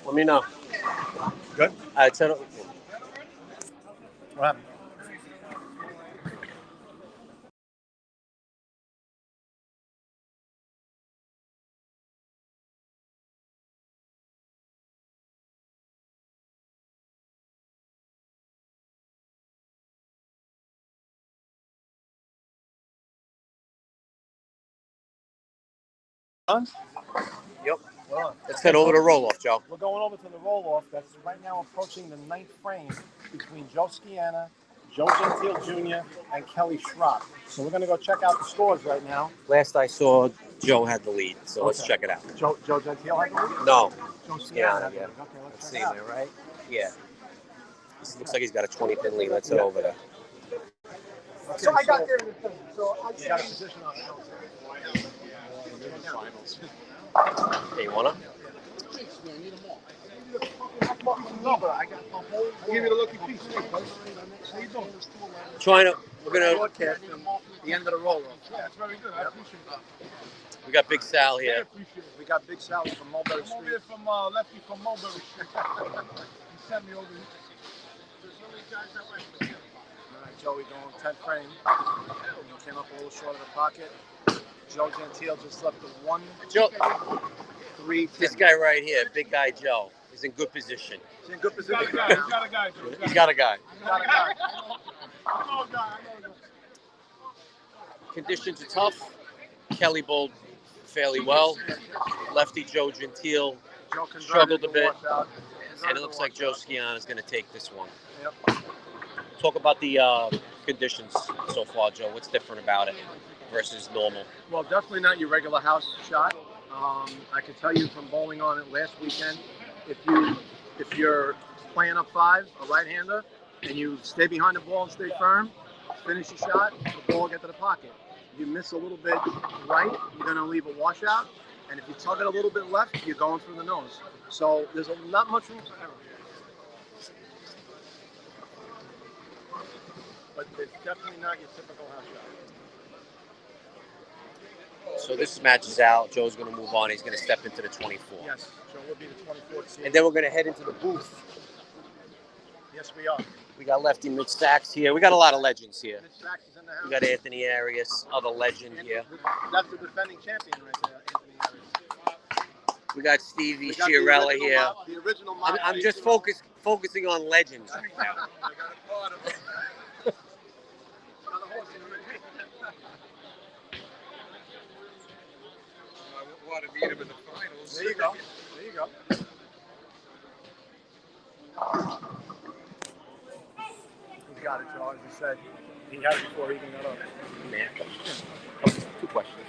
Let me know. Good? All right, set up. What happened? Yep. Well, Let's head over to roll-off, Joe. we're going over to the roll-off that's right now approaching the 9th frame between Joe Scianna, Joe Gentile Jr., and Kelly Schrock. So we're going to go check out the scores right now. Last I saw, Joe had the lead, so let's Okay. check it out. Joe Gentile had the lead? No. Joe Yeah, Scianna had the yeah. lead. Okay, let's Let's check see it out. there, right? Yeah. This looks like he's got a 20-pin lead. Let's head over there. Okay, so I got there in the thing. So I got a position on it. Hey, you wanna? No, but I got my whole. I'll give you the lucky piece. How you doing? We're gonna Broadcast the end of the roll-off. Yeah, it's very good. I appreciate that. We got Big Sal here. We got Big Sal from Mulberry Street. I'm over here from Lefty from Mulberry Street. He sent me over here. There's so many guys that went. All right, Joey going 10th frame. He came up a little short of the pocket. Joe Gentile just left the 1, Joe, 3, 10. this guy right here, big guy Joe, is in good position. He's in good position. He's got a guy. He's got a guy. Conditions are tough. Kelly bowled fairly well. Lefty Joe Gentile struggled a bit. And it looks like Joe Scianna is going to take this one. Yep. Talk about the conditions so far, Joe. What's different about it versus normal? Well, definitely not your regular house shot. I can tell you from bowling on it last weekend, if you're playing up 5, a right-hander, and you stay behind the ball and stay firm, finish your shot, the ball will get to the pocket. If you miss a little bit right, you're going to leave a washout. And if you tug it a little bit left, you're going through the nose. So there's not much room for error. But it's definitely not your typical house shot. So this matches out. Joe's going to move on. He's going to step into the 24. Yes, Joe will be the 24th seed. And then we're going to head into the booth. Yes, we are. We got lefty Mitch Sachs here. We got a lot of legends here. Mitch Sachs is in the house. We got Anthony Arias, other legend here. That's the defending champion right there, Anthony Arias. We got Stevie Chiarella here. The original I'm just focusing on legends right now. I want to meet him in the finals. There you go. There you go. He's got it, Joe. As he said, he had it before he even got up. Man. 2 questions.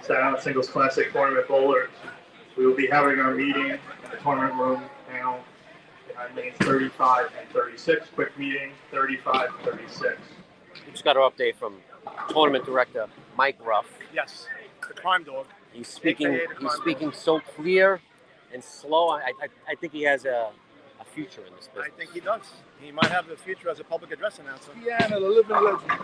Staten Singles Classic Tournament Bowler. We will be having our meeting in the tournament room now behind lanes 35 and 36. Quick meeting, 35, 36. We just got an update from tournament director Mike Ruff. Yes, the crime dog. He's speaking so clear and slow. I think he has a future in this business. I think he does. He might have the future as a public address announcer. Yeah, the living legend. All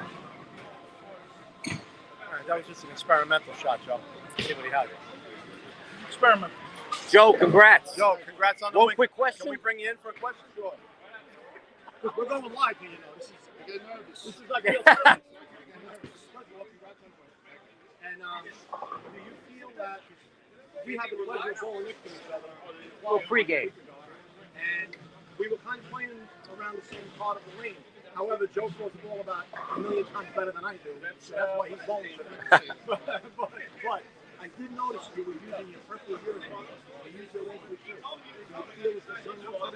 right, that was just an experimental shot, Joe. See what he had. Experiment. Joe, congrats. Joe, congrats on the One win. quick question. Can we bring you in for a question? Sure. We're going live here, you know. This is like real time. And do you feel that we had the pleasure of bowling next to each other? Well, pregame. And we were kind of playing around the same part of the lane. However, Joe throws the ball about a million times better than I do. So that's why he's bowling. but I did notice you were using your purple uniform. You used your lane for sure. Do you feel it's the same how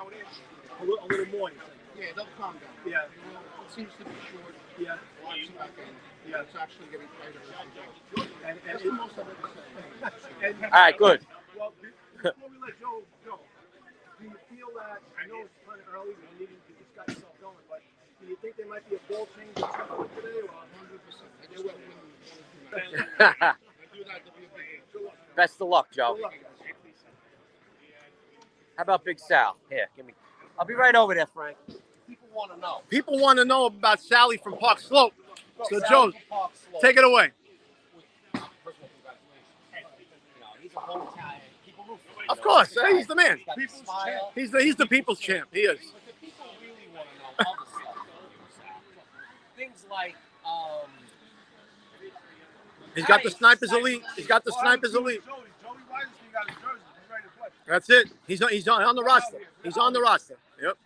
it is? A little more, you think? Yeah, they'll calm down. Yeah. It seems to be short. Yeah. Yeah, it's actually getting tighter as we go. And That's the most I've ever said. All right, good. Well, before we let Joe go, do you feel that, I know it's kind of early, you need to just got yourself going, but do you think there might be a ball change at some point today? Or 100%. I just want to win. I do that to be a big game. Best of luck, Joe. Good luck. How about Big Sal? Here, give me. I'll be right over there, Frank. People want to know. People want to know about Sally from Park Slope. So, Joe, take it away. a hometown. People root for him. Of course, he's the man. He's got the People's smile. He's the people's champ. He is. But the people really want to know other stuff. Things like, He's got the snipers elite. He's got the snipers elite. Joey Weisenstein got his jersey. He's ready to play. That's it. He's on the roster. He's on the roster. Yep.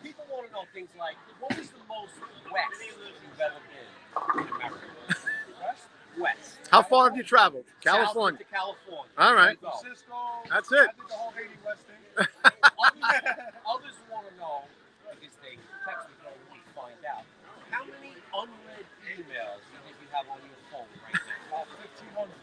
people want to know things like, what was the most west you've ever been in America? West. How far have you traveled? California. South to California. All right. There you go. Cisco. That's it. I did the whole 80 West thing. Others want to know, because they text me going, we find out, how many unread emails do you think you have on your phone right now? About 1,500.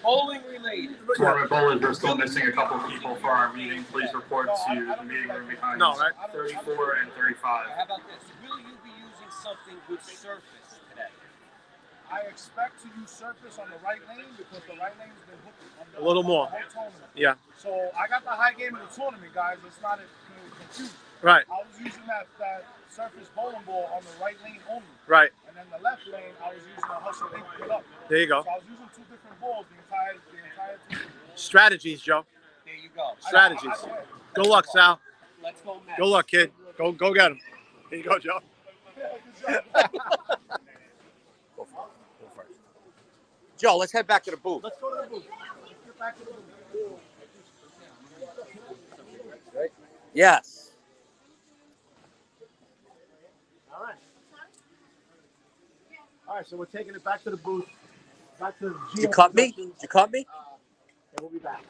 Bowling related. Tournament bowlers, we're still missing a couple of people for our meeting. Please report to the meeting room behind No, us. right? 34 and 35. How about this? Will you be using something with surface today? I expect to use surface on the right lane because the right lane's been hooked. A little more. The whole tournament. Yeah. So I got the high game of the tournament, guys. It's not confused. Right. I was using that surface bowling ball on the right lane only. Right. And then the left lane, I was using a hustle 8 to get up. There you go. So I was using two different balls the entire tournament. Strategies, Joe. There you go. Strategies. Good luck, Sal. Let's go, Matt. Good luck, kid. Go get him. Here you go, Joe. Go first. Joe, let's head back to the booth. Let's go to the booth. Let's get back to the booth. Yes. All right. All right, so we're taking it back to the booth. Back to Did you cut me? Did you cut me? And we'll be back.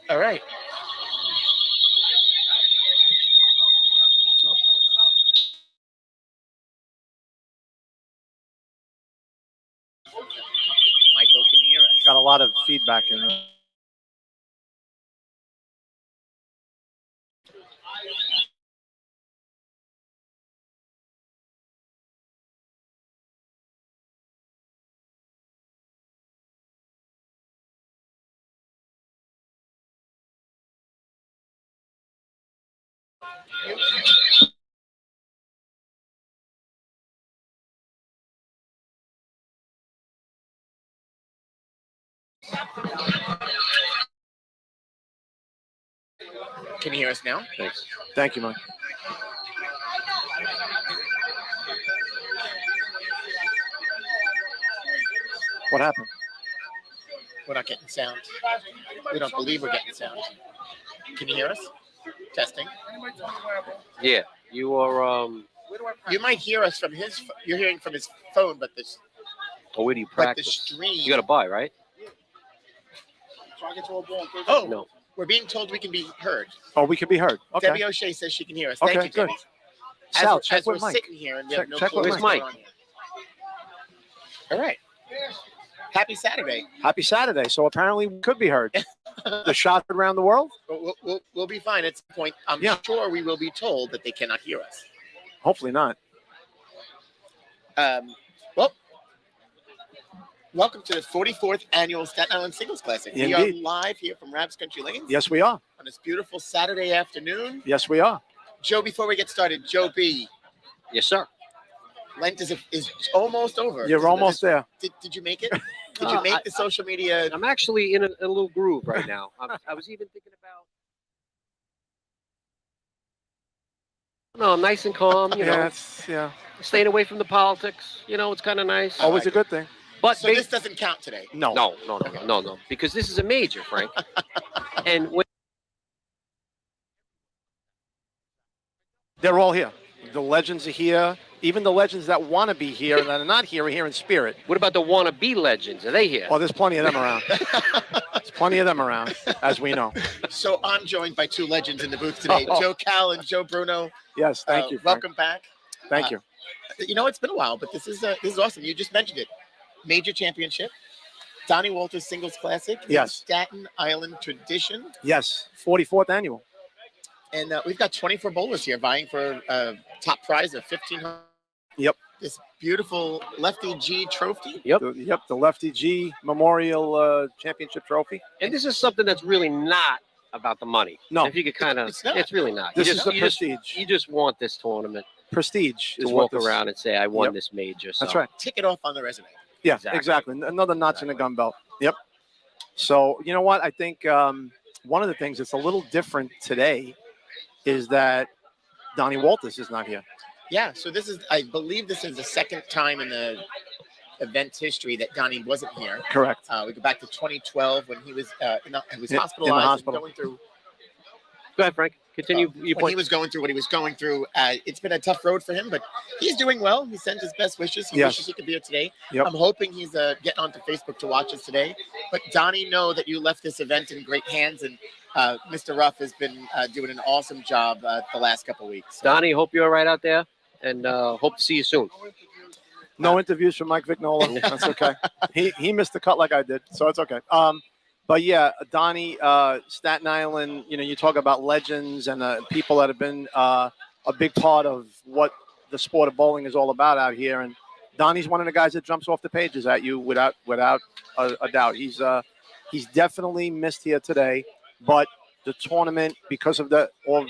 All right. Michael, can you hear us? Got a lot of feedback in there. Can you hear us now? Thanks. Thank you, Mike. What happened? We're not getting sound. We don't believe we're getting sound. Can you hear us? Testing. Yeah, you are. You might hear us from his. You're hearing from his phone, but this. Oh, where do you But the practice? stream. You got to buy, right? Oh No. We're being told we can be heard. Oh, we can be heard. Okay. Debbie O'Shea says she can hear us. Okay, Thank you, good. Debbie. Sal, check As we're with Mike. sitting here and we have no Check clue with what's Mike. going on here. All right. Happy Saturday. Happy Saturday. So apparently we could be heard. The shot around the world? We'll be fine at some point. I'm sure we will be told that they cannot hear us. Hopefully not. Well, welcome to the 44th annual Staten Island Singles Classic. We are Indeed. live here from Rab's Country Lanes Yes, we are. on this beautiful Saturday afternoon. Yes, we are. Joe, before we get started, Joe B, Yes, sir. Lent is almost over. You're almost there. Did you make it? Did you make the social media? I'm actually in a little groove right now. I was even thinking about. No, I'm nice and calm. You know, Yeah. staying away from the politics. You know, it's kind of nice. Always a good thing. But So this doesn't count today. No. No, because this is a major, Frank. And when They're all here. The legends are here. Even the legends that want to be here and that are not here are here in spirit. what about the wannabe legends? Are they here? Oh, there's plenty of them around. There's plenty of them around, as we know. So I'm joined by two legends in the booth today, Joe Cal and Joe Bruno. Yes, thank you. Frank. Welcome back. Thank you. You know, it's been a while, but this is awesome. You just mentioned it. Major championship, Donnie Walters Singles Classic. Yes. Staten Island tradition. Yes, 44th annual. And we've got 24 bowlers here vying for a top prize of $1,500. Yep. This beautiful Lefty G trophy. Yep. The Lefty G Memorial Championship Trophy. And this is something that's really not about the money. No. If you could kind of, It's not. it's really not. This You is the you prestige. You just want this tournament Prestige to is walk what this, around and say, I won Yep. this major. That's So. right. Tick it off on the resume. Yeah, Exactly. exactly. Another notch in the gun belt. Yep. So, you know what? I think one of the things that's a little different today is that Donnie Walters is not here. Yeah, so I believe this is the second time in the event's history that Donnie wasn't here. Correct. We go back to 2012 when he was In the hospitalized hospital. and going through Go ahead, Frank. Continue. Your when point. he was going through what he was going through. It's been a tough road for him, but he's doing well. He sends his best wishes. He Yes. wishes he could be here today. Yep. I'm hoping he's getting onto Facebook to watch us today. But Donnie, know that you left this event in great hands, and Mr. Ruff has been doing an awesome job the last couple of weeks. Donnie, hope you're all right out there, and hope to see you soon. No interviews from Mike Vignola. That's okay. He missed the cut like I did, so it's okay. But yeah, Donnie, Staten Island, you know, you talk about legends and people that have been a big part of what the sport of bowling is all about out here. And Donnie's one of the guys that jumps off the pages at you without a doubt. He's definitely missed here today, but the tournament, because of all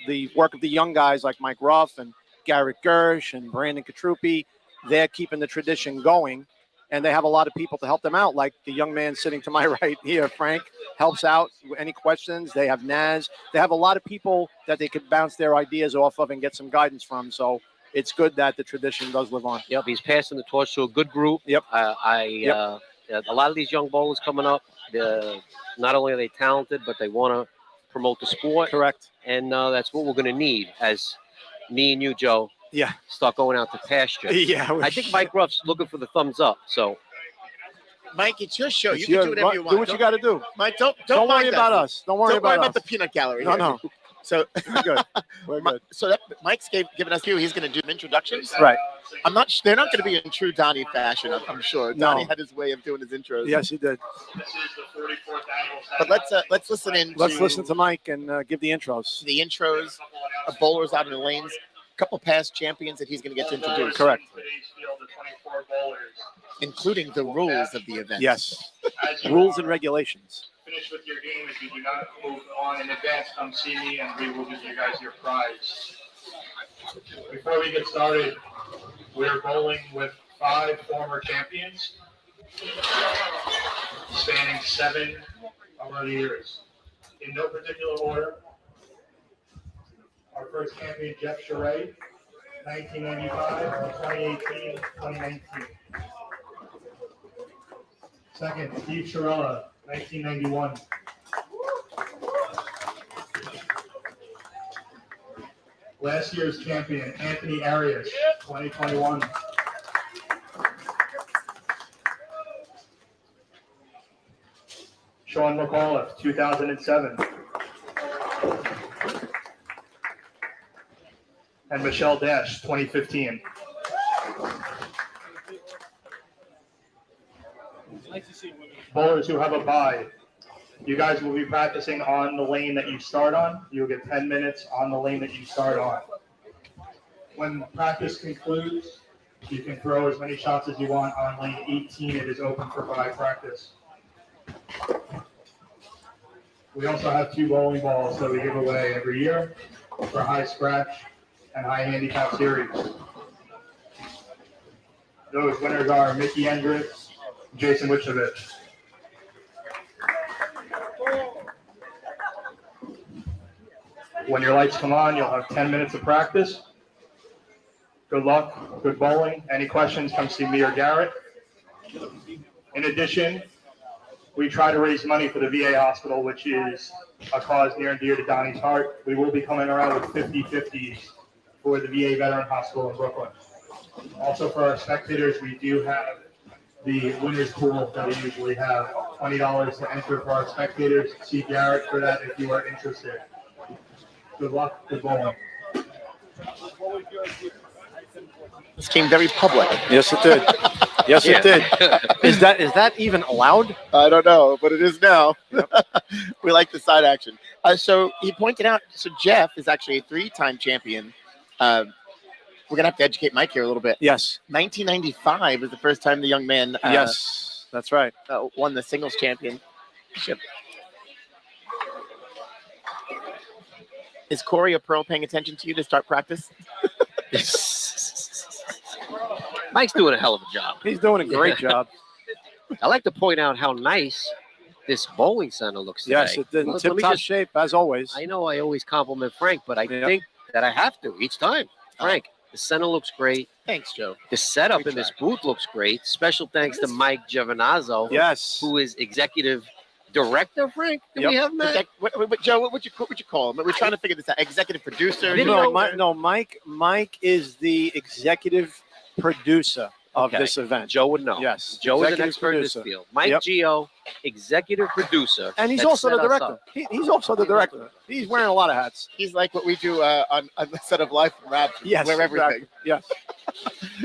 the work of the young guys like Mike Ruff and Garrett Gersh and Brandon Katrupi, they're keeping the tradition going. And they have a lot of people to help them out, like the young man sitting to my right here, Frank, helps out. Any questions? They have Naz. They have a lot of people that they could bounce their ideas off of and get some guidance from. So it's good that the tradition does live on. Yep, he's passing the torch to a good group. Yep. A lot of these young bowlers coming up, not only are they talented, but they want to promote the sport. Correct. And that's what we're going to need as me and you, Joe, Yeah. start going out to pasture. Yeah. I think Mike Ruff's looking for the thumbs up. So Mike, it's your show. It's You can your- do whatever you want. Do what you got to do. Mike, don't Don't worry mind about us. us. Don't worry Don't worry about about us. the peanut gallery. No, here. no. So We're good. We're good. So that Mike's giving us a few. He's going to do introductions. Right. I'm not. They're not going to be in true Donnie fashion. I'm sure. No. Donnie had his way of doing his intros. Yes, he did. This is the 44th annual. But let's listen in. Let's listen to Mike and give the intros. the intros of bowlers out in the lanes. A couple past champions that he's going to get to introduce. Correct. Today's field of 24 bowlers. Including the rules of the event. Yes. As you Rules and regulations. finish with your game, if you do not move on in advance, come see me and we will give you guys your prize. Before we get started, we're bowling with 5 former champions spanning 7 of our years. In no particular order, our first champion, Jeff Charay, 1995, 2018, 2019. Second, Steve Chirella, 1991. Last year's champion, Anthony Arias, 2021. Sean McAuliffe, 2007. And Michelle Dash, 2015. Bowlers who have a bye, you guys will be practicing on the lane that you start on. You'll get 10 minutes on the lane that you start on. When practice concludes, you can throw as many shots as you want on lane 18. It is open for bye practice. We also have 2 bowling balls that we give away every year for high scratch and high handicap series. Those winners are Mickey Hendricks, Jason Wichovich. When your lights come on, you'll have 10 minutes of practice. Good luck, good bowling. Any questions, come see me or Garrett. In addition, we try to raise money for the VA hospital, which is a cause near and dear to Donnie's heart. We will be coming around with 50/50s for the VA Veteran Hospital in Brooklyn. Also for our spectators, we do have the winner's pool that we usually have. $20 to enter for our spectators. See Garrett for that if you are interested. Good luck, good bowling. This came very public. Yes, it did. Yes, it did. Is that even allowed? I don't know, but it is now. We like the side action. So he pointed out, so Jeff is actually a 3-time champion. We're going to have to educate Mike here a little bit. Yes. 1995 was the first time the young man Yes, that's right. won the singles championship. Is Corey or Pearl paying attention to you to start practice? Mike's doing a hell of a job. He's doing a great job. I like to point out how nice this bowling center looks today. Yes, it's in Let me tip-top just- shape, as always. I know I always compliment Frank, but I Yep. think that I have to each time. Frank, the center looks great. Thanks, Joe. The setup We in this try. booth looks great. Special thanks to Mike Giovinazzo, Yes. who is executive director. Frank, do Yep. we have him? at? Joe, what would you call him? We're trying to figure this out. Executive producer. Video- Mike is the executive producer of Okay. this event. Joe would know. Yes. Joe is an executive expert in this producer. field. Mike Yep. Gio, executive producer. And he's that also the set us director. up. He's also the director. He's wearing a lot of hats. He's like what we do on the set of Life from Rapture. Yes, Wear everything. exactly. Yes.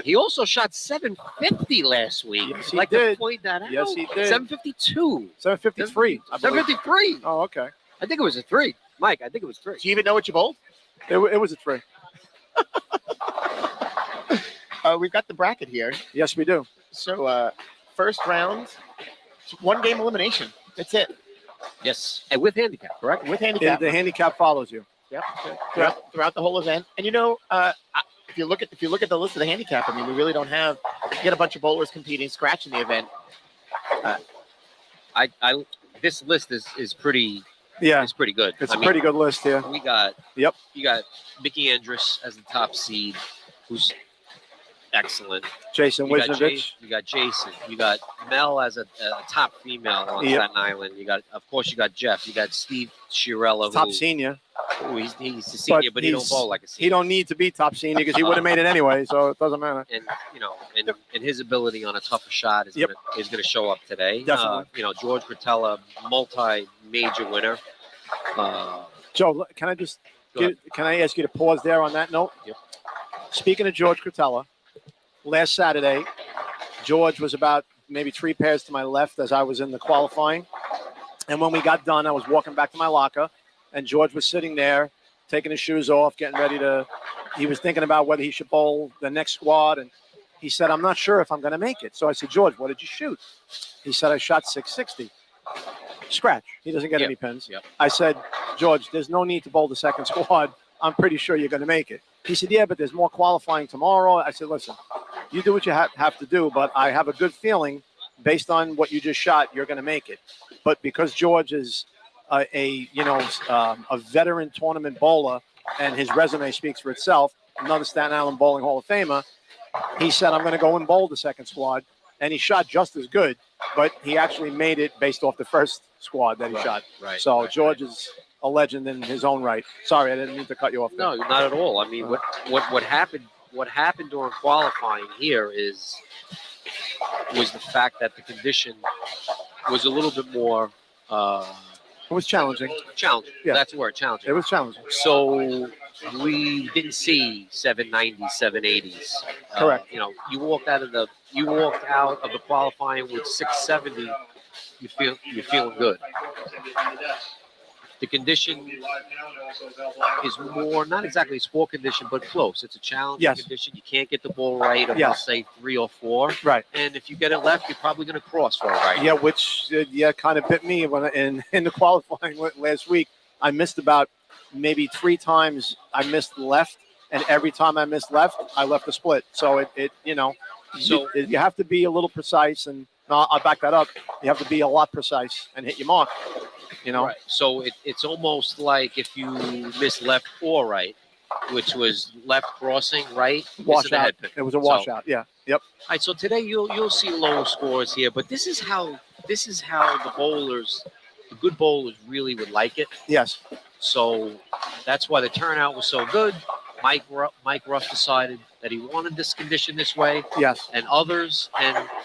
He also shot 750 last week. Yes, I'd he like did. to point that out. Yes, he did. 752. 753. I believe. 753. Oh, okay. I think it was a 3. Mike, I think it was 3. Do you even know what you bowled? It was a 3. We've got the bracket here. Yes, we do. So first round, 1 game elimination. That's it. Yes. And with handicap, correct? With The, handicap. the handicap follows you. Yep. Throughout the whole event. And if you look at the list of the handicap, I mean, we really don't have. You get a bunch of bowlers competing, scratching the event. This list is pretty Yeah. is pretty good. It's I a mean, pretty good list here. We got Yep. You got Mickey Andrus as the top seed, who's excellent. Jason You got, Wisnovich. you got Jason. You got Mel as a top female on Yep. Staten Island. You got, of course, you got Jeff. You got Steve Shirella. Top senior. He's a senior, but he don't bowl like a senior. He don't need to be top senior because he would have made it anyway, so it doesn't matter. And and his ability on a tougher shot is gonna show up today. Definitely. George Gratella, multi-major winner. Joe, can I just Go can I ask you to pause there on that note? Yep. Speaking of George Gratella, last Saturday, George was about maybe 3 pairs to my left as I was in the qualifying. And when we got done, I was walking back to my locker, and George was sitting there, taking his shoes off, getting ready to – he was thinking about whether he should bowl the next squad. And he said, I'm not sure if I'm going to make it. So I said, George, what did you shoot? He said, I shot 660. Scratch. He doesn't get any pins. Yep. I said, George, there's no need to bowl the second squad. I'm pretty sure you're going to make it. He said, yeah, but there's more qualifying tomorrow. I said, listen, you do what you have to do, but I have a good feeling based on what you just shot, you're going to make it. But because George is a veteran tournament bowler and his resume speaks for itself, another Staten Island Bowling Hall of Famer, he said, I'm going to go and bowl the second squad. And he shot just as good, but he actually made it based off the first squad that he shot. Right. So George is a legend in his own right. Sorry, I didn't mean to cut you off there. No, not at all. I mean, what happened during qualifying here was the fact that the condition was a little bit more It was challenging. challenging. Yeah. That's the word, challenging. It was challenging. So we didn't see 790s, 780s. Correct. You walked out of the qualifying with 670. You're feeling good. The condition is more, not exactly a sport condition, but close. It's a challenging condition. You can't get the ball right of, let's say, 3 or 4. Right. And if you get it left, you're probably going to cross for a right. Yeah, which kind of bit me when in the qualifying last week. I missed about maybe 3 times. I missed left, and every time I missed left, I left a split. So you have to be a little precise, and I'll back that up. You have to be a lot precise and hit your mark. Right. So it's almost like if you miss left or right, which was left crossing, right, washout. It was a washout. Yeah. Yep. All right. So today you'll see low scores here, but this is how the bowlers, the good bowlers, really would like it. Yes. So that's why the turnout was so good. Mike Ruff decided that he wanted this condition this way. Yes. And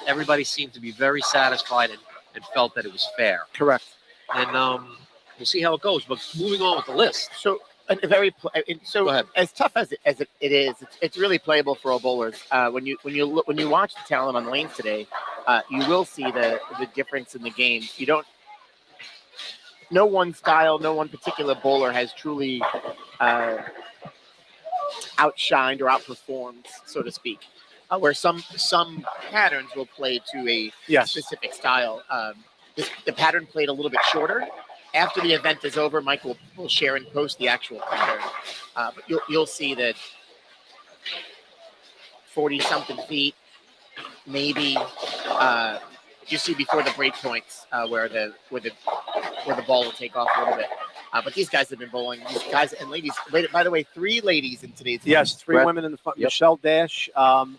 everybody seemed to be very satisfied and felt that it was fair. Correct. And we'll see how it goes. But moving on with the list. So Go ahead. as tough as it is, it's really playable for all bowlers. When you watch the talent on lanes today, you will see the difference in the game. No one style, no one particular bowler has truly outshined or outperformed, so to speak. Where some patterns will play to a specific style. The pattern played a little bit shorter. After the event is over, Mike will share and post the actual pattern. But you'll see that 40-something feet, maybe you see before the break points where the ball will take off a little bit. But these guys have been bowling. These guys and ladies. By the way, 3 ladies in today's game. Yes, 3 women in the front. Yep. Michelle Dash,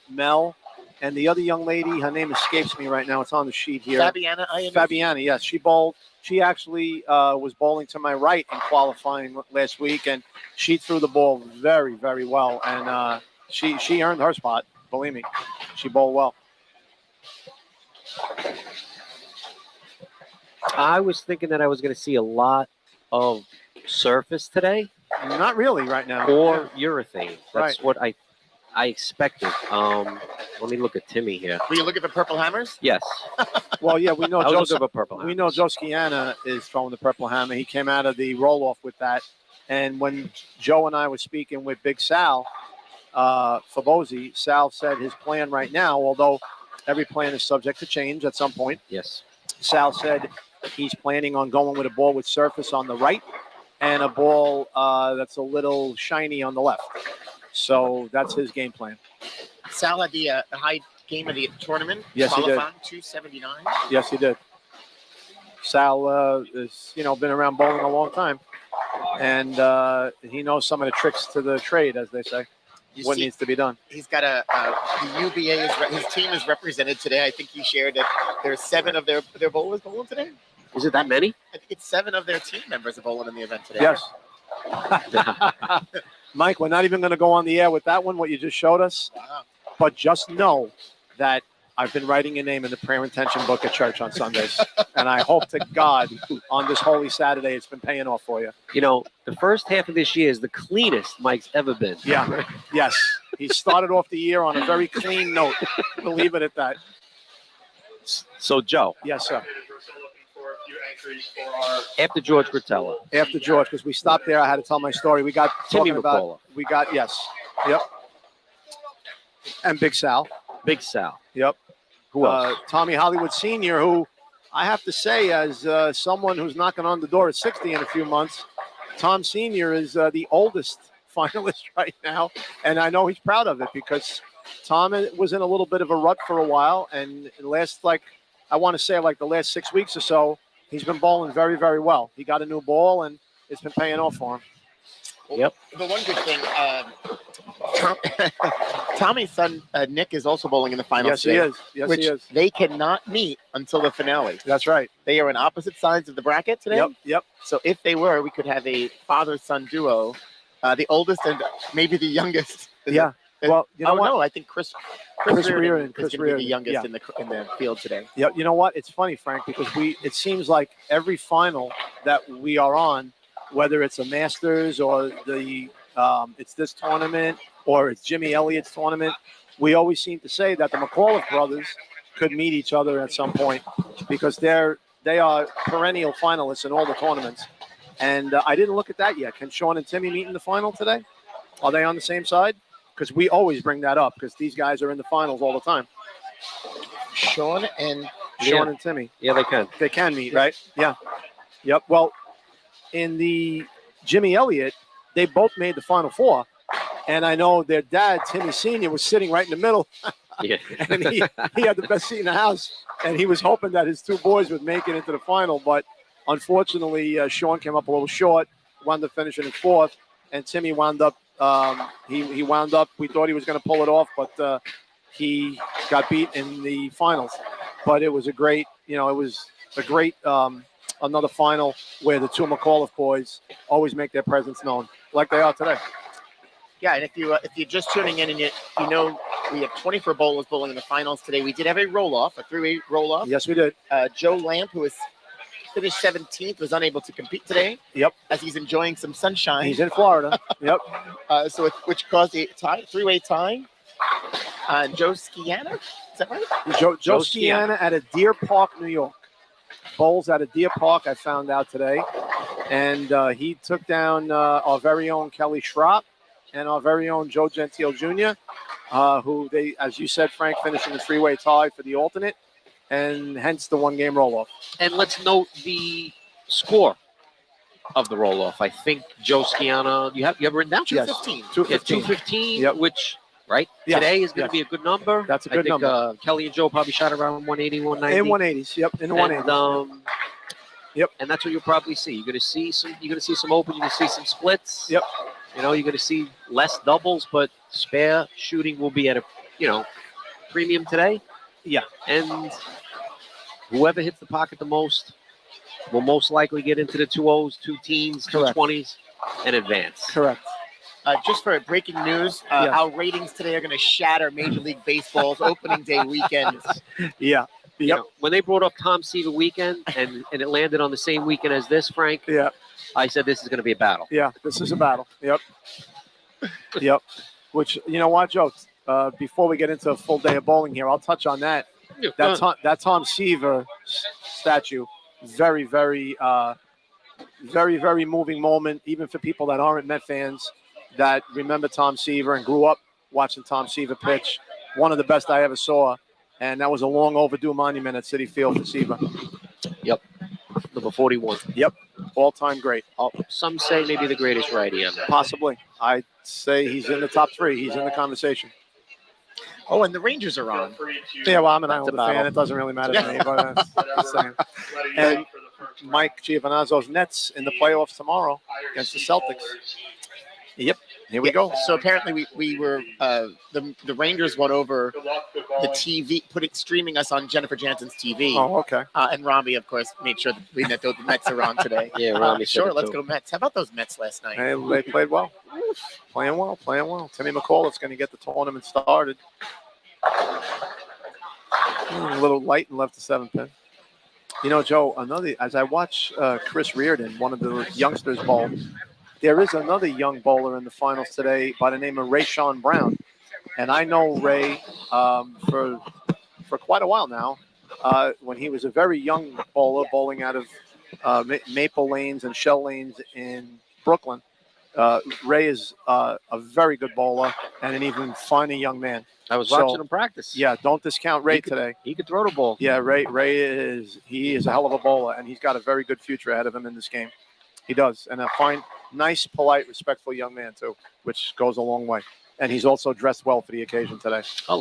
Mel, and the other young lady. Her name escapes me right now. It's on the sheet here. Fabiana. Yes, she bowled. She actually was bowling to my right in qualifying last week, and she threw the ball very, very well. And she earned her spot. Believe me, she bowled well. I was thinking that I was going to see a lot of surface today. Not really right now. Or urethane. That's Right. what I expected. Let me look at Timmy here. Were you looking for purple hammers? Yes. Well, yeah, we know I was looking for purple We know Joe Skiana is throwing the purple hammer. He came out of the roll-off with that. And when Joe and I were speaking with Big Sal Fabosi, Sal said his plan right now, although every plan is subject to change at some point. Yes. Sal said he's planning on going with a ball with surface on the right and a ball that's a little shiny on the left. So that's his game plan. Sal had the high game of the tournament. Yes, he did. 279. Yes, he did. Sal has been around bowling a long time, and he knows some of the tricks to the trade, as they say. what see, needs to be done. he's got the UBA his team is represented today. I think he shared that there's 7 of their bowlers bowling today. Is it that many? I think it's 7 of their team members are bowling in the event today. Yes. Mike, we're not even going to go on the air with that one, what you just showed us. Wow. But just know that I've been writing your name in the prayer intention book at church on Sundays. And I hope to God on this Holy Saturday it's been paying off for you. You know, the first half of this year is the cleanest Mike's ever been. Yeah. Yes. He started off the year on a very clean note. We'll leave it at that. So, Joe, Yes, sir. after George Gratella, After George, because we stopped there, I had to tell my story. We got Timmy talking about. McCullough. We got yes. Yep. And Big Sal. Big Sal. Yep. Who else? Tommy Hollywood Sr., who I have to say, as someone who's knocking on the door at 60 in a few months, Tom Sr. is the oldest finalist right now. And I know he's proud of it because Tom was in a little bit of a rut for a while. And the last, the last 6 weeks or so, he's been bowling very, very well. He got a new ball, and it's been paying off for him. Yep. The one good thing, Tommy's son Nick is also bowling in the finals. Yes, he today, is. Yes, which he is. they cannot meet until the finale. That's right. They are on opposite sides of the bracket today. Yep. So if they were, we could have a father-son duo, the oldest and maybe the youngest. Yeah. Well, you know what? No, I think Chris Reardon is going to be the youngest in the field today. Yeah, you know what? It's funny, Frank, because it seems like every final that we are on, whether it's a Masters or it's this tournament or it's Jimmy Elliott's tournament, we always seem to say that the McAuliffe brothers could meet each other at some point because they are perennial finalists in all the tournaments. And I didn't look at that yet. Can Sean and Timmy meet in the final today? Are they on the same side? Because we always bring that up because these guys are in the finals all the time. Sean and Timmy. Yeah, they can. They can meet, right? Yeah. Yep. Well, in the Jimmy Elliott, they both made the Final Four. And I know their dad, Timmy Sr., was sitting right in the middle. Yeah. And he had the best seat in the house. And he was hoping that his 2 boys would make it into the final. But unfortunately, Sean came up a little short, wound up finishing in 4th. And Timmy wound up, he wound up, we thought he was going to pull it off, but he got beat in the finals. But it was a great, another final where the 2 McAuliffe boys always make their presence known, like they are today. Yeah, and if you're just tuning in and you know we have 24 bowlers bowling in the finals today. We did have a roll-off, a 3-way roll-off. Yes, we did. Joe Lamp, who was finished 17th, was unable to compete today. Yep. As he's enjoying some sunshine. He's in Florida. Yep. Which caused a 3-way tie. Joe Skiana, is that right? Joe Skiana at a Deer Park, New York. Bowls at a Deer Park, I found out today. And he took down our very own Kelly Schropp and our very own Joe Gentile Jr., who they, as you said, Frank, finished in a 3-way tie for the alternate, and hence the 1-game roll-off. And let's note the score of the roll-off. I think Joe Skiana, you have written down? 215. Yeah, 215. 215, Yep. which, right, Yeah. today is going to be a good number. That's a good number. Kelly and Joe probably shot around 180, 190. In 180s, yep, in the 180s. Yep. And that's what you'll probably see. You're going to see some open, you're going to see some splits. Yep. You're going to see less doubles, but spare shooting will be at a, premium today. Yeah. And whoever hits the pocket the most will most likely get into the 2-0s, 2 teens, 2 20s, and advance. Correct. Just for breaking news, our ratings today are going to shatter Major League Baseball's opening day weekend. Yeah. Yep. When they brought up Tom Seaver weekend and it landed on the same weekend as this, Frank, yeah, I said this is going to be a battle. Yeah, this is a battle. Yep. Yep. Which, you know what, Joe? Before we get into a full day of bowling here, I'll touch on that. That Tom Seaver statue, very, very, very, very moving moment, even for people that aren't Met fans that remember Tom Seaver and grew up watching Tom Seaver pitch. One of the best I ever saw, and that was a long overdue monument at Citi Field for Seaver. Yep. Number 41. Yep. All-time great. Some say maybe the greatest righty ever. Possibly. I'd say he's in the top 3. He's in the conversation. Oh, and the Rangers are on. Yeah, well, I'm an Islander fan. It doesn't really matter to me. But just saying. And Mike Giovanazzo's Nets in the playoffs tomorrow against the Celtics. Yep. Here we go. So apparently we were the Rangers won over the TV, put it streaming us on Jennifer Jansen's TV. Oh, okay. And Rami, of course, made sure that the Mets are on today. Yeah, Rami said Sure, it let's too. go Mets. How about those Mets last night? They played well. Playing well. Timmy McCall is going to get the tournament started. A little light and left the 7th pin. You know, Joe, as I watch Chris Reardon, one of the youngsters bowl, there is another young bowler in the finals today by the name of Ray Sean Brown. And I know Ray for quite a while now, when he was a very young bowler, bowling out of Maple Lanes and Shell Lanes in Brooklyn. Ray is a very good bowler and an even finer young man. I was watching him practice. Yeah, don't discount Ray today. He could throw the ball. Yeah, Ray is a hell of a bowler, and he's got a very good future ahead of him in this game. He does, and a fine, nice, polite, respectful young man too, which goes a long way. And he's also dressed well for the occasion today. Oh,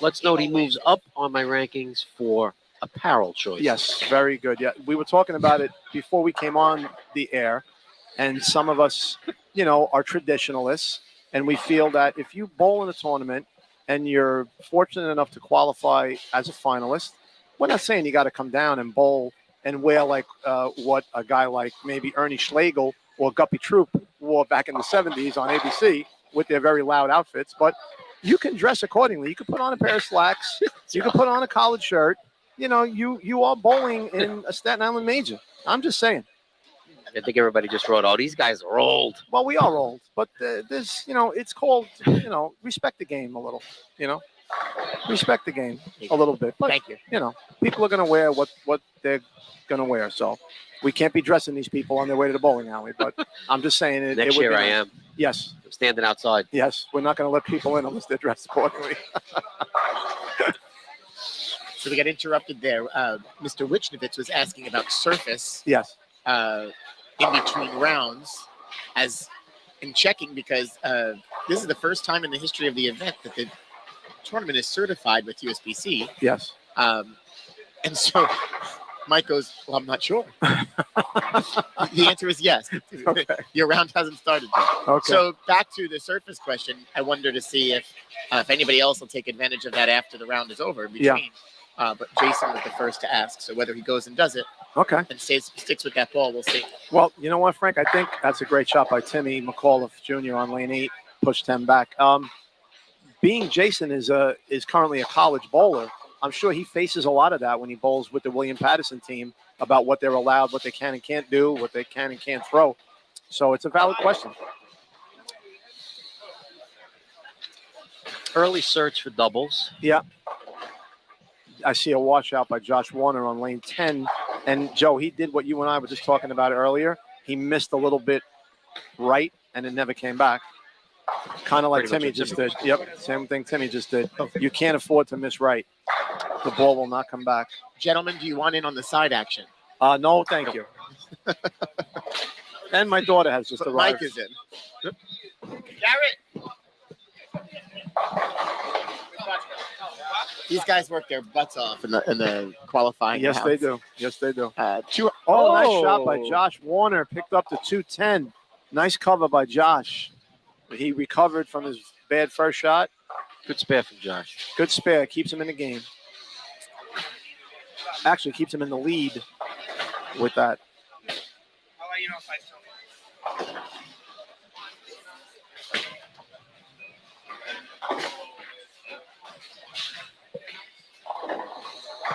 let's note he moves up on my rankings for apparel choice. Yes, very good. Yeah, we were talking about it before we came on the air, and some of us, are traditionalists, and we feel that if you bowl in a tournament and you're fortunate enough to qualify as a finalist, we're not saying you got to come down and bowl and wear like what a guy like maybe Ernie Schlegel or Guppy Troop wore back in the 70s on ABC with their very loud outfits, but you can dress accordingly. You can put on a pair of slacks. You can put on a collared shirt. You are bowling in a Staten Island major. I'm just saying. I think everybody just wrote, "Oh, these guys are old." Well, we are old, but there's, it's called, respect the game a little, respect the game a little bit. But, Thank you. People are going to wear what they're going to wear. So we can't be dressing these people on their way to the bowling alley. But I'm just saying it. Next it would year be I nice. am. Yes. I'm standing outside. Yes. We're not going to let people in unless they're dressed accordingly. So we got interrupted there. Mr. Wichnovitz was asking about surface. Yes. In between rounds, as in checking, because this is the first time in the history of the event that the tournament is certified with USBC. Yes. And so Mike goes, "Well, I'm not sure." The answer is yes. Okay. Your round hasn't started yet. Okay. So back to the surface question. I wonder to see if anybody else will take advantage of that after the round is over. In between. But Jason was the first to ask. So whether he goes and does it, okay, and sticks with that ball, we'll see. Well, you know what, Frank? I think that's a great shot by Timmy McAuliffe Jr. on lane 8. Pushed 10 back. Being Jason is currently a college bowler, I'm sure he faces a lot of that when he bowls with the William Patterson team about what they're allowed, what they can and can't do, what they can and can't throw. So it's a valid question. Early search for doubles. Yeah. I see a washout by Josh Warner on lane 10. And, Joe, he did what you and I were just talking about earlier. He missed a little bit right, and it never came back. Kind of like Timmy just did. Yep, same thing Timmy just did. You can't afford to miss right. The ball will not come back. Gentlemen, do you want in on the side action? No, thank you. And my daughter has just arrived. Mike is in. Garrett! These guys work their butts off in the qualifying Yes, rounds. they do. Yes, they do. Nice Oh, shot by Josh Warner. Picked up to 210. Nice cover by Josh. He recovered from his bad first shot. Good spare from Josh. Good spare. Keeps him in the game. Actually, keeps him in the lead with that. I'll let you know if I film it.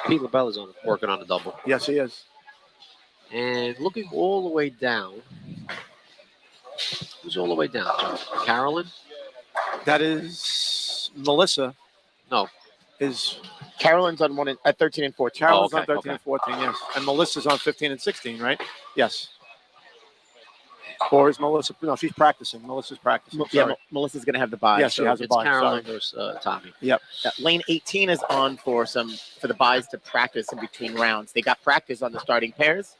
Pete LaBella's working on a double. Yes, he is. And looking all the way down. Who's all the way down, John? Carolyn? That is Melissa. No. Is Carolyn's on at 13 and 14. Carolyn's okay, on 13 and 14, yes. And Melissa's on 15 and 16, right? Yes. Or is Melissa? No, she's practicing. Melissa's practicing. Yeah, Sorry. Melissa's going to have the buy. Yes, she has a It's buy. Carolyn Sorry. versus Tommy. Yep. Lane 18 is on for the buys to practice in between rounds. They got practice on the starting pairs,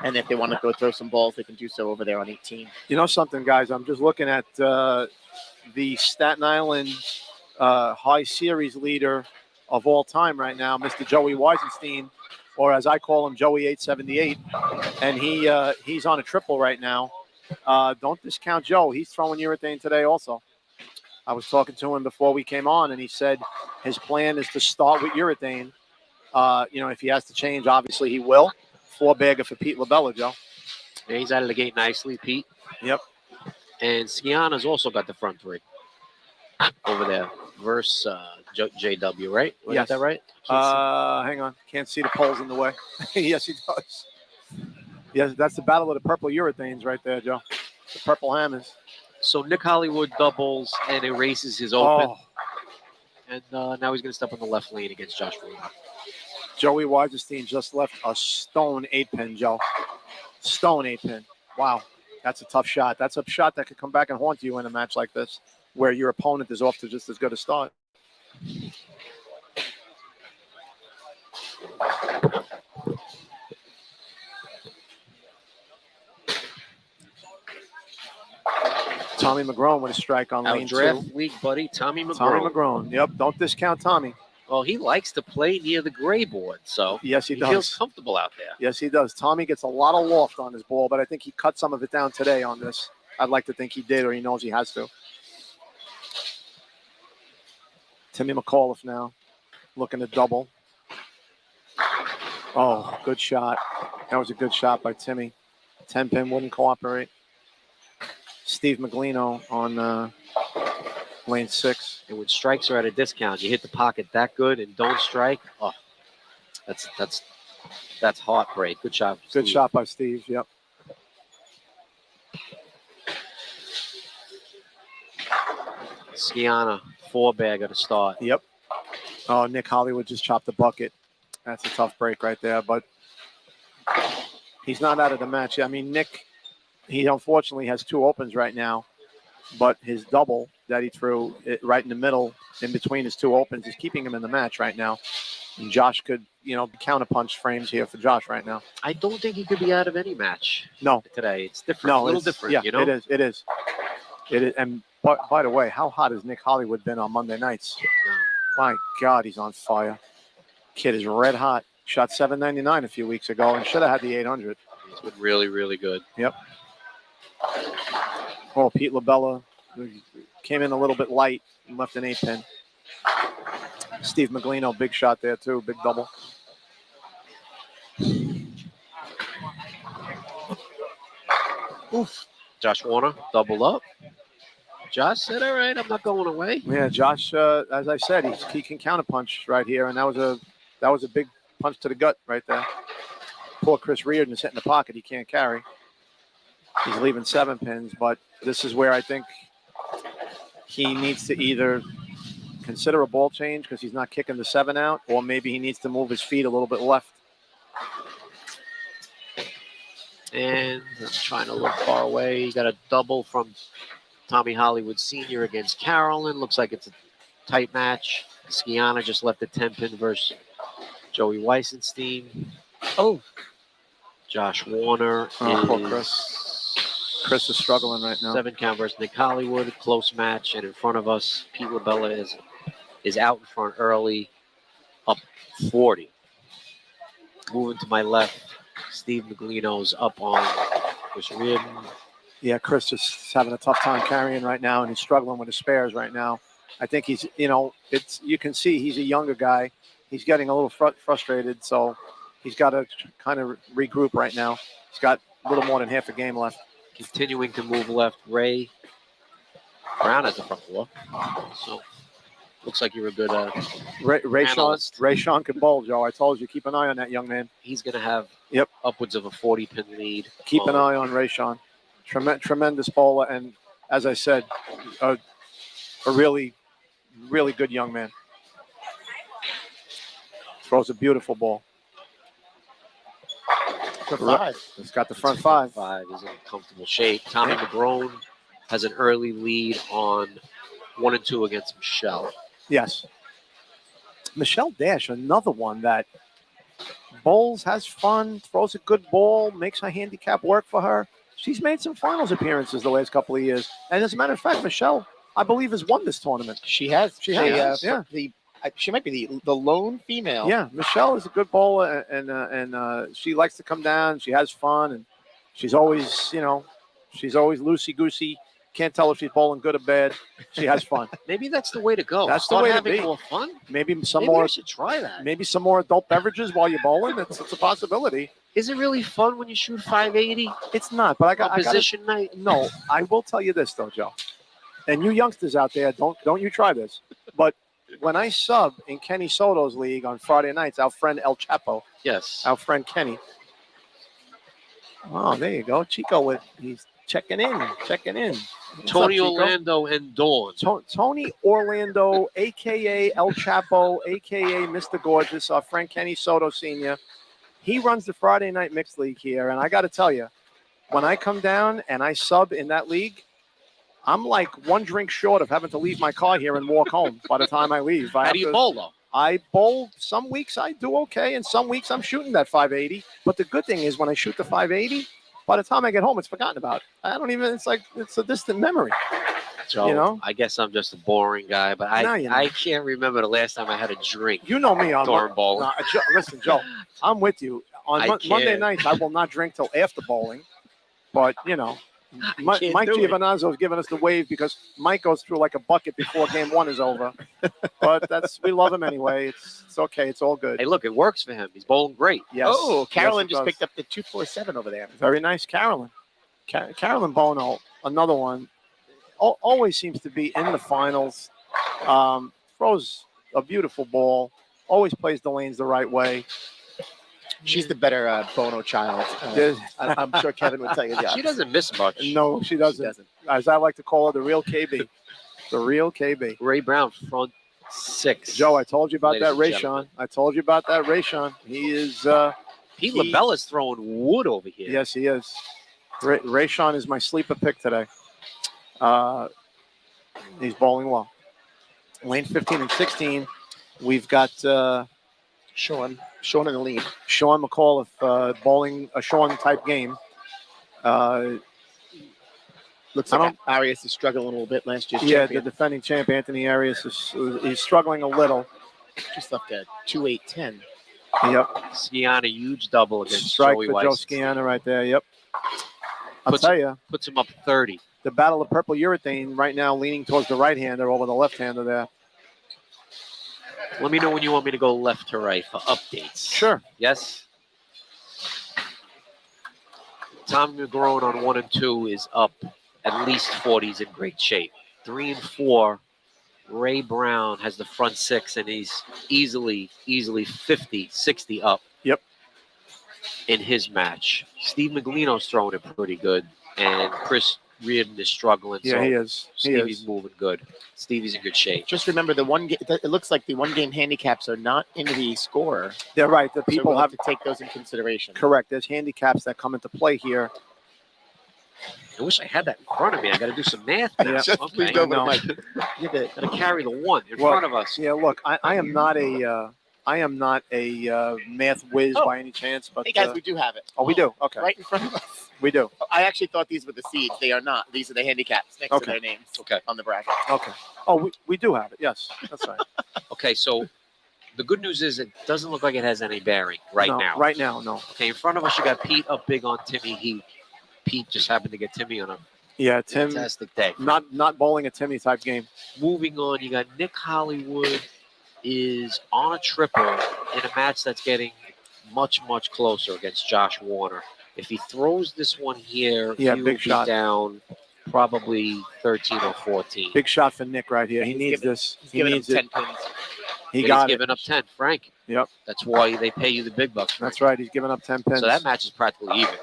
and if they want to go throw some balls, they can do so over there on 18. You know something, guys? I'm just looking at the Staten Island high series leader of all time right now, Mr. Joey Weisenstein, or as I call him, Joey 878, and he's on a triple right now. Don't discount Joe. He's throwing urethane today also. I was talking to him before we came on, and he said his plan is to start with urethane. If he has to change, obviously he will. 4-bagger for Pete LaBella, Joe. Yeah, he's out of the gate nicely, Pete. Yep. And Skiana's also got the front three over there versus JW, right? Was Yes. that right? Hang on. Can't see the poles in the way. Yes, he does. Yes, that's the battle of the purple urethanes right there, Joe. The purple hammers. So Nick Hollywood doubles and erases his open. Oh, And now he's going to step on the left lane against Josh Ruder. Joey Weisenstein just left a stone 8-pin, Joe. Stone 8-pin. Wow. That's a tough shot. That's a shot that could come back and haunt you in a match like this, where your opponent is off to just as good a start. Tommy McGrone with a strike on Our lane draft 2. league buddy, Tommy McGraw. Tommy McGrone. Yep. Don't discount Tommy. Well, he likes to play near the gray board, so Yes, he does. feels comfortable out there. Yes, he does. Tommy gets a lot of loft on his ball, but I think he cut some of it down today on this. I'd like to think he did, or he knows he has to. Timmy McAuliffe now looking to double. Oh, good shot. That was a good shot by Timmy. 10-pin wouldn't cooperate. Steve Maglino on lane 6. And when strikes are at a discount, you hit the pocket that good and don't strike. Oh, that's heartbreak. Good shot. Good shot by Steve. Yep. Skiana, 4-bagger to start. Yep. Oh, Nick Hollywood just chopped the bucket. That's a tough break right there, but he's not out of the match. I mean, Nick, he unfortunately has 2 opens right now, but his double that he threw right in the middle, in between his 2 opens, is keeping him in the match right now. And Josh could, counterpunch frames here for Josh right now. I don't think he could be out of any match. No. Today. It's different. No, a little different, Yeah, you know? it is. It is. It is. And by the way, how hot has Nick Hollywood been on Monday nights? My God, he's on fire. Kid is red hot. Shot $7.99 a few weeks ago and should have had the 800. He's been really, really good. Yep. Oh, Pete LaBella came in a little bit light and left an 8-pin. Steve Maglino, big shot there too, big double. Oof. Josh Warner, double up. Josh said, all right, I'm not going away. Yeah, Josh, as I said, he can counterpunch right here, and that was a big punch to the gut right there. Poor Chris Reardon is hitting the pocket. He can't carry. He's leaving 7 pins, but this is where I think he needs to either consider a ball change because he's not kicking the 7 out, or maybe he needs to move his feet a little bit left. And I'm trying to look far away. You got a double from Tommy Hollywood Sr. against Carolyn. Looks like it's a tight match. Skiana just left a 10-pin versus Joey Weisenstein. Oh. Josh Warner Poor is Chris. Chris is struggling right now. 7-count versus Nick Hollywood. Close match. And in front of us, Pete LaBella is out in front early, up 40. Moving to my left, Steve Maglino's up on Chris Reardon. Yeah, Chris is having a tough time carrying right now, and he's struggling with his spares right now. I think he's, you can see he's a younger guy. He's getting a little frustrated, so he's got to kind of regroup right now. He's got a little more than half a game left. Continuing to move left, Ray Brown has the front floor. So looks like you're a good Ray Sean can bowl, Joe. I told you, keep an eye on that young man. He's going to have Yep. upwards of a 40-pin lead. Keep an eye on Ray Sean. Tremendous bowler, and as I said, a really, really good young man. Throws a beautiful ball. For 5. It's got the front 5. 5 is in comfortable shape. Tommy McGrone has an early lead on 1 and 2 against Michelle. Yes. Michelle Dash, another one that bowls, has fun, throws a good ball, makes her handicap work for her. She's made some finals appearances the last couple of years. And as a matter of fact, Michelle, I believe, has won this tournament. She has. She has. Yeah. She might be the lone female. Yeah, Michelle is a good bowler, and she likes to come down. She has fun, and she's always, She's always loosey-goosey. Can't tell if she's bowling good or bad. She has fun. Maybe that's the way to go. That's the Start way to having be. more fun. Maybe some Maybe more. I should try that. Maybe some more adult beverages while you're bowling. It's a possibility. Is it really fun when you shoot 580? It's not, but I got Opposition night? No, I will tell you this though, Joe. And you youngsters out there, don't you try this. But when I sub in Kenny Soto's league on Friday nights, our friend El Chapo, Yes. our friend Kenny. Oh, there you go. Chico he's checking in. What's Tony up, Chico? Orlando and Dawn. Tony Orlando, a.k.a. El Chapo, a.k.a. Mr. Gorgeous, our friend Kenny Soto Sr. He runs the Friday Night Mixed League here. And I got to tell you, when I come down and I sub in that league, I'm like one drink short of having to leave my car here and walk home by the time I leave. How do you bowl, though? I bowl. Some weeks I do okay, and some weeks I'm shooting that 580. But the good thing is when I shoot the 580, by the time I get home, it's forgotten about. I don't even, it's a distant memory. So, you know? I guess I'm just a boring guy, but I can't remember the last time I had a drink. You know me. During bowling. Listen, Joe, I'm with you. On Monday nights, I will not drink till after bowling. But, you know, Mike Giovanazzo is giving us the wave because Mike goes through like a bucket before game one is over. But we love him anyway. It's okay. It's all good. Hey, look, it works for him. He's bowling great. Yes. Oh, Carolyn Yes, just picked up the 247 over there. Very nice, Carolyn. Carolyn Bono, another one, always seems to be in the finals. Throws a beautiful ball. Always plays the lanes the right way. She's the better Bono child. I'm sure Kevin would tell you that. She doesn't miss much. No, she doesn't. As I like to call her, the real KB. The real KB. Ray Brown, front six. Joe, I told you about Ladies that and Ray gentlemen. Sean. I told you about that Ray Sean. He is. Pete LaBella's throwing wood over here. Yes, he is. Ray Sean is my sleeper pick today. He's bowling well. Lane 15 and 16, we've got Sean in the lead. Sean McAuliffe bowling a Sean type game. Looks like Arias is struggling a little bit last year's Yeah, champion. the defending champ, Anthony Arias, he's struggling a little. Just left a 2-8-10. Yep. Skiana, huge double against Strike Joey for Weiss. Joe Skiana right there. Yep. I'll tell you, Puts him up 30. the battle of purple urethane right now leaning towards the right-hander over the left-hander there. Let me know when you want me to go left to right for updates. Sure. Yes? Tom McGrone on 1 and 2 is up at least 40. He's in great shape. 3 and 4, Ray Brown has the front six, and he's easily 50, 60 up. Yep. In his match. Steve Maglino's throwing it pretty good, and Chris Reardon is struggling. Yeah, so he is. Stevie's moving good. Stevie's in good shape. Just remember the one. It looks like the one-game handicaps are not in the score. They're right. The So people we'll have to take those in consideration. correct. There's handicaps that come into play here. I wish I had that in front of me. I got to do some math now. Yeah. Okay. Please go No. Mike. Got to carry the 1 in Well, front of us. Yeah, look, I am not a math whiz Oh. by any chance, but Hey guys, we do have it. we do. Okay, Right in front of us. we do. I actually thought these were the seeds. They are not. These are the handicaps next Okay. to their names. Okay. On the bracket. Okay. Oh, we do have it. Yes, that's right. Okay, so the good news is it doesn't look like it has any bearing right No, now. Right now, no. Okay, in front of us, you got Pete up big on Timmy Heat. Pete just happened to get Timmy on a Yeah, Tim, fantastic day. not bowling a Timmy type game. Moving on, you got Nick Hollywood is on a triple in a match that's getting much, much closer against Josh Warner. If he throws this one here, Yeah, he big will shot. be down probably 13 or 14. Big shot for Nick right here. He He's needs giving- this. He's He giving needs them it. 10 pins. He He's got it. giving up 10, Frank. Yep. That's why they pay you the big bucks. Frank. That's right. He's giving up 10 pins. So that match is practically even.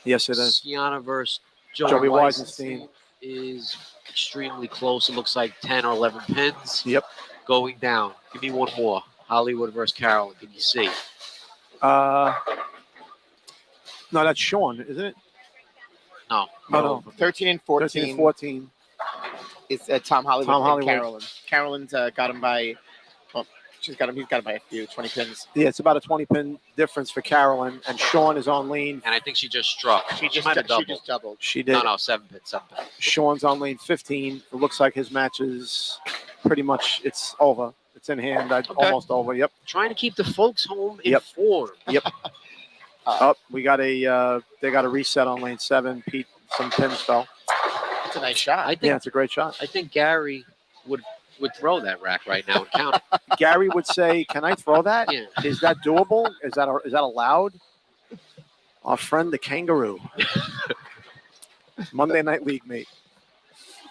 Yes, it is. Skiana versus Joey Weisenstein Weisenstein. is extremely close. It looks like 10 or 11 pins. Yep. Going down. Give me one more. Hollywood versus Carolyn. Can you see? No, that's Sean, isn't it? No. No. 13 and 13 and 14 14. is Tom Hollywood Tom and Hollywood. Carolyn. Carolyn's got him by, well, he's got him by a few, 20 pins. Yeah, it's about a 20 pin difference for Carolyn, and Sean is on lane. And I think she just struck. She just might have doubled. doubled. She did. No, 7 pins. 7 pins. Sean's on lane 15. It looks like his match is pretty much it's over. It's in hand. Almost over. Yep. Trying to keep the folks home Yep. informed. Yep. We got they got a reset on lane 7. Pete, some pins fell. It's a nice shot. I think Yeah, it's a great shot. I think Gary would throw that rack right now and count it. Gary would say, "Can I throw that? Yeah. Is that doable? Is that allowed?" Our friend the kangaroo. Monday Night League, mate.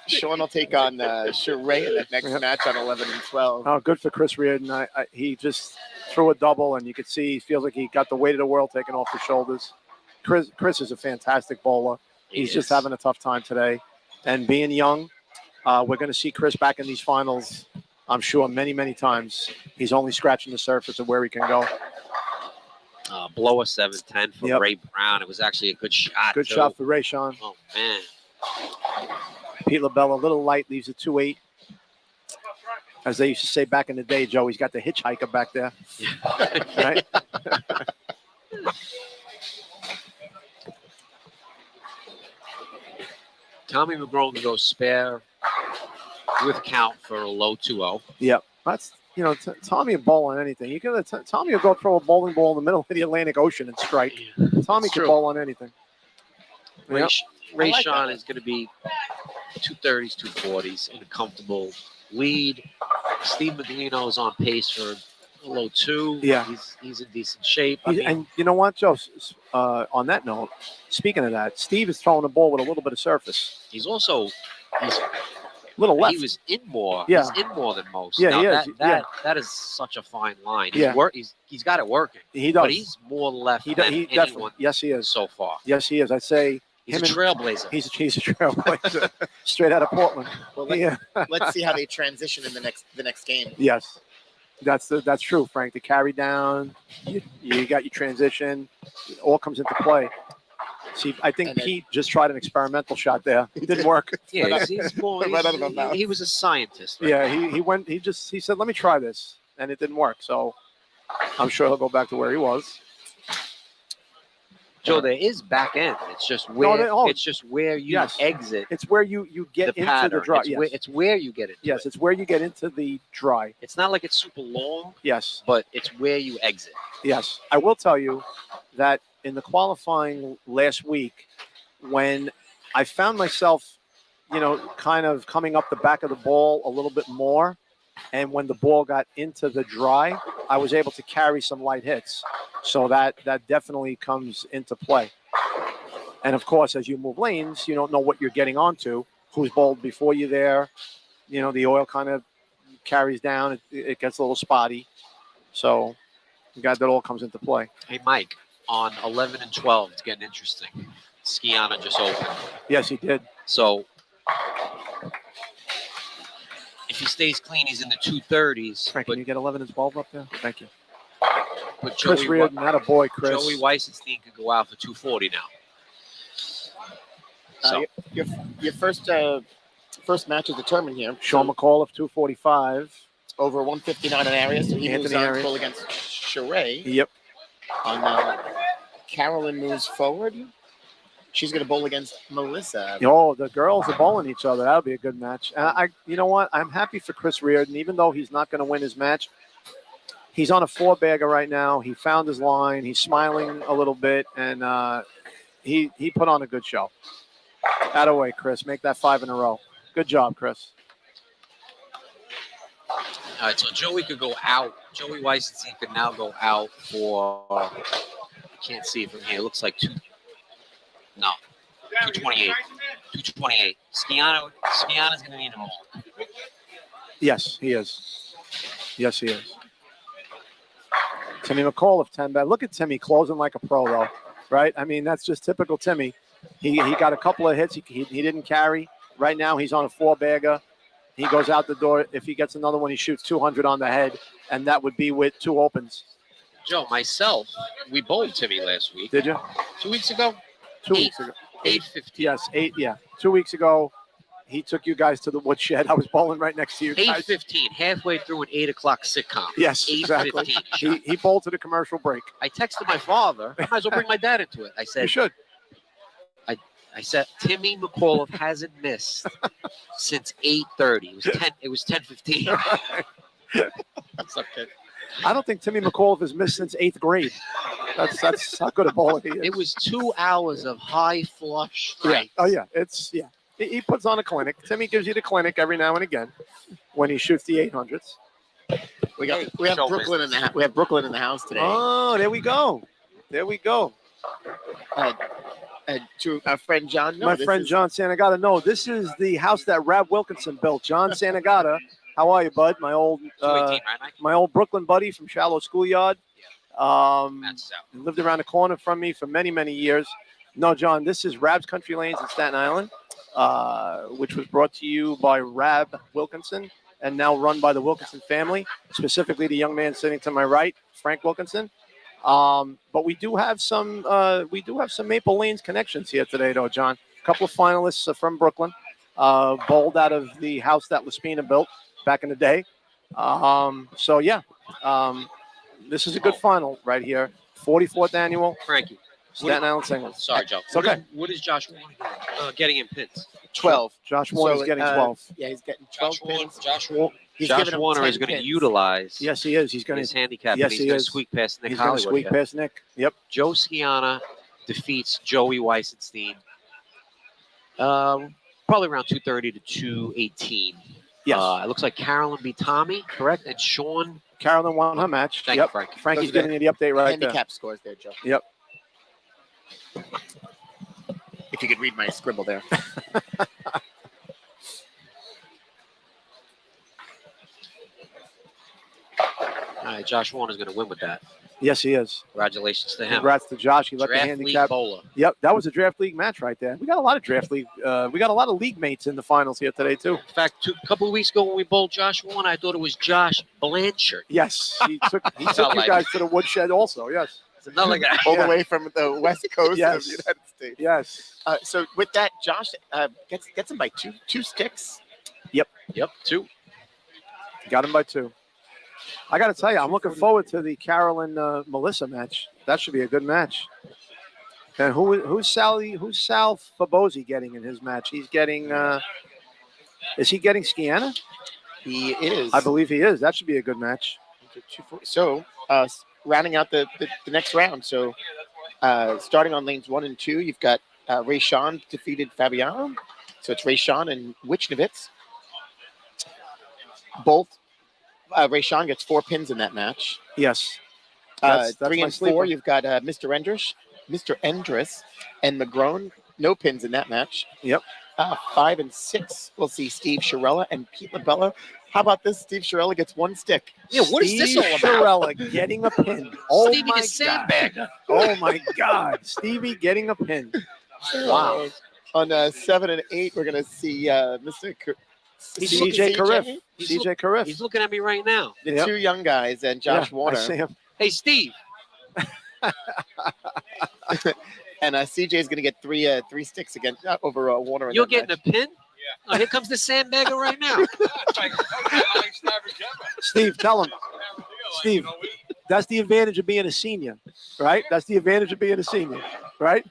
Sean will take on Sheree in that next match on 11 and 12. Oh, good for Chris Reardon. He just threw a double, and you could see he feels like he got the weight of the world taken off his shoulders. Chris is a fantastic bowler. He's just having a tough time today. And being young, we're going to see Chris back in these finals, I'm sure, many, many times. He's only scratching the surface of where he can go. Blower 7-10 for Yep. Ray Brown. It was actually a good shot. Good too. shot for Ray Sean. Oh, man. Pete LaBella, a little light, leaves a 2-8. As they used to say back in the day, Joe, he's got the hitchhiker back there. Right? Tommy McGraw to go spare with count for a low 2-0. Yep. That's, Tommy will bowl on anything. Tommy will go throw a bowling ball in the middle of the Atlantic Ocean and strike. Tommy can bowl on anything. Ray, Yep. Ray like Sean that. is going to be 230s, 240s in a comfortable lead. Steve Maglino is on pace for a low 2. Yeah. He's in decent shape. And you know what, Joe? On that note, speaking of that, Steve is throwing the ball with a little bit of surface. he's a little left. He was in more. Yeah. He's in more than most. Yeah, Now, he is. That is such a fine line. Yeah. He's got it working. He does. But he's more left He than definitely. anyone Yes, he is. so far. Yes, he is. I'd say He's a him and- trailblazer. He's a trailblazer, straight out of Portland. Well, let's see how they transition in the next game. Yes, that's true, Frank. The carry down, you got your transition, it all comes into play. See, I think And then- Pete just tried an experimental shot there. It didn't work. Yeah, he's more. Right out of my mouth. He was a scientist. Right? Yeah, he said, let me try this, and it didn't work. So I'm sure he'll go back to where he was. Joe, there is back end. It's just where you Yes. exit It's where you get the into pattern. the dry. It's where you get into Yes, it. it's where you get into the dry. It's not like it's super long, Yes. but it's where you exit. Yes, I will tell you that in the qualifying last week, when I found myself, kind of coming up the back of the ball a little bit more, and when the ball got into the dry, I was able to carry some light hits. So that definitely comes into play. And of course, as you move lanes, you don't know what you're getting onto, who's bowled before you there. The oil kind of carries down. It gets a little spotty. So that all comes into play. Hey, Mike, on 11 and 12, it's getting interesting. Skiana just opened. Yes, he did. So if he stays clean, he's in the 230s. Frank, but, can you get 11 and 12 up there? Thank you. but Chris Joey, Reardon, not a boy, Chris. Joey Weissenstein could go out for 240 now. So Your first match is determined here. Sean McCall of 245. Over 159 in area, so he moves Anthony on Arias. to bowl against Sheree. Yep. Carolyn moves forward. She's going to bowl against Melissa. Oh, the girls are bowling each other. That'll be a good match. And you know what? I'm happy for Chris Reardon, even though he's not going to win his match. He's on a 4-bagger right now. He found his line. He's smiling a little bit, and he put on a good show. Attaway, Chris. Make that 5 in a row. Good job, Chris. All right, so Joey could go out. Joey Weissenstein could now go out for, I can't see it from here. It looks like 228. 228. Skiana's going to need them all. Yes, he is. Yes, he is. Timmy McCall of 10 bag. Look at Timmy closing like a pro, though, right? I mean, that's just typical Timmy. He got a couple of hits. He didn't carry. Right now, he's on a 4-bagger. He goes out the door. If he gets another one, he shoots 200 on the head, and that would be with 2 opens. Joe, myself, we bowled Timmy last week. Did you? 2 weeks ago? 2 weeks ago. 8:15. Yes, 8. Yeah, 2 weeks ago, he took you guys to the woodshed. I was bowling right next to you guys. 8:15, halfway through an 8 o'clock sitcom. Yes, exactly. 8:15. He bowled to the commercial break. I texted my father. I might as well bring my dad into it. I You said, should. I said, Timmy McAuliffe hasn't missed since 8:30. It was 10. It was 10:15. That's okay. I don't think Timmy McAuliffe has missed since 8th grade. That's how good a bowler he is. It was 2 hours of high flush Yeah. strikes. Oh yeah. He puts on a clinic. Timmy gives you the clinic every now and again when he shoots the 800s. We have Brooklyn in the house today. Oh, there we go. To our friend John. My friend John Santagata. No, this is the house that Rab Wilkinson built. John Santagata. How are you, bud? My old 218, right, Mike? my old Brooklyn buddy from Shallow Schoolyard. That's out. Lived around the corner from me for many, many years. No, John, this is Rab's Country Lanes in Staten Island, which was brought to you by Rab Wilkinson and now run by the Wilkinson family, specifically the young man sitting to my right, Frank Wilkinson. But we do have some Maple Lanes connections here today, though, John. A couple of finalists from Brooklyn, bowled out of the house that Laspina built back in the day. This is a good final right here. 44th annual Frankie. Staten Island Singles. Sorry, Joe. It's okay. What is Josh Warner getting in pins? 12. Josh Warner's getting 12. Yeah, he's getting 12 pins. Josh He's giving him Warner 10 is going to pins. utilize Yes, he is. He's going his to. handicap. Yes, and he's he going to is. squeak past Nick He's going to Hollywood. squeak past Nick. Yep. Joe Scianna defeats Joey Weisenstein. Probably around 230 to 218. Yes. It looks like Carolyn beat Tommy, correct? And Sean. Carolyn won her match. Thank you, Frank. Frankie's Those are giving you the update right handicap scores there, Joe. Yep. If you could read my scribble there. All right, Josh Warner's going to win with that. there. Yes, he is. Congratulations to him. Congrats to Josh. He let the Draft handicap. league bowler. Yep, that was a draft league match right there. We got a lot of draft league. We got a lot of league mates in the finals here today too. In fact, a couple of weeks ago when we bowled Josh Warner, I thought it was Josh Blanchard. Yes, he took you like guys to the woodshed also. Yes. It's another guy. All the way from the west coast Yes. of the United States. Yes. So with that, Josh gets him by two sticks. Yep, 2. Got him by 2. I got to tell you, I'm looking forward to the Carolyn Melissa match. That should be a good match. And who's Sal Fabosi getting in his match? He's getting. Is he getting Scianna? He is. I believe he is. That should be a good match. So rounding out the next round. So starting on lanes 1 and 2, you've got Ray Sean defeated Fabiano. So it's Ray Sean and Wichnevitz. Both. Ray Sean gets 4 pins in that match. Yes. 3 my and 4, sleeper. you've got Mr. Endress and McGrone. No pins in that match. Yep. 5 and 6, we'll see Steve Shirella and Pete LaBella. How about this? Steve Shirella gets 1 stick. Yeah, what is this all about? Shirella getting a pin. Oh Stevie my the sandbagger. Oh my God. Stevie getting a pin. Wow. On 7 and 8, we're going to see Mr. CJ Cariff. CJ Cariff. He's looking at me right now. The Yep. 2 young guys and Josh Warner. I see him. Hey, Steve. And CJ is going to get 3 sticks against over Warner. You're getting a pin? Yeah. Oh, here comes the sandbagger right now. Steve, tell him. Steve, that's the advantage of being a senior, right? That's the advantage of being a senior, right?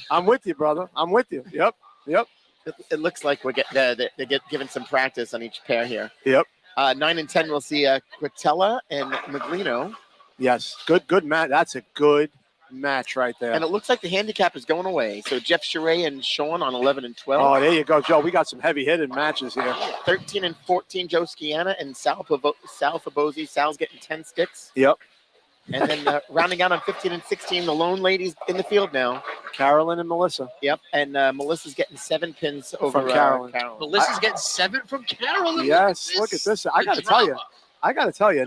I'm with you, brother. I'm with you. Yep. It looks like they get given some practice on each pair here. Yep. 9 and 10, we'll see Quintella and Maglino. Yes. Good match. That's a good match right there. And it looks like the handicap is going away. So Jeff Charay and Sean on 11 and 12. Oh, there you go, Joe. We got some heavy-hitted matches here. 13 and 14, Joe Scianna and Sal Fabosi. Sal's getting 10 sticks. Yep. And then rounding out on 15 and 16, the lone ladies in the field now. Carolyn and Melissa. Yep. And Melissa's getting 7 pins over From Carolyn. Melissa's getting 7 from Carolyn. Yes. Look at this. I got to tell you.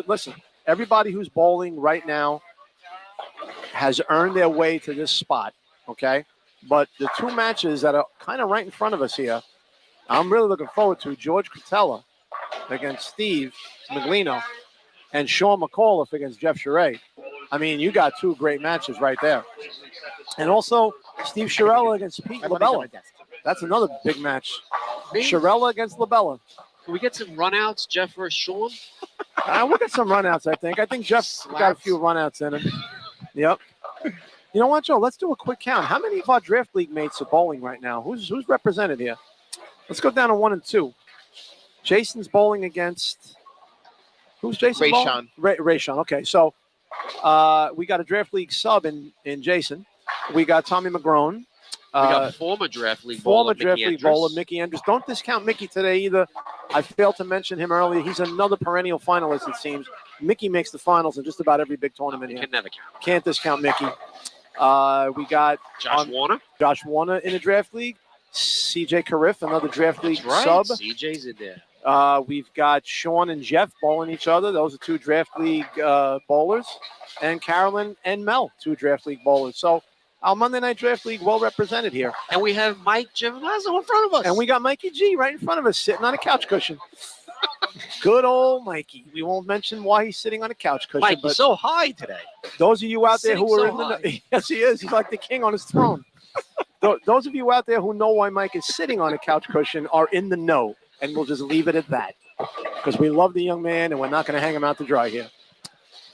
Listen, everybody who's bowling right now has earned their way to this spot, okay? But the 2 matches that are kind of right in front of us here, I'm really looking forward to George Quintella against Steve Maglino and Sean McAuliffe against Jeff Charay. I mean, you got 2 great matches right there. And also Steve Shirella against Pete LaBella. That's another big match. Shirella against LaBella. Can we get some runouts, Jeff versus Sean? We'll get some runouts, I think. I think Jeff's got a few runouts in him. Yep. You know what, Joe? Let's do a quick count. How many of our draft league mates are bowling right now? Who's represented here? Let's go down to 1 and 2. Jason's bowling against Who's Jason? Ray Ball? Sean. Ray Sean. Okay, so we got a draft league sub in Jason. We got Tommy McGrone. We got former draft league former bowler, draft Mickey league Andrews. bowler Mickey Andrews. Don't discount Mickey today either. I failed to mention him earlier. He's another perennial finalist, it seems. Mickey makes the finals in just about every big tournament here. Can never count. Can't discount Mickey. We got Josh Warner. Josh Warner in the draft league. CJ Cariff, another draft league That's right. sub. CJ's in there. We've got Sean and Jeff bowling each other. Those are two draft league bowlers. And Carolyn and Mel, two draft league bowlers. So our Monday Night Draft League well represented here. And we have Mike Giovinazzo in front of us. And we got Mikey G right in front of us, sitting on a couch cushion. Good old Mikey. We won't mention why he's sitting on a couch cushion. Mike, but you're so high today. those of you out there who Sitting are so in the yes, he is. He's like the king on his throne. Those of you out there who know why Mike is sitting on a couch cushion are in the know, and we'll just leave it at that because we love the young man and we're not going to hang him out to dry here.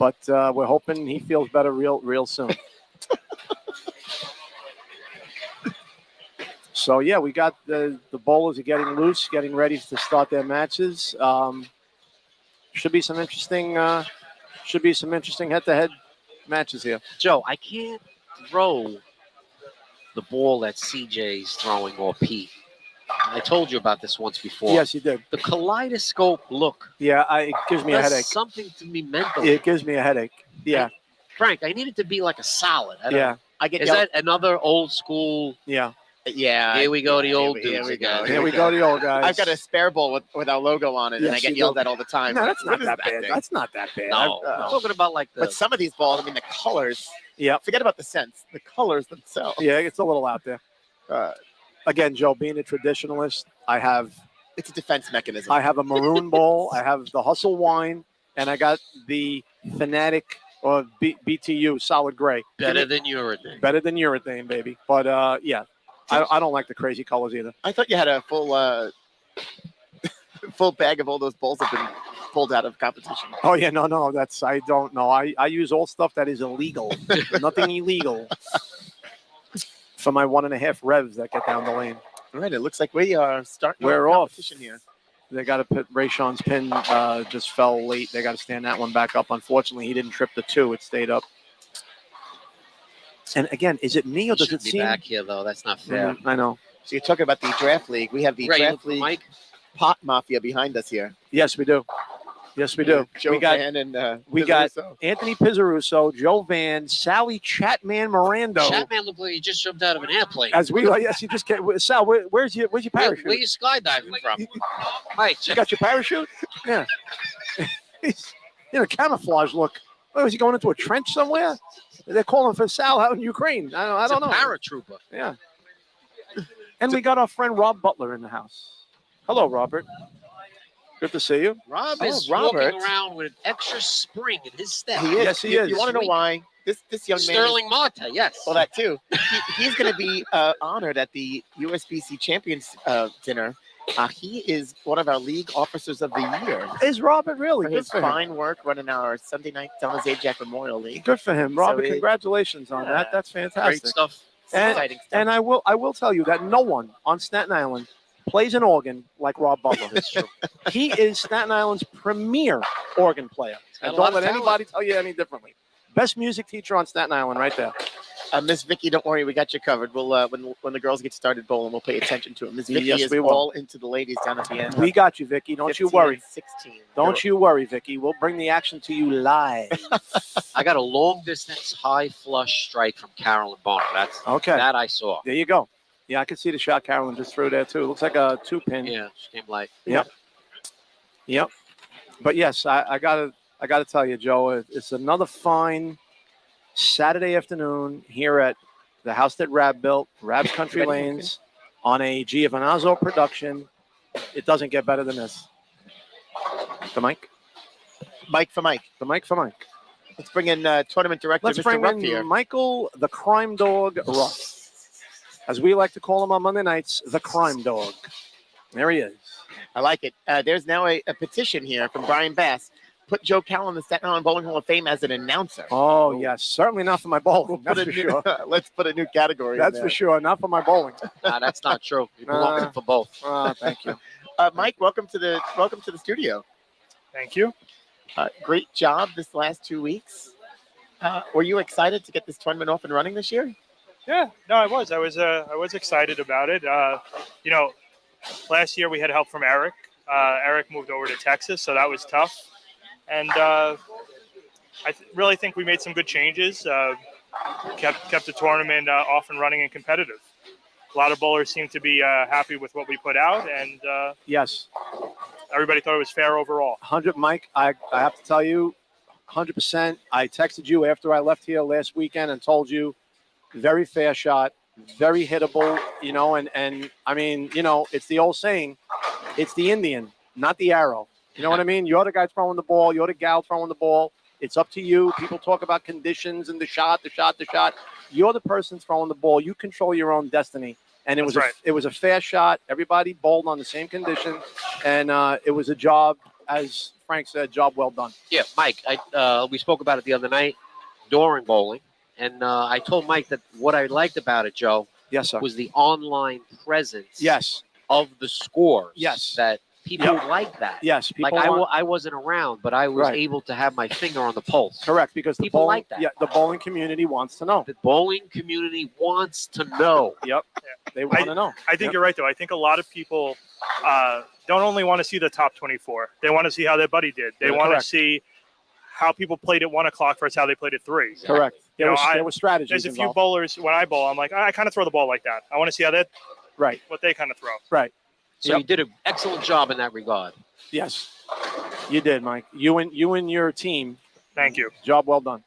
But we're hoping he feels better real soon. So yeah, we got the bowlers are getting loose, getting ready to start their matches. Should be some interesting head-to-head matches here. Joe, I can't throw the ball that CJ's throwing or Pete. I told you about this once before. Yes, you did. The kaleidoscope look. Yeah, it gives me a does headache. something to me mentally. It gives me a headache. Yeah, Frank, I need it to be like a solid. I don't yeah, know. I get Is yelled. that another old school? yeah. Yeah. Here we go, the old here dudes we again. go. Here we go, the old guys. I've got a spare bowl with our logo on it, and Yes, I get you yelled do. at all the time. No, that's not What is that bad. thing? That's not that bad. No, I'm talking about like the. But some of these balls, I mean, the colors. Yeah, Forget about the scents. The colors themselves. yeah, it's a little out there. Again, Joe, being a traditionalist, I have It's a defense mechanism. a maroon bowl, I have the Hustle Wine, and I got the Fanatic or BTU solid gray. better than urine. Better than urethane, baby. But yeah, I don't like the crazy colors either. I thought you had a full full bag of all those bowls have been pulled out of competition. Oh yeah, no, that's I don't know. I use all stuff that is illegal, nothing illegal. For my 1.5 revs that get down the lane. All right, it looks like we are starting We're our off. competition here. They got to put Ray Sean's pin just fell late. They got to stand that one back up. Unfortunately, he didn't trip the 2. It stayed up. And again, is it me or does it be seem? back here though? That's not fair. I know. So you're talking about the draft league. We have the Right, you draft look for league Mike. pot mafia behind us here. Yes, we do. Yes, we do. Joe we got Van and we got Pizzarusso. Anthony Pizzarusso, Joe Van, Sally Chatman Mirando. Chatman looked like he just jumped out of an airplane. As we yes, you just get Sal. Where's your parachute? Where you skydiving from? Mike, You got your parachute? Yeah. He's in a camouflage look. Oh, is he going into a trench somewhere? They're calling for Sal out in Ukraine. I don't know. Paratrooper. Yeah. And we got our friend Rob Butler in the house. Hello, Robert. Good to see you. Rob Oh, is Robert. walking around with an extra spring in his step. He is. Yes, he you, is. You want to know Sweet. why? This young man. Sterling Marte, yes. Well, that too. He's going to be honored at the USBC Champions dinner. He is one of our league officers of the year Is Robert really? for Good his for him. fine work running our Sunday night San Jose Jack Memorial League. Good for him. Robert, So congratulations on that. That's Great fantastic. stuff. Exciting stuff. And I will tell you that no one on Staten Island plays an organ like Rob Butler. That's true. He is Staten Island's premier organ player. got And a lot don't of let talent. anybody tell you any differently. Best music teacher on Staten Island right there. Miss Vicky, don't worry, we got you covered. We'll when the girls get started bowling, we'll pay attention to them. Miss Vicky Yes, is we will. all into the ladies down at the end. We got you, Vicky. Don't you 15 worry. and 16. Don't you worry, Vicky. We'll bring the action to you live. I got a long distance high flush strike from Carolyn Bonner. That's Okay. that I saw. There you go. Yeah, I can see the shot Carolyn just threw there too. It looks like a 2-pin. Yeah, she came like Yep. But yes, I gotta tell you, Joe, it's another fine Saturday afternoon here at the house that Rab built, Rab's Country Ready, Lanes, on a Giovinazzo production. It doesn't get better than this. The mic. Mike for Mike. The mic for Mike. Let's bring in tournament director Let's Mr. bring Ruff in here. Michael, the Crime Dog Ruff. As we like to call him on Monday nights, the Crime Dog. There he is. I like it. There's now a petition here from Brian Bass. Put Joe Callan in the Staten Island Bowling Hall of Fame as an announcer. Oh, yes. Certainly not for my bowling. That's for sure. Let's put a new category. That's in for there. sure. Not for my bowling. nah, that's not true. You belong in for both. Thank you. Mike, welcome to the studio. Thank you. Great job this last 2 weeks. Were you excited to get this tournament off and running this year? Yeah, no, I was. I was excited about it. You know, last year we had help from Eric. Eric moved over to Texas, so that was tough. And really think we made some good changes. Kept the tournament off and running and competitive. A lot of bowlers seem to be happy with what we put out, and Yes. everybody thought it was fair overall. 100, Mike, I have to tell you, 100%. I texted you after I left here last weekend and told you, very fair shot, very hittable, you know, and I mean, you know, it's the old saying, it's the Indian, not the arrow. You know what I mean? You're the guy throwing the ball. You're the gal throwing the ball. It's up to you. People talk about conditions and the shot. You're the person throwing the ball. You control your own destiny. And it was a fair shot. Everybody bowled on the same condition, and it was a job, as Frank said, job well done. Yeah, Mike, we spoke about it the other night during bowling, and I told Mike that what I liked about it, Joe, Yes, sir. was the online presence Yes. of the scores. Yes. That people like that. Yes. Like I wasn't around, but I was able to have my finger on the pulse. Correct, because the People bowling, like that. Yeah, the bowling community wants to know. The bowling community wants to know. Yep. They want to know. I think you're right, though. I think a lot of people don't only want to see the top 24. They want to see how their buddy did. They want to see how people played at 1 o'clock versus how they played at 3. Correct. There was strategies There's a few involved. bowlers, when I bowl, I'm like, I kind of throw the ball like that. I want to see how what they kind of throw. Right. So you did an excellent job in that regard. Yes, you did, Mike. You and your team. Thank you. Job well done.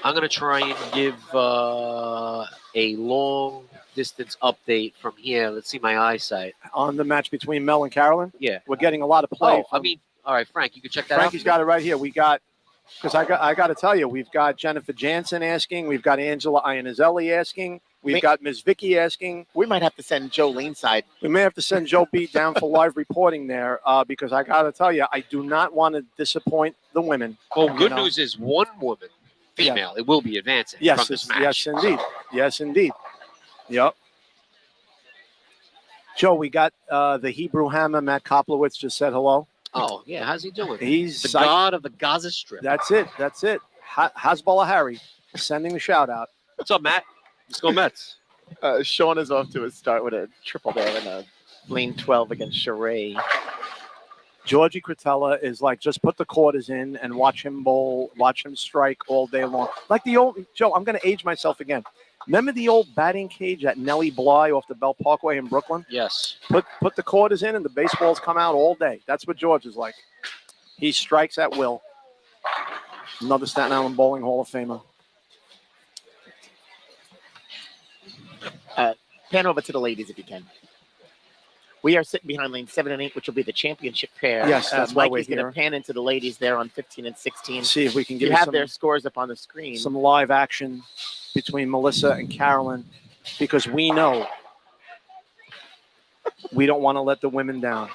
I'm going to try and give a long distance update from here. Let's see my eyesight. On the match between Mel and Carolyn? Yeah. We're getting a lot of play. I mean, all right, Frank, you can check that Frankie's out. got it right here. We got, because I got to tell you, we've got Jennifer Jansen asking. We've got Angela Iannizelli asking. We've got Ms. Vicky asking. We might have to send Joe Laneside. We may have to send Joe B down for live reporting there because I got to tell you, I do not want to disappoint the women. Well, good news is one woman, female, it will be advancing from this match. Yes, indeed. Yes, indeed. Yep. Joe, we got the Hebrew Hammer. Matt Koplowitz just said hello. Oh, yeah. How's he doing? He's the god of the Gaza Strip. That's it. Hasbullah Harry sending the shout out. What's up, Matt? Let's go Mets. Sean is off to a start with a triple there in a lane 12 against Charay. Georgie Cretella is like, just put the quarters in and watch him bowl, watch him strike all day long. Like the old, Joe, I'm going to age myself again. Remember the old batting cage at Nellie Bly off the Bell Parkway in Brooklyn? Yes. Put the quarters in and the baseballs come out all day. That's what George is like. He strikes at will. Another Staten Island Bowling Hall of Famer. Pan over to the ladies if you can. We are sitting behind lane 7 and 8, which will be the championship pair. Yes, that's why Mike we're is going to here. pan into the ladies there on 15 and 16. See if we can You get have some, their scores up on the screen. some live action between Melissa and Carolyn because we know we don't want to let the women down.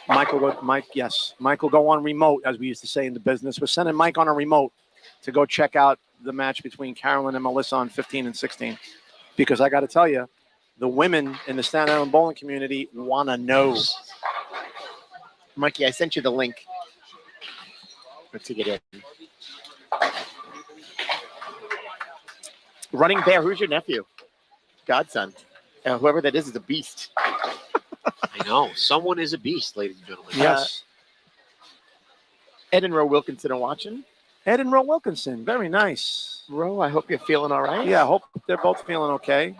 Mike will go on remote, as we used to say in the business. We're sending Mike on a remote to go check out the match between Carolyn and Melissa on 15 and 16. Because I got to tell you, the women in the Staten Island bowling community want to know. Mikey, I sent you the link to get in. Running Bear, who's your nephew? Godson. Whoever that is a beast. I know. Someone is a beast, ladies and gentlemen. Yes. Ed and Ro Wilkinson are watching. Ed and Ro Wilkinson, very nice. Ro, I hope you're feeling all right. Yeah, I hope they're both feeling okay.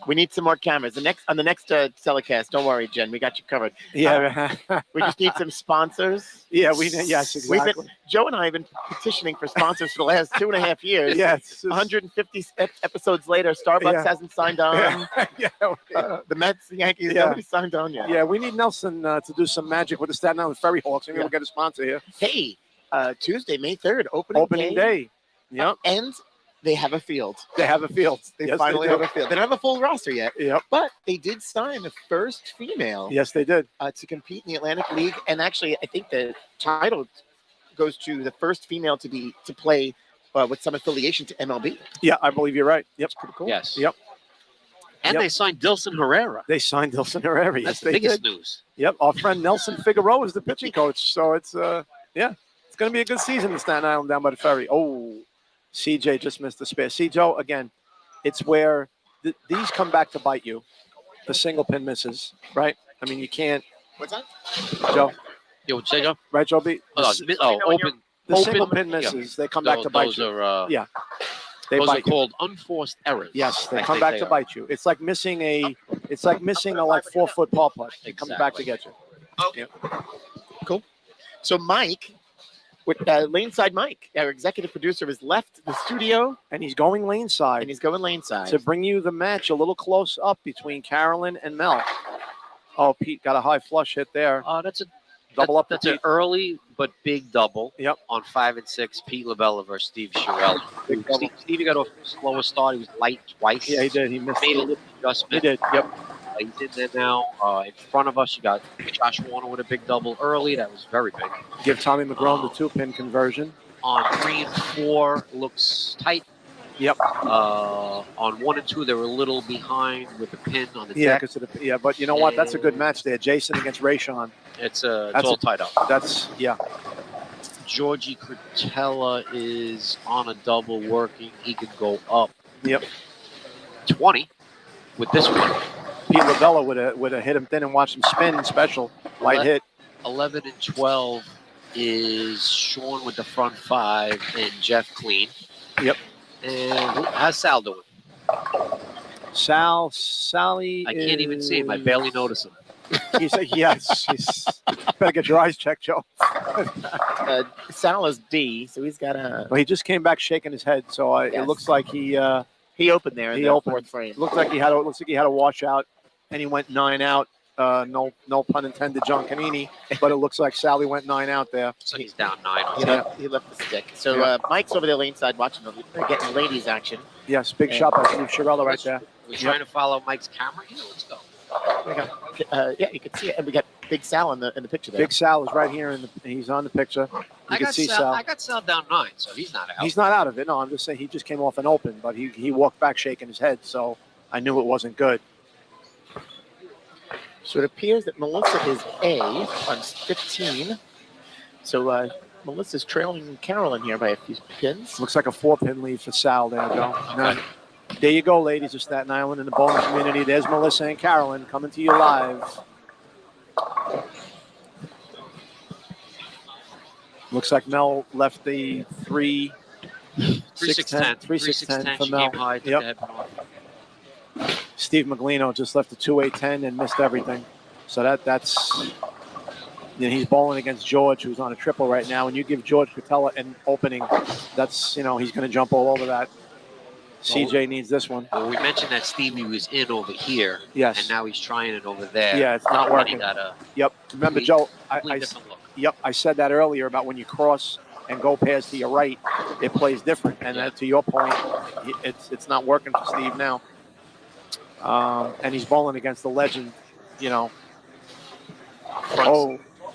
We need some more cameras. On the next telecast, don't worry, Jen, we got you covered. Yeah. We just need some sponsors. Yeah, yes, exactly. Joe and I have been petitioning for sponsors for the last 2.5 years. Yes. 150 episodes later, Starbucks hasn't signed on. The Mets, the Yankees, nobody signed on yet. Yeah, we need Nelson to do some magic with the Staten Island Ferry Hawks. Maybe we'll get a sponsor here. Hey, Tuesday, May 3rd, opening day. Yep. And they have a field. They have a field. They Yes, finally they do. have a field. They don't have a full roster yet. Yep. But they did sign the first female. Yes, they did. To compete in the Atlantic League. And actually, I think the title goes to the first female to play with some affiliation to MLB. Yeah, I believe you're right. Yep. Pretty cool. Yes. Yep. And Yep. they signed Dilson Herrera. They signed Dilson Herrera. Yes, That's the they biggest did. news. Yep, our friend Nelson Figueroa is the pitching coach. So it's it's going to be a good season in Staten Island down by the ferry. Oh, CJ just missed the spare. See, Joe, again, it's where these come back to bite you. The single pin misses, right? I mean, you can't. What's that? Joe, Yo, say Joe? right, Joe B? Open. The open, single pin misses, they come back to bite those you. are Yeah. They those are bite you. called unforced errors. Yes, they I come think back they to are. bite you. It's like missing a 4-foot paw putt. It comes back to get you. Cool. So Mike, with Laneside Mike, our executive producer, has left the studio And he's going lane side and he's going Laneside. to bring you the match a little close up between Carolyn and Mel. Oh, Pete got a high flush hit there. That's a Double up to That's an Pete. early but big double. Yep. On 5 and 6, Pete Labella versus Steve Sherrill. Stevie got off the slowest start. He was light twice. Yeah, he did. He missed Made a it. little adjustment. He did. Yep. He's in there now. In front of us, you got Josh Warner with a big double early. That was very big. Give Tommy McGrone the 2-pin conversion. On 3 and 4, looks tight. Yep. On 1 and 2, they were a little behind with the pin on the Yeah, deck. but you know what? That's a good match there. Jason against Rayshawn. It's That's all a- tied up. That's Georgie Cretella is on a double working. He could go up. Yep. 20 with this one. Pete Labella would have hit him thin and watched him spin special. Light hit. 11 and 12 is Sean with the front 5 and Jeff clean. Yep. And how's Sal doing? Sally. I can't even see him. I barely notice him. He said yes. He's better get your eyes checked, Joe. Sal is D, so he's got a. Well, he just came back shaking his head, so it Yes. looks like he opened there in the opened. fourth frame. Looks like he had a washout, and he went 9 out. No pun intended, John Canini, but it looks like Sally went 9 out there. So he's down 9. He left the stick. So Yeah. Mike's over there laneside watching getting ladies action. Yes, big shot by Steve Sherrill right there. We're trying to follow Mike's camera here. Let's go. We got, yeah, you can see it, and we got Big Sal in the picture there. Big Sal is right here, he's on the picture. You I can got see Sal. I got Sal down 9, so he's not out. He's not out of it. No, I'm just saying he just came off an open, but he walked back shaking his head, so I knew it wasn't good. So it appears that Melissa is A on 15. So Melissa's trailing Carolyn here by a few pins. Looks like a 4-pin lead for Sal there, Joe. Now, there you go, ladies of Staten Island and the bowling community. There's Melissa and Carolyn coming to you live. Looks like Mel left the 3 3-6-10. 3-6-10 for She Mel. came high, took the Yep. head off. Steve Maglino just left the 2-8-10 and missed everything. So that's he's bowling against George, who's on a triple right now. And you give George Patella an opening, that's he's going to jump all over that. CJ needs this one. Well, we mentioned that Stevie was in over here. Yes. And now he's trying it over there. Yeah, it's not And working. he got a Yep. Remember, Joe, completely different look. Yep, I said that earlier about when you cross and go past to your right, it plays different. And to your point, it's not working for Steve now. And he's bowling against the legend,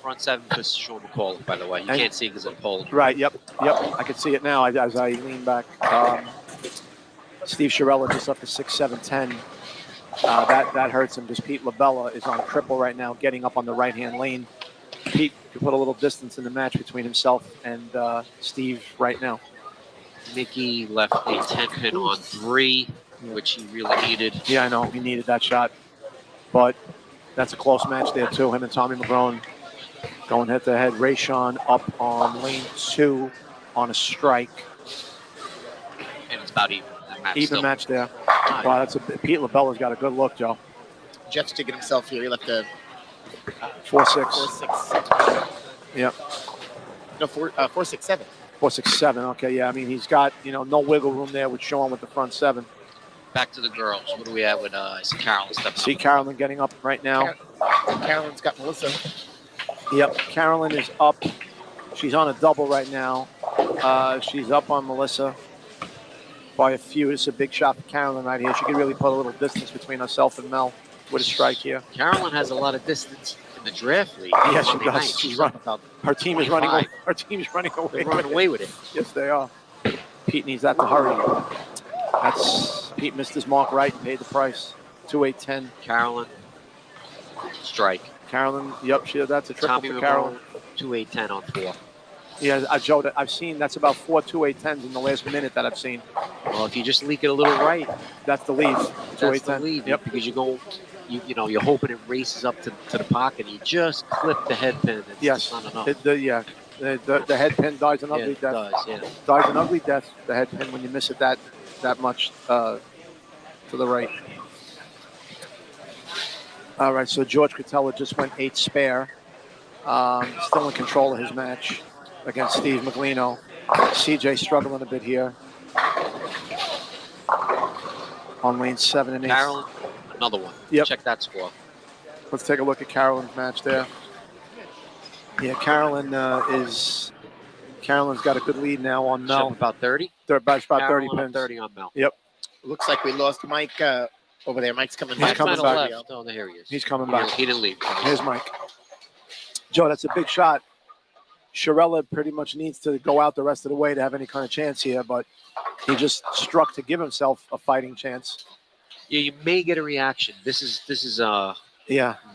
Front 7 for Sean McCall, by the way. You And- can't see because of the pole. Right, yep. I can see it now as I lean back. Steve Sherrill just up to 6-7-10. That hurts him because Pete Labella is on a triple right now, getting up on the right-hand lane. Pete could put a little distance in the match between himself and Steve right now. Mickey left a 10-pin on 3, which he really needed. Yeah, I know. He needed that shot. But that's a close match there, too. Him and Tommy McGrone going head-to-head. Rayshawn up on lane 2 on a strike. And it's about even. Even match there. Wow, Pete Labella's got a good look, Joe. Jeff's digging himself here. He left a 4-6. 4-6. Yep. No, 4-6-7. 4-6-7. Okay, yeah. I mean, he's got no wiggle room there with Sean with the front 7. Back to the girls. What do we have with Carolyn stepping See up? Carolyn getting up right now. Carolyn's got Melissa. Yep. Carolyn is up. She's on a double right now. She's up on Melissa by a few. It's a big shot for Carolyn right here. She could really put a little distance between herself and Mel with a strike here. Carolyn has a lot of distance in the draft league. Yes, she Monday does. night. She's up running. about Her team is running. 25. Her team's running away. They're running away with it. Yes, they are. Pete needs that to hurry. Pete missed his mark right and paid the price. 2-8-10. Carolyn, strike. Carolyn, yep, that's a triple Tommy for Carolyn. Ramone, 2-8-10 on 4. Yeah, Joe, I've seen that's about 4 2-8-10s in the last minute that I've seen. Well, if you just leak it a little right, that's the lead. That's the lead. Yep. Because you're hoping it races up to the pocket. You just clip the head pin. It's yes. not enough. The head pin dies an ugly death. It does, yeah. Dies an ugly death, the head pin, when you miss it that much to the right. All right, so George Cretella just went 8 spare. Still in control of his match against Steve Maglino. CJ struggling a bit here. On lane 7 and 8. Carolyn, another one. Yep. Check that score. Let's take a look at Carolyn's match there. Yeah, Carolyn's got a good lead now on Mel. About 30? About 30 Carolyn pins. 30 on Mel. Yep. Looks like we lost Mike over there. Mike's coming He's back. coming back. Oh, here he is. He's coming back. He didn't leave. Here's Mike. Joe, that's a big shot. Sharella pretty much needs to go out the rest of the way to have any kind of chance here, but he just struck to give himself a fighting chance. Yeah, you may get a reaction. This is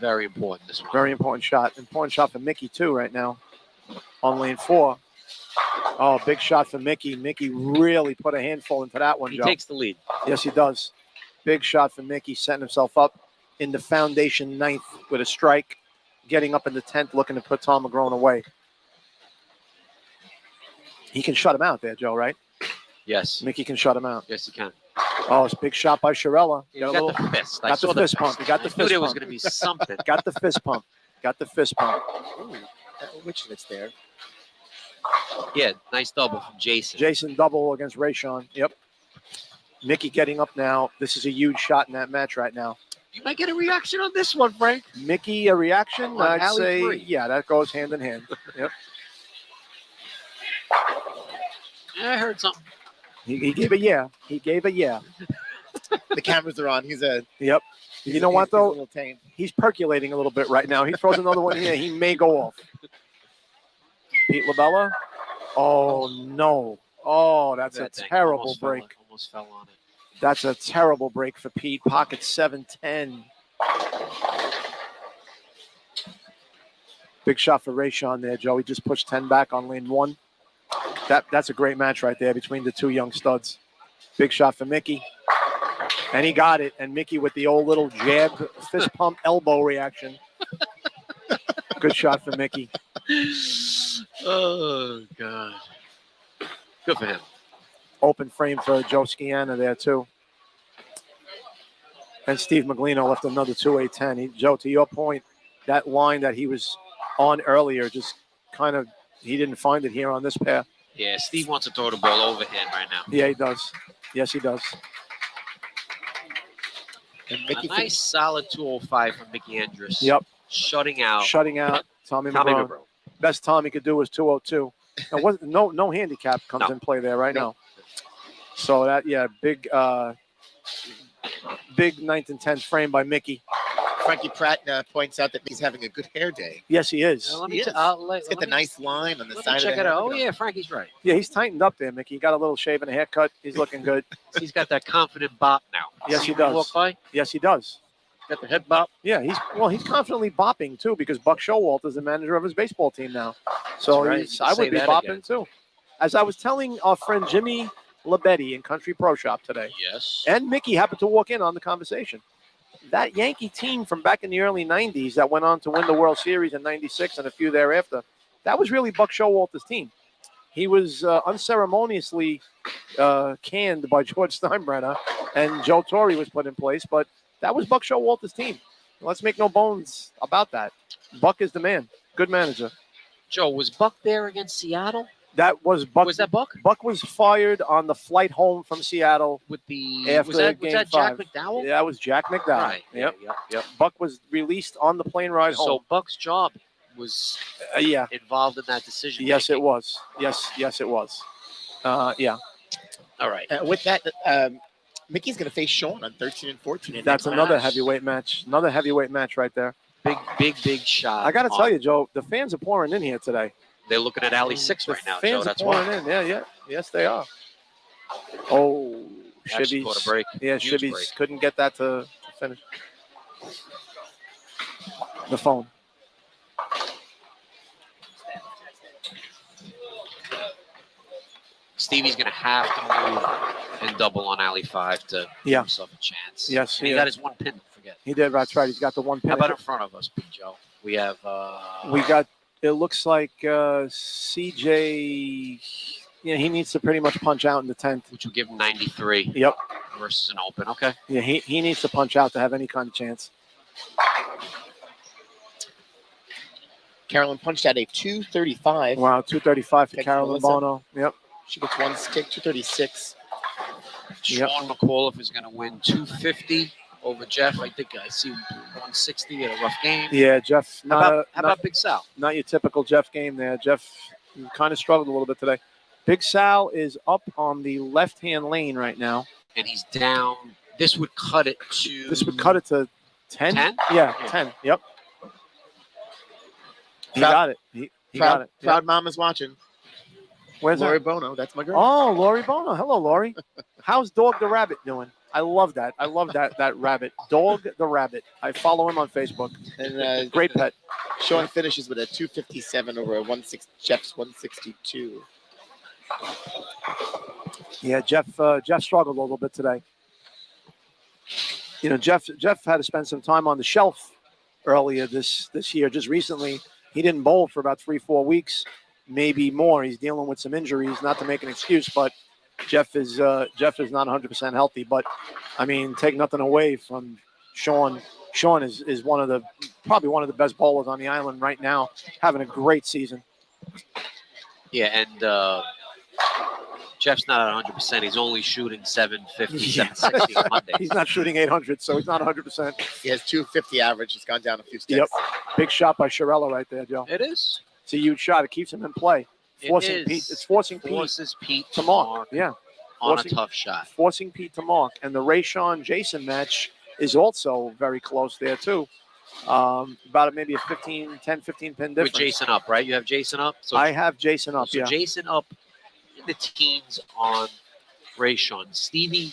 very important. This one. Very important shot. Important shot for Mickey too right now on lane 4. Oh, big shot for Mickey. Mickey really put a handful into that one, He Joe. takes the lead. Yes, he does. Big shot for Mickey, setting himself up in the foundation 9th with a strike, getting up in the 10th, looking to put Tom McGrone away. He can shut him out there, Joe, right? Yes. Mickey can shut him out. Yes, he can. Oh, it's a big shot by Sharella. He got the fist. Got the fist pump. He got the fist pump. There was going to be something. Got the fist pump. Got the fist pump. Ooh, which it's there. Yeah, nice double from Jason. Jason double against Rayshawn. Yep. Mickey getting up now. This is a huge shot in that match right now. You might get a reaction on this one, Frank. Mickey, a reaction? On I'd alley say, 3. yeah, that goes hand in hand. Yep. Yeah, I heard something. He gave a yeah. He gave a yeah. The cameras are on. Yep. You know what, he's a though? little tame. He's percolating a little bit right now. He throws another one here. He may go off. Pete LaBella. Oh, no. Oh, that's a terrible break. Almost fell on it. That's a terrible break for Pete. Pocket 7-10. Big shot for Rayshawn there, Joe. He just pushed 10 back on lane 1. That's a great match right there between the two young studs. Big shot for Mickey. And he got it. And Mickey with the old little jab, fist pump, elbow reaction. Good shot for Mickey. Oh, God. Good for him. Open frame for Joe Scianna there, too. And Steve Maglino left another 2-8-10. Joe, to your point, that line that he was on earlier just kind of, he didn't find it here on this pair. Yeah, Steve wants to throw the ball overhand right now. Yeah, he does. Yes, he does. And Mickey A nice solid 205 from Mickey Andrus. Yep. Shutting out Tommy McGraw. Best Tommy could do was 202. And no handicap comes in play there right now. So that, yeah, big 9th and 10th frame by Mickey. Frankie Pratt points out that he's having a good hair day. Yes, he is. He's got the nice line on the side of the check head. it out. Oh, yeah, Frankie's right. Yeah, he's tightened up there, Mickey. He got a little shave and a haircut. He's looking good. He's got that confident bop now. Yes, See he when does. Walk by? Yes, he does. Got the head bop. Yeah, he's confidently bopping too because Buck Showalter is the manager of his baseball team now. So That's right. I You would be say that bopping again. too. As I was telling our friend Jimmy Labetti in Country Pro Shop today, Yes. and Mickey happened to walk in on the conversation. That Yankee team from back in the early 90s that went on to win the World Series in 96 and a few thereafter, that was really Buck Showalter's team. He was unceremoniously canned by George Steinbrenner, and Joe Torre was put in place, but that was Buck Showalter's team. Let's make no bones about that. Buck is the man. Good manager. Joe, was Buck there against Seattle? That was Buck. Was that Buck? Buck was fired on the flight home from Seattle With the after was that Game Jack 5. McDowell? Yeah, that was Jack McDowell. Right. Yep. Yep. Buck was released on the plane ride home. So Buck's job was Yeah. involved in that decision. Yes, it was. Yes, it was. Yeah. All right. With that, Mickey's going to face Sean on 13 and 14. in That's next another match. heavyweight match. Another heavyweight match right there. Big shot. I got to tell you, Joe, the fans are pouring in here today. They're looking at Alley 6 The right now, fans Joe. are That's pouring why. in. Yeah. Yes, they are. Oh, Actually caught a Shibby's. break. Yeah, Huge Shibby's break. couldn't get that to Finish. The phone. Stevie's going to have to move and double on alley 5 to give himself a chance. Yes, And he got his one pin, don't forget. He did. That's right. He's got the one pin. How about in front of us, Big Joe? We have... we got, it looks like CJ, yeah, he needs to pretty much punch out in the 10th. Which will give him 93. Yep. Versus an open. Okay. Yeah, he needs to punch out to have any kind of chance. Carolyn punched out a 235. Wow, 235 for Gets Carolyn Melissa. Bono. Yep. She gets one stick, 236. Sean McAuliffe is going to win 250 over Jeff. I think I see 160 at a rough game. Yeah, Jeff. How about Big Sal? Not your typical Jeff game there. Jeff kind of struggled a little bit today. Big Sal is up on the left-hand lane right now. And he's down. This would cut it to... This would cut it to 10? 10? Yeah, 10. Yep. He got it. He got it. Proud mama's watching. Where's Lori that? Bono. That's my girl. Oh, Lori Bono. Hello, Lori. How's Dog the Rabbit doing? I love that. I love that rabbit. Dog the Rabbit. I follow him on Facebook. And great pet. Sean finishes with a 257 over a 16. Jeff's 162. Yeah, Jeff struggled a little bit today. You know, Jeff had to spend some time on the shelf earlier this year. Just recently, he didn't bowl for about 3-4 weeks, maybe more. He's dealing with some injuries. Not to make an excuse, but Jeff is not 100% healthy. But I mean, take nothing away from Sean. Sean is probably one of the best bowlers on the island right now, having a great season. Yeah, and Jeff's not at 100%. He's only shooting 750, 760 on Monday. He's not shooting 800, so he's not 100%. He has 250 average. He's gone down a few steps. Yep. Big shot by Shirella right there, Joe. It is. It's a huge shot. It keeps him in play. Forcing it is. Pete. It's forcing Forces Pete to mark. Yeah. On a tough shot. Forcing Pete to mark. And the Rayshawn Jason match is also very close there, too. About maybe a 10, 15 pin difference. With Jason up, right? You have Jason up? So I have Jason up, So yeah. Jason up in the teens on Rayshawn. Stevie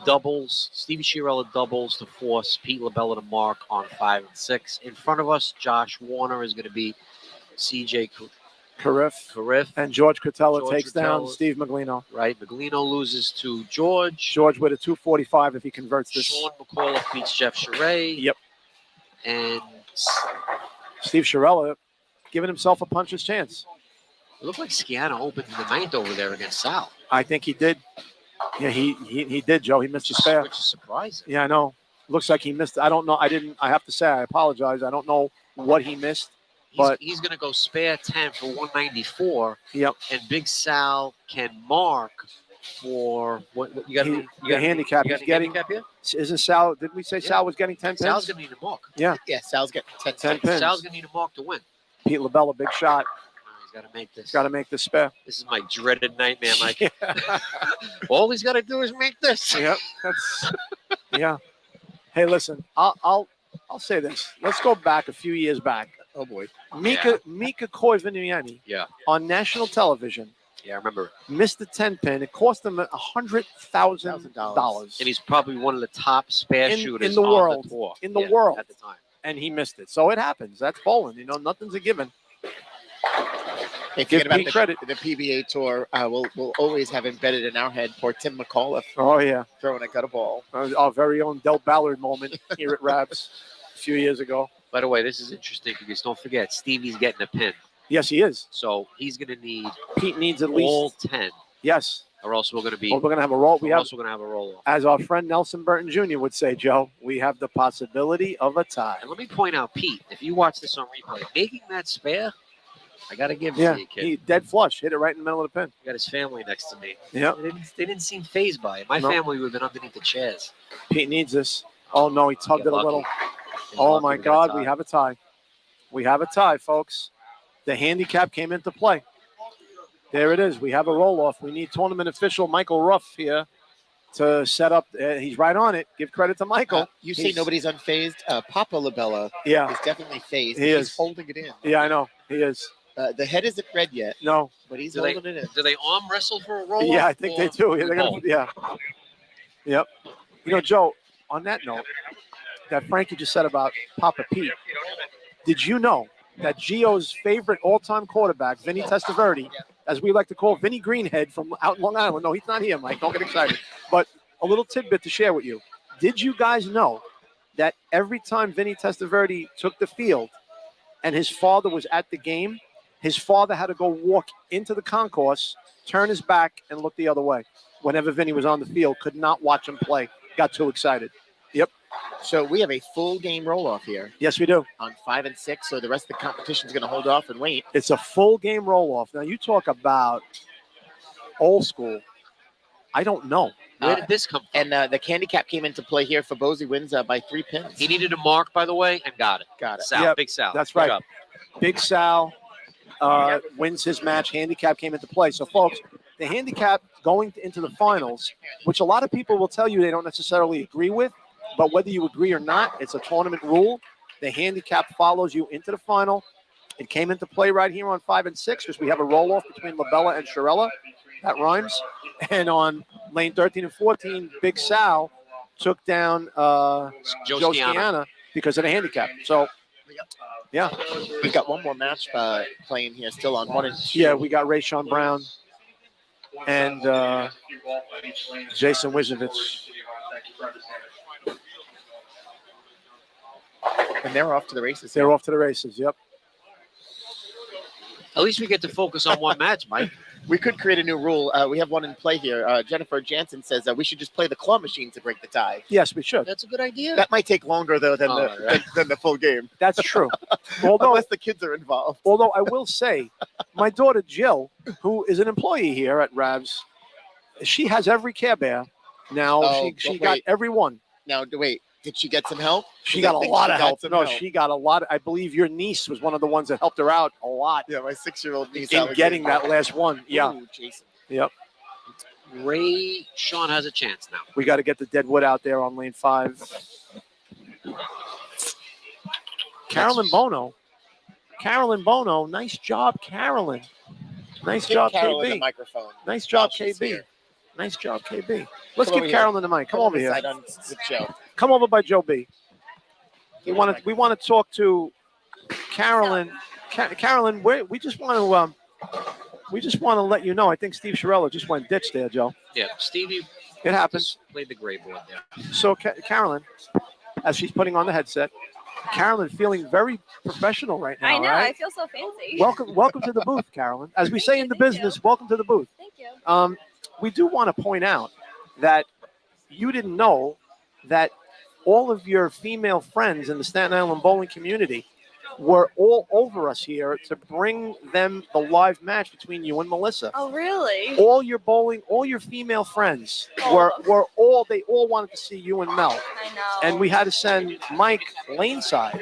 Shirella doubles to force Pete LaBella to mark on 5 and 6. In front of us, Josh Warner is going to be CJ Cariff. And George Cotella takes down Steve Maglino. Right. Maglino loses to George. George with a 245 if he converts this. Sean McAuliffe beats Jeff Charest. Yep. And Steve Shirella giving himself a puncher's chance. it looked like Scianna opened the ninth over there against Sal. I think he did. Yeah, he did, Joe. He missed a spare. Which is surprising. Yeah, I know. Looks like he missed. I don't know. I have to say, I apologize. I don't know what he missed. But He's going to go spare 10 for 194. Yep. And Big Sal can mark for what you got? The handicap. You got He's getting. handicap here? Isn't Sal? Did we say Sal was getting 10 pins? Sal's going to need a mark. Yeah. Yeah, Sal's getting 10 pins. Sal's going to need a mark to win. Pete LaBella, big shot. He's got to make this. Got to make this spare. This is my dreaded nightmare, Mike. All he's got to do is make this. Yep. That's. Yeah. Hey, listen. I'll say this. Let's go back a few years back. Oh boy. Mika Koivuniemi. Yeah. On national television. Yeah, I remember. Missed the 10 pin. It cost him $100,000. And he's probably one of the top spare shooters in the world. on the tour. In the world. At the time. And he missed it. So it happens. That's bowling. You know, nothing's a given. Hey, Give forget about Pete credit. The PBA tour. We'll always have embedded in our head poor Tim McAuliffe Oh, yeah. throwing a gutter ball. Our very own Del Ballard moment here at Rabs a few years ago. By the way, this is interesting because don't forget, Stevie's getting a pin. Yes, he is. So he's going to need Pete needs at all least 10. Yes. Or else we're going to be. Well, we're going to have a roll. We're also going to have a roll off. As our friend Nelson Burton Jr. would say, Joe, we have the possibility of a tie. And let me point out, Pete, if you watch this on replay, making that spare, I got to give it Yeah, to you, kid. he dead flush. Hit it right in the middle of the pin. He got his family next to me. Yeah. They didn't seem phased by it. My No. family would have been underneath the chairs. Pete needs this. Oh, no, he tugged Get it a little. lucky. Get Oh, lucky, my we got a God, we tie. have a tie. We have a tie, folks. The handicap came into play. There it is. We have a roll-off. We need tournament official Michael Ruff here to set up. He's right on it. Give credit to Michael. You say He's- nobody's unfazed. Papa LaBella Yeah. is definitely phased. He He's is. holding it in. Yeah, I know. He is. The head isn't red yet, No. but he's Do they, holding it in. do they arm wrestle for a roll? Yeah, I think they do. Yeah, they're gonna, yeah. Yep. You know, Joe, on that note, that Frankie just said about Papa Pete, did you know that Gio's favorite all-time quarterback, Vinny Testaverde, as we like to call Vinny Greenhead from out in Long Island? No, he's not here, Mike. Don't get excited. But a little tidbit to share with you. Did you guys know that every time Vinny Testaverde took the field and his father was at the game, his father had to go walk into the concourse, turn his back, and look the other way whenever Vinny was on the field, could not watch him play, got too excited. Yep. So we have a full game roll-off here Yes, we do. on 5 and 6. So the rest of the competition is going to hold off and wait. It's a full game roll-off. Now, you talk about old school. I don't know. Where did this come from? And the candy cap came into play here for Bozy wins by 3 pins. He needed a mark, by the way, and got it. Got it. Sal, Yep, Big Sal. that's Good right. job. Big Sal wins his match. Handicap came into play. So, folks, the handicap going into the finals, which a lot of people will tell you they don't necessarily agree with, but whether you agree or not, it's a tournament rule. The handicap follows you into the final. It came into play right here on 5 and 6 because we have a roll-off between LaBella and Shirella. That rhymes. And on lane 13 and 14, Big Sal took down Joe Sciana because of the handicap. So, yeah. We've got one more match playing here, still on 1 and 2. Yeah, we got Rayshawn Brown and Jason Wizovich. And they're off to the races. They're off to the races, yep. At least we get to focus on one match, Mike. We could create a new rule. We have one in play here. Jennifer Jansen says that we should just play the claw machine to break the tie. Yes, we should. That's a good idea. That might take longer, though, than, than the full game. That's true. Although, Unless the kids are involved. although I will say, my daughter Jill, who is an employee here at Ravs, she has every Care Bear. Now, Oh, she but got wait. every one. Now, wait, did she get some help? She 'Cause got I a think lot she of got help. some No, she got a lot. I believe your niece was one of the ones that helped her out a lot Yeah, my 6-year-old niece. in getting that last one. Yeah. Ooh, Jason. Yep. Ray Sean has a chance now. We got to get the Deadwood out there on lane 5. Carolyn Bono. Carolyn Bono. Nice job, Carolyn. Nice Give job, Carolyn the KB. microphone. Nice job, while she's KB. here. Nice job, KB. Let's Come give over Carolyn the mic. Come over here. Side on with Joe. Come over by Joe B. We want to talk to Carolyn. Carolyn, we just want to let you know. I think Steve Shirella just went ditch there, Joe. Yeah, Stevie It happens. just played the gray board there. So Carolyn, as she's putting on the headset, Carolyn feeling very professional right now. I know. Right? I feel so fancy. Welcome to the booth, Carolyn. As we say in the business, welcome to the booth. Thank you. We do want to point out that you didn't know that all of your female friends in the Staten Island bowling community were all over us here to bring them the live match between you and Melissa. Oh, really? All your bowling, all your female friends were they all wanted to see you and Mel. I know. And we had to send Mike laneside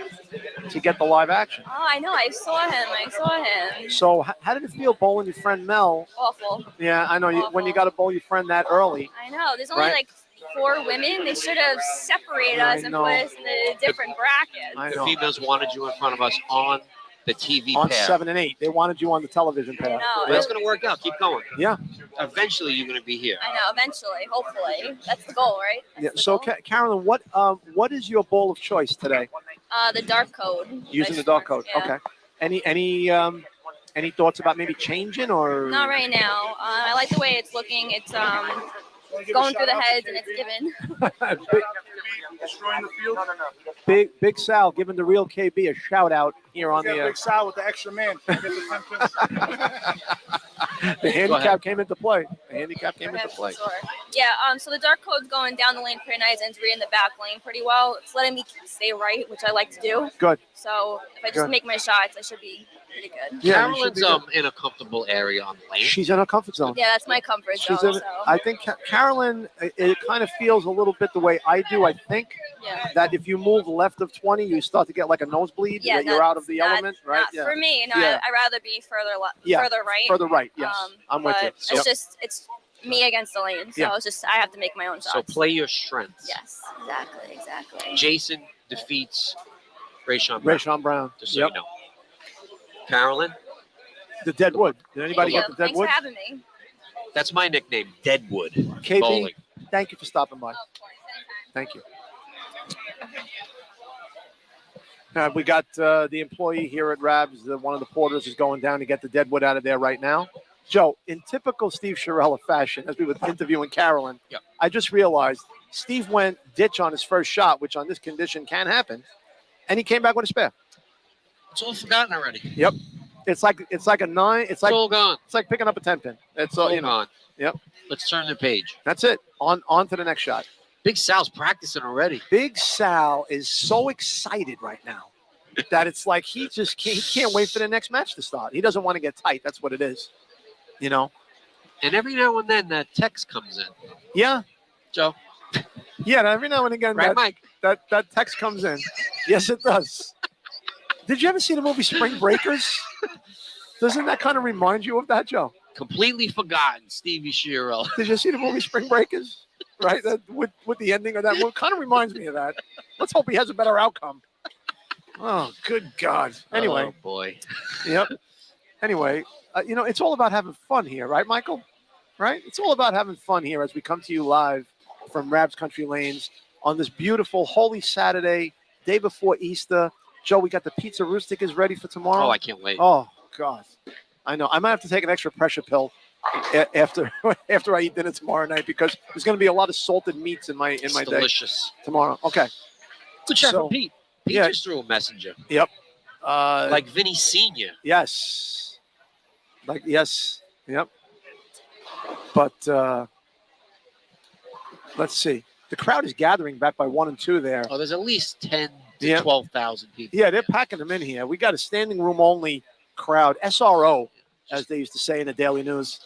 to get the live action. Oh, I know. I saw him. So how did it feel bowling your friend Mel? Awful. Yeah, I know. When you got to bowl your friend that early. I know. There's only Right. like 4 women. They should have separated us and know. put us in a different bracket. I The know. females wanted you in front of us on the TV On pair. 7 and 8, they wanted you on the television pair. I know. But it's going to work out. Keep going. Yeah. Eventually, you're going to be here. I know. Eventually, hopefully, that's the goal, right? That's Yeah. the So goal. Carolyn, what is your bowl of choice today? The dark code. Using the dark code. Yeah. Okay. Any thoughts about maybe changing or? Not right now. I like the way it's looking. It's going through the heads and it's given. Destroying the field. Big Sal giving the real KB a shout out here on Yeah, the Big Sal with the extra man. Get the 10 pins. the handicap came into play. The handicap came into play. Sure. Yeah, so the dark code's going down the lane pretty nice and it's reading the back lane pretty well. It's letting me stay right, which I like to do. Good. So if I just Good. make my shots, I should be pretty good. Yeah, you should Carolyn's be in a comfortable area on the lane. She's in her comfort zone. Yeah, that's my comfort She's zone. in. So I think Carolyn. It kind of feels a little bit the way I do. I think yeah. that if you move left of 20, you start to get like a nosebleed. Yeah, that you're out of the not- element, right? Not for me. No, Yeah. I'd rather be further Yeah. further right. Further right. Yes, I'm with but you. It's Yep. just it's me against the lane. So Yeah. it's just I have to make my own shots. So play your strengths. Yes, exactly. Jason defeats Rayshawn Brown. Rayshawn Brown. Just so Yep. you know. Carolyn, The Deadwood. Did anybody Yeah, get the thanks Deadwood? for having me. that's my nickname, Deadwood. KB, Bowling. thank you for stopping by. Thank you. We got the employee here at Rabs. One of the porters is going down to get the dead wood out of there right now. Joe, in typical Steve Sciarella fashion, as we were interviewing Carolyn, I just realized Steve went ditch on his first shot, which on this condition can happen, and he came back with a spare. It's all forgotten already. Yep. It's like a 9. It's like all gone. It's like picking up a 10-pin. It's all gone. Yep. Let's turn the page. That's it. On to the next shot. Big Sal's practicing already. Big Sal is so excited right now that it's like he can't wait for the next match to start. He doesn't want to get tight. That's what it is. And every now and then that text comes in. Yeah. Joe. Yeah, every now and again Right, Mike? that text comes in. Yes, it does. Did you ever see the movie Spring Breakers? Doesn't that kind of remind you of that, Joe? Completely forgotten, Stevie Sciarella. Did you see the movie Spring Breakers? Right? With the ending of that movie. Kind of reminds me of that. Let's hope he has a better outcome. Oh, good God. Anyway. Oh, boy. Yep. Anyway, it's all about having fun here, right, Michael? Right? It's all about having fun here as we come to you live from Rab's Country Lanes on this beautiful Holy Saturday, day before Easter. Joe, we got the pizza Rustic is ready for tomorrow. Oh, I can't wait. Oh, God. I know. I might have to take an extra pressure pill after I eat dinner tomorrow night because there's going to be a lot of salted meats in my day. Delicious. Tomorrow. Okay. Good shot from Pete. Pete just threw a messenger. Yep. Like Vinny Sr. Yes. Yes. Yep. But let's see. The crowd is gathering back by 1 and 2 there. Oh, there's at least 10 to 12,000 people. Yeah, they're packing them in here. We got a standing room only crowd. SRO, as they used to say in the Daily News.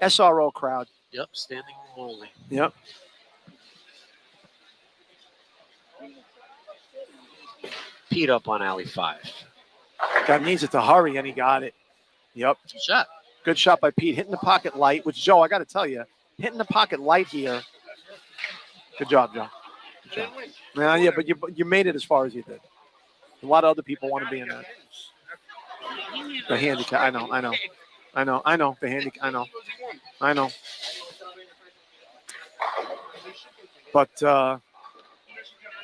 SRO crowd. Yep, standing room only. Yep. Pete up on alley 5. God needs it to hurry, and he got it. Yep. Good shot. Good shot by Pete. Hitting the pocket light, which, Joe, I got to tell you, hitting the pocket light here. Good job, Joe. Good job. Yeah, but you made it as far as you did. A lot of other people want to be in that. The handicap. I know. The handicap. I know. But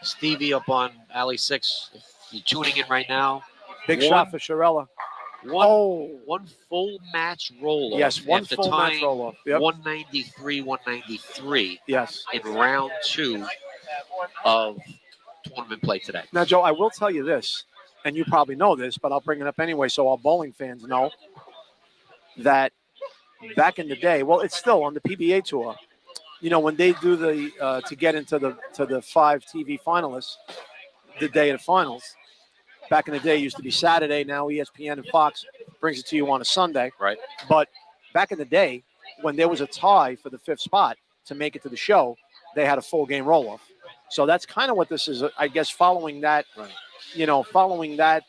Stevie up on alley 6. If you're tuning in right now. Big shot for Sciarella. One full match roll off. Yes, one full match roll off. Yep. 193. Yes. In round 2 of tournament play today. Now, Joe, I will tell you this, and you probably know this, but I'll bring it up anyway so our bowling fans know that back in the day, well, it's still on the PBA tour. When they do the to get into the 5 TV finalists, the day of the finals. Back in the day, it used to be Saturday. Now ESPN and Fox brings it to you on a Sunday. Right. But back in the day, when there was a tie for the 5th spot to make it to the show, they had a full game roll-off. So that's kind of what this is, I guess, following that. Right. Following that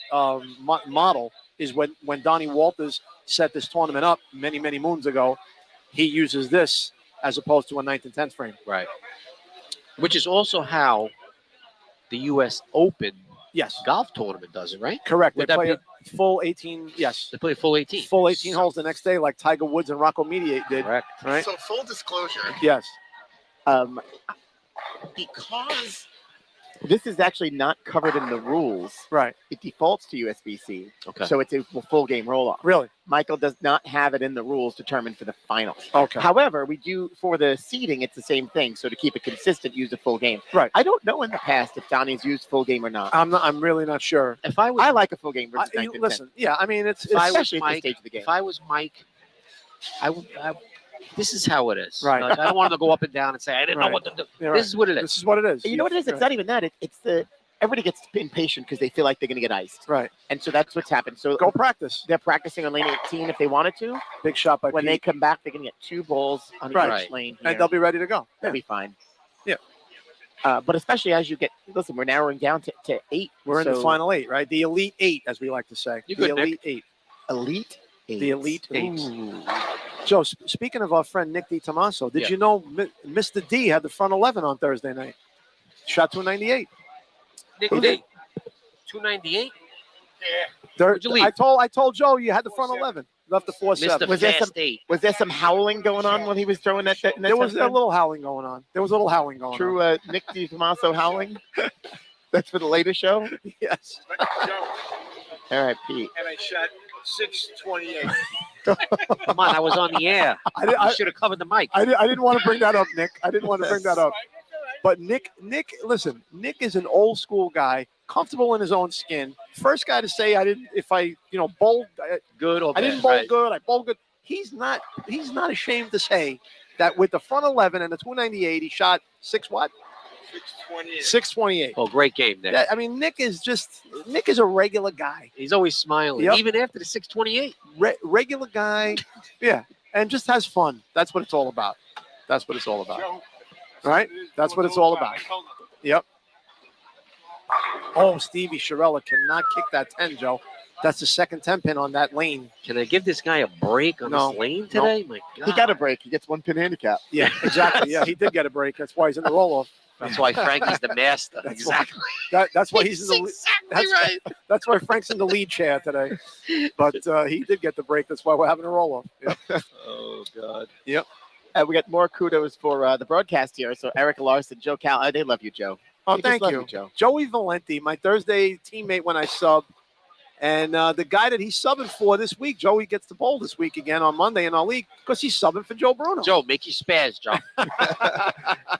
model is when Donnie Walters set this tournament up many, many moons ago. He uses this as opposed to a 9th and 10th frame. Right. Which is also how the U.S. Open golf tournament does it, right? Correct. They play a full 18. Yes. They play full 18. Full 18 holes the next day, like Tiger Woods and Rocco Mediate did. Correct. Right. So full disclosure. Yes. Because this is actually not covered in the rules. Right. It defaults to USBC. Okay. So it's a full game roll-off. Really? Michael does not have it in the rules determined for the finals. Okay. However, we do for the seeding, it's the same thing. So to keep it consistent, use a full game. Right. I don't know in the past if Donnie's used full game or not. I'm really not sure. I like a full game versus 9th and 10th. Yeah, I mean, it's especially at this stage of the game. If I was Mike, this is how it is. Right. Like, I don't want to go up and down and say I didn't know what to do. Yeah, This is what it is. This is what it is. You know what it is? It's not even that. It's the everybody gets impatient because they feel like they're going to get iced. Right. And so that's what's happened. So go practice. They're practicing on lane 18 if they wanted to. Big shot by When Pete. they come back, they're going to get 2 balls on each lane here. And they'll be ready to go. They'll be fine. Yeah. But especially as you get, listen, we're narrowing down to 8. We're in the final 8, right? The Elite 8, as we like to say. You the good, Elite Nick? 8. Elite 8. The Elite 8. Ooh. Joe, speaking of our friend Nick DiTomaso, did you know Mr. D had the front 11 on Thursday night? Shot 298. Nick D. 298? I told Joe you had the front 11. Left the 4-7. Mr. Was there Fast 8. Was there some howling going on when he was throwing that? There was a little howling going on. True Nick DiTomaso howling. That's for the later show. Yes. All right, Pete. And I shot 628. Come on, I was on the air. I should have covered the mic. I didn't want to bring that up, Nick. I didn't want to bring that up. But Nick, listen, Nick is an old school guy, comfortable in his own skin. First guy to say bowled good or I bad, didn't bowl right. good. I bowled good. He's not ashamed to say that with the front 11 and the 298, he shot 628. 628. Oh, great game, Nick. I mean, Nick is a regular guy. He's always smiling, Yep. even after the 628. Regular guy, yeah, and just has fun. That's what it's all about. That's what it's all about. Joe, Right? That's what it's all about. Yep. Oh, Stevie Shirella cannot kick that 10, Joe. That's the second 10 pin on that lane. Can I give this guy a break on No. this lane today? My God. He got a break. He gets 1 pin handicap. Yeah, exactly. Yeah, he did get a break. That's why he's in the roll-off. That's why Frankie's the master. That's Exactly. That's why he's in the Exactly right. That's why Frank's in the lead chair today. But he did get the break. That's why we're having a roll-off. Yep. Oh, God. Yep. We got more kudos for the broadcast here. So Eric Larson, Joe Cal, they love you, Joe. Oh, They just thank love you. Joe. Joey Valenti, my Thursday teammate when I sub. And the guy that he's subbing for this week, Joey gets the bowl this week again on Monday in our league because he's subbing for Joe Bruno. Joe, make you spaz, Joe.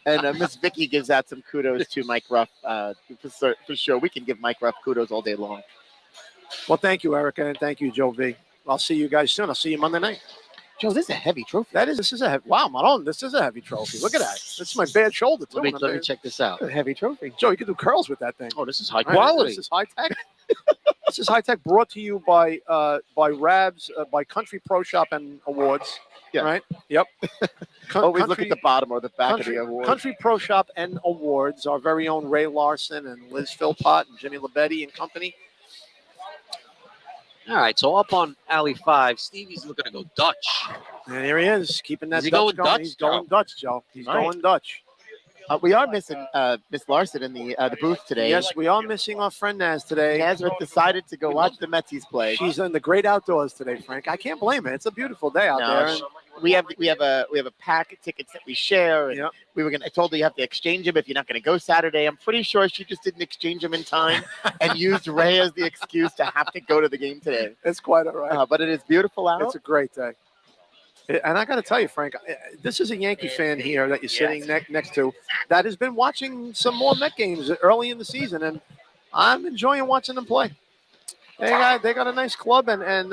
And Miss Vicky gives out some kudos to Mike Ruff. For sure, we can give Mike Ruff kudos all day long. Well, thank you, Erica, and thank you, Joe V. I'll see you guys soon. I'll see you Monday night. Joe, this is a heavy trophy. This is a heavy. Wow, Malone, this is a heavy trophy. Look at that. That's my bad shoulder too. Let me check this out. A heavy trophy. Joe, you can do curls with that thing. Oh, this is high All right, quality. This is high tech. This is high tech. Brought to you by Rabs, by Country Pro Shop and Awards. Yeah. Right. Yep. Always look at the bottom or the back Country, of the award. Country Pro Shop and Awards. Our very own Ray Larson and Liz Philpott and Jimmy Labetti and company. All right, so up on alley 5, Stevie's looking to go Dutch. And here he is, keeping that Is he Dutch going Dutch, He's going Joe? Dutch, Joe. He's All right. going Dutch. We are missing Miss Larson in the booth today. Yes, we are missing our friend Naz today. Nazareth decided to go watch the Metsies play. She's in the great outdoors today, Frank. I can't blame her. It's a beautiful day out No, there. And we have a pack of tickets that we share. And Yep. I told her you have to exchange them if you're not going to go Saturday. I'm pretty sure she just didn't exchange them in time and used Ray as the excuse to have to go to the game today. it's quite all right. But it is beautiful out. It's a great day. And I got to tell you, Frank, this is a Yankee fan here that you're sitting next to that has been watching some more Met games early in the season, and I'm enjoying watching them play. They got a nice club, and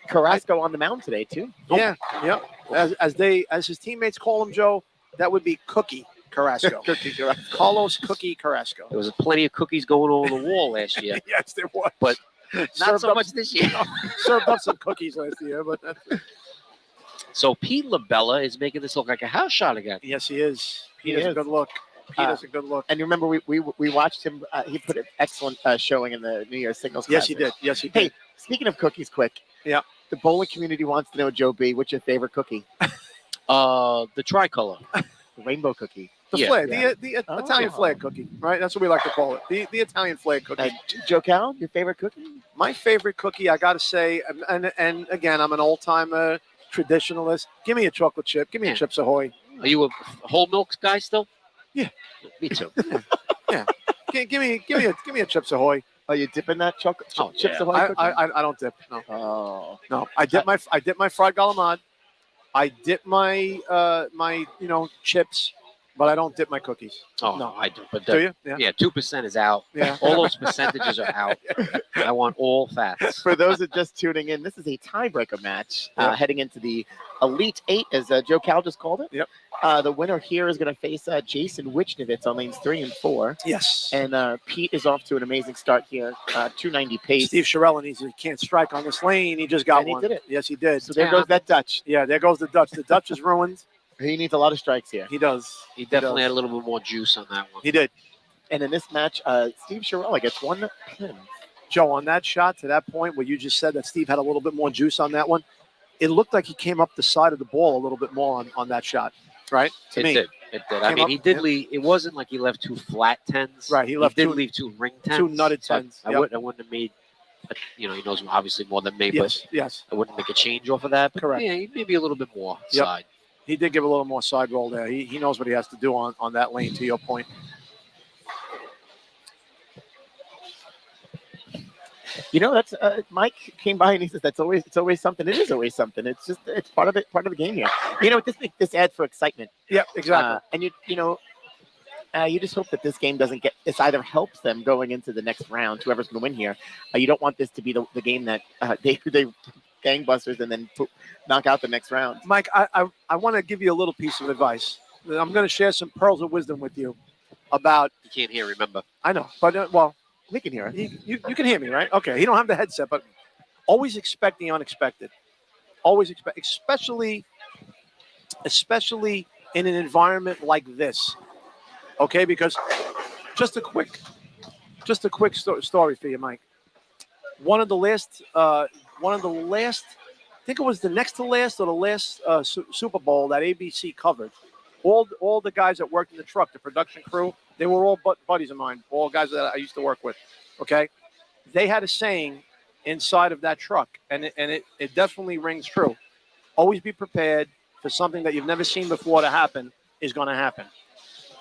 Carrasco on the mound today too. yeah, yep. As his teammates call him, Joe, that would be Cookie Carrasco. Cookie Carrasco. Carlos Cookie Carrasco. There was plenty of cookies going over the wall last year. Yes, there was. But not Served so up- much this year. Served up some cookies last year, but So Pete LaBella is making this look like a house shot again. yes, he is. He He has a is. good look. Pete has a good look. And you remember we watched him. He put an excellent showing in the New Year's Singles. Yes, he Classic. did. Yes, he did. Hey, speaking of cookies, quick. Yeah. The bowling community wants to know, Joe B, what's your favorite cookie? The tricolor. The rainbow cookie. The Yeah. flag, Yeah. the Italian flag cookie, right? That's what we like to call it. The Italian flag cookie. Joe Cal, your favorite cookie? My favorite cookie, I got to say, and again, I'm an old timer traditionalist. Give me a chocolate chip. Give me a Chips Ahoy. Are you a whole milk guy still? Yeah. Me too. Yeah. Give me a Chips Ahoy. Are you dipping that chocolate chips Ahoy cookie? I don't dip. No. Oh. No. I dip my fried galamad. I dip my my chips, but I don't dip my cookies. Oh, No. I do. But Do you? Yeah. Yeah, 2% is out. Yeah. All those percentages are out. I want all fats. For those that just tuning in, this is a tiebreaker match Yep. heading into the Elite Eight, as Joe Cal just called it. Yep. The winner here is going to face Jason Wichnevitz on lanes 3 and 4. Yes. And Pete is off to an amazing start here, 290 pace. Steve Shirella he can't strike on this lane. He just got And he one. did it. Yes, he did. So there goes that Dutch. Yeah, there goes the Dutch. The Dutch is ruined. He needs a lot of strikes here. He does. He definitely does. had a little bit more juice on that one. He did. And in this match, Steve Shirella gets 1 pin. Joe, on that shot to that point where you just said that Steve had a little bit more juice on that one, it looked like he came up the side of the ball a little bit more on that shot, right? To It me. did. It did. I Came mean, up- he did yeah. leave. It wasn't like he left 2 flat 10s. Right, he left did two- leave 2 ring 10s. two nutted but 10s, I yep. wouldn't have made He knows obviously more than me, Yes, but yes, I wouldn't make a change off of that. But correct. yeah, maybe a little bit more Yep. side. He did give a little more side roll there. He knows what he has to do on that lane. To your point. That's Mike came by and he says it's always something. It is always something. It's part of the game here. This adds for excitement. Yeah, exactly. And you just hope that this game doesn't this either helps them going into the next round, whoever's going to win here. You don't want this to be the game that they gangbusters and then knock out the next round. Mike, I want to give you a little piece of advice. I'm going to share some pearls of wisdom with you about. You can't hear, remember? I know, but well, we can hear it. You can hear me, right? Okay. You don't have the headset, but always expect the unexpected. Always expect, especially in an environment like this. Okay, because just a quick story for you, Mike. One of the last, I think it was the next to last or the last Super Bowl that ABC covered. All the guys that worked in the truck, the production crew, they were all buddies of mine, all guys that I used to work with. Okay, they had a saying inside of that truck, and it definitely rings true. Always be prepared for something that you've never seen before to happen is going to happen.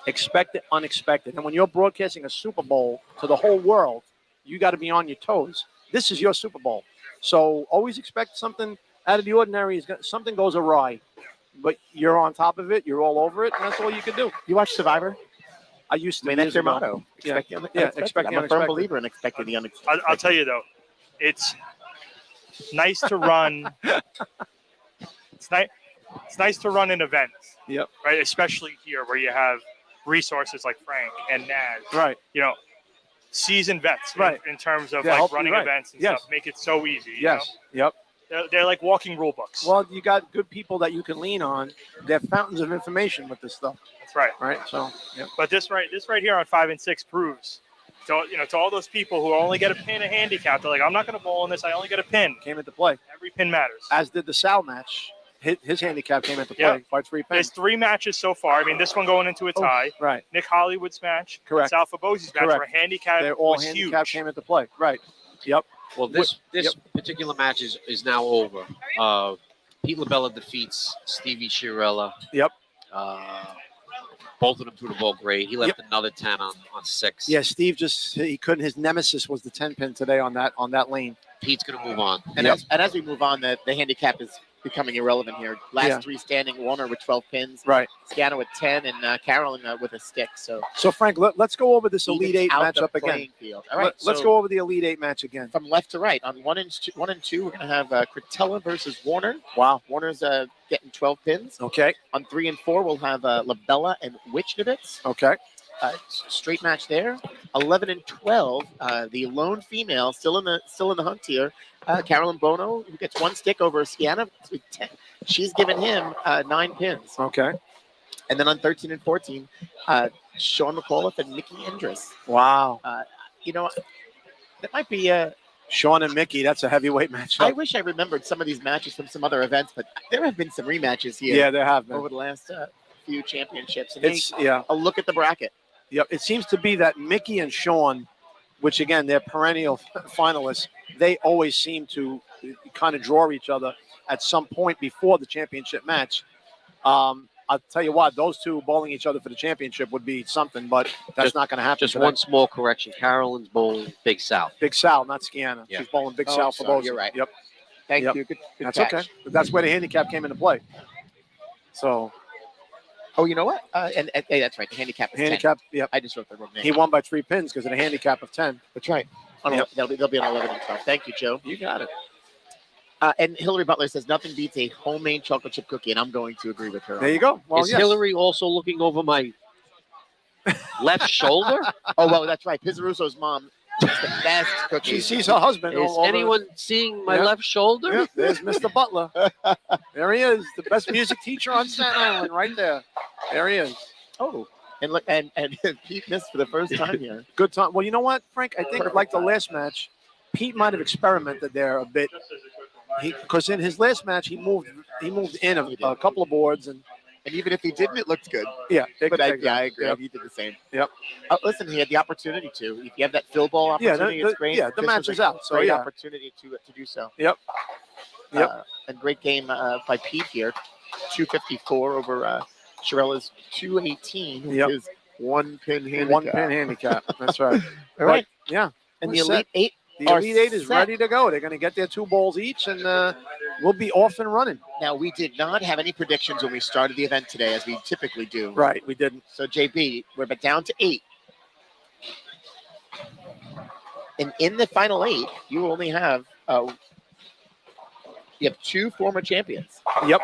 Expect the unexpected. And when you're broadcasting a Super Bowl to the whole world, you got to be on your toes. This is your Super Bowl. So always expect something out of the ordinary. Something goes awry, but you're on top of it. You're all over it, and that's all you can do. You watch Survivor? I used to. I mean, that's their motto. Expect the unexpected. I'm a firm believer in expecting the unexpected. I'll tell you, though, it's nice to run. It's nice to run in events. Yep. Right, especially here where you have resources like Frank and Naz. Right. Seasoned vets. Right. In terms of Yeah, running right. events and Yes. stuff, make it so easy. Yes. Yep. They're like walking rule books. Well, you got good people that you can lean on. They're fountains of information with this stuff. That's right. Right. So. Yep. But this right here on 5 and 6 proves. To all those people who only get a pin a handicap, they're like, I'm not going to bowl in this. I only get a pin. Came into play. Every pin matters. As did the Sal match. His handicap came into play by 3 pins. There's 3 matches so far. I mean, this one going into a tie. Right. Nick Hollywood's match. Correct. Sal Fabosi's match. Correct. Where handicap They're all was handicap huge. came into play. Right. Yep. Well, this particular match is now over. Pete LaBella defeats Stevie Chiarella. Yep. Both of them threw the ball great. He left another 10 on 6. Yeah, Steve he couldn't. His nemesis was the 10 pin today on that lane. Pete's going to move on. And as we move on, the handicap is becoming irrelevant here. Last 3 standing: Warner with 12 pins, right? Scanner with 10, and Carolyn with a stick. So Frank, let's go over this Elite 8 matchup again. Field. All right, let's go over the Elite 8 match again. From left to right, on 1 and 2, we're going to have Critella versus Warner. Wow, Warner's getting 12 pins. Okay. On 3 and 4, we'll have LaBella and Wichnevitz. Okay. Straight match there. 11 and 12, the lone female still in the hunt here. Carolyn Bono, who gets 1 stick over Sienna. She's given him 9 pins. Okay. And then on 13 and 14, Sean McAuliffe and Mickey Endress. Wow. That might be Sean and Mickey. That's a heavyweight match. I wish I remembered some of these matches from some other events, but there have been some rematches here. Yeah, there have been over the last few championships. And a look at the bracket. Yep. It seems to be that Mickey and Sean, which again they're perennial finalists, they always seem to kind of draw each other at some point before the championship match. I'll tell you what, those two bowling each other for the championship would be something, but that's not going to happen. Just today. one small correction. Carolyn's bowling Big Sal. Big Sal, not Sienna. Yeah. She's bowling Big Sal for both. You're right. Yep. Thank you. Good that's catch. okay. But that's where the handicap came into play. So. Oh, you know what? And hey, that's right. The handicap is 10. Yep. I just wrote the wrong name. He won by 3 pins because of the handicap of 10. That's right. They'll be on 11 and 12. Thank you, Joe. You got it. And Hillary Butler says nothing beats a homemade chocolate chip cookie, and I'm going to agree with her. There you go. Well, Is Hillary also looking over my left shoulder? Oh, well, that's right. Pizarroso's mom is the best cookie. She sees her husband. Is anyone seeing my left shoulder? Yep. There's Mr. Butler. There he is, the best music teacher on Staten Island, right there. There he is. Oh, and look, and Pete missed for the first time here. Good time. Well, you know what, Frank? I think like the last match, Pete might have experimented there a bit. Because in his last match, he moved in a couple of boards, and And even if he didn't, it looked good. Yeah, But I agree. Yep. He did the same. Yep. Listen, he had the opportunity to. If you have that fill ball opportunity, it's great. Yeah, the This match was is a out. So great yeah. opportunity to do so. Yep. A great game by Pete here. 254 over Chirella's 218, which is one pin handicap. One pin handicap. That's right. All right. Yeah. And We're the set. Elite Eight. The Elite Eight is ready to go. They're going to get their 2 balls each, and we'll be off and running. Now, we did not have any predictions when we started the event today, as we typically do. Right, we didn't. So, JB, we're down to 8. And in the final 8, you only have you have 2 former champions. Yep.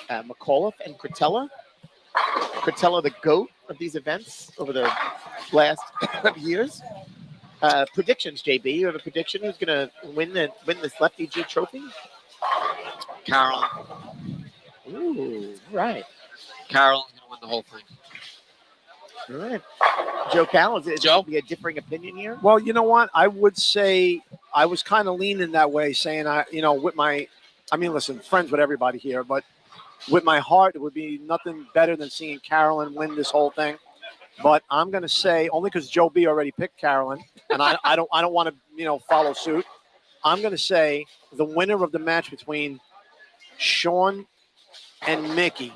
McAuliffe and Cretella. Cretella, the GOAT of these events over the last years. Predictions, JB. You have a prediction who's going to win this Lefty G trophy? Carol. Ooh, right. Carol's going to win the whole thing. All right. Joe Cal, is it Joe? Be a differing opinion here? Well, you know what? I would say I was kind of leaning that way, saying, listen, friends with everybody here, but with my heart, it would be nothing better than seeing Carolyn win this whole thing. But I'm going to say, only because Joe B already picked Carolyn, and I don't want to, follow suit. I'm going to say the winner of the match between Sean and Mickey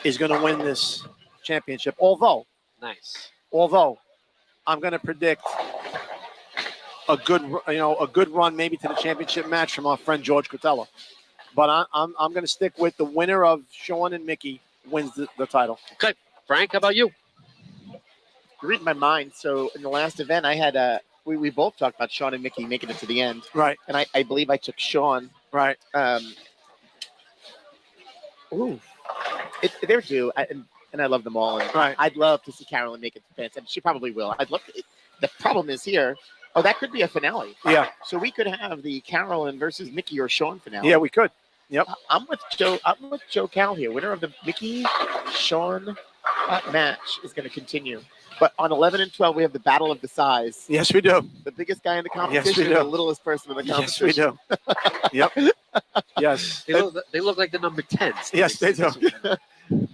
is going to win this championship. Although I'm going to predict a good run maybe to the championship match from our friend George Cretella. But I'm going to stick with the winner of Sean and Mickey wins the title. Okay. Frank, how about you? You're reading my mind. So in the last event, I had we both talked about Sean and Mickey making it to the end. Right. And I believe I took Sean. Right. They're due. And I love them all. And right. I'd love to see Carolyn make it to fence, and she probably will. I'd love to. The problem is here. Oh, that could be a finale. Yeah. So we could have the Carolyn versus Mickey or Sean finale. Yeah, we could. Yep. I'm with Joe Cal here. Winner of the Mickey Sean match is going to continue. But on 11 and 12, we have the battle of the size. Yes, we do. The biggest guy in the competition, Yes, we do. the littlest person in the competition. Yes, we do. Yep. Yes. They look like the number 10s. Yes, they do.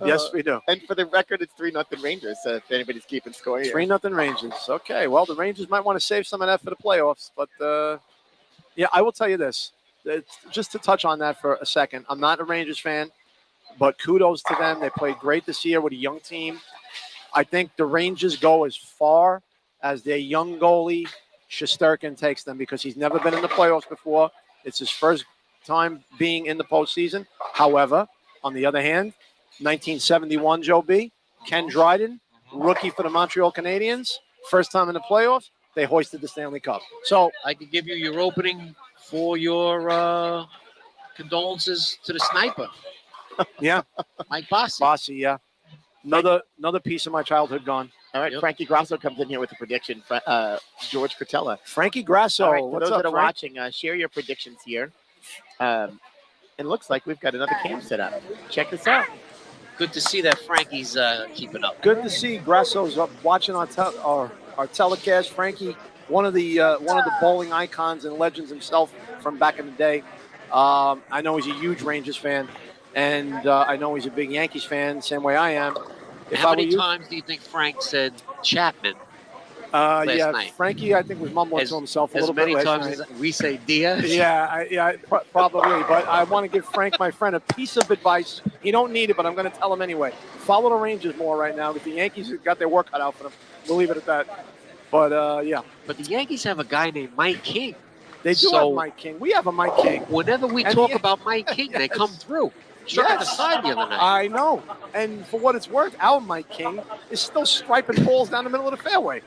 Yes, we do. And for the record, it's 3-0 Rangers. If anybody's keeping score here. 3-0 Rangers. Okay. Well, the Rangers might want to save some of that for the playoffs, but I will tell you this. Just to touch on that for a second, I'm not a Rangers fan, but kudos to them. They played great this year with a young team. I think the Rangers go as far as their young goalie, Shesterkin, takes them because he's never been in the playoffs before. It's his first time being in the postseason. However, on the other hand, 1971 Joe B, Ken Dryden, rookie for the Montreal Canadiens, first time in the playoffs, they hoisted the Stanley Cup. So I could give you your opening for your condolences to the sniper. Yeah. Mike Bossy. Bossy, yeah. Another piece of my childhood gone. All right, yep. Frankie Grasso comes in here with a prediction. George Cretella. Frankie Grasso. All right, for what's those up, that are Frank? watching, share your predictions here. It looks like we've got another cam set up. Check this out. Good to see that Frankie's keeping up. Good to see Grasso's up watching our telecast. Frankie, one of the bowling icons and legends himself from back in the day. I know he's a huge Rangers fan, and I know he's a big Yankees fan, same way I am. How many times do you think Frank said Chapman last night? Frankie, I think, was mumbling to himself a little bit last night. As many times as we say Diaz? Yeah, probably. But I want to give Frank, my friend, a piece of advice. He don't need it, but I'm going to tell him anyway. Follow the Rangers more right now because the Yankees have got their work cut out for them. We'll leave it at that. But, yeah. But the Yankees have a guy named Mike King. They do have Mike King. We have a Mike King. Whenever we talk about Mike King, they come through. Struck at the side the other night. I know. And for what it's worth, our Mike King is still striping balls down the middle of the fairway.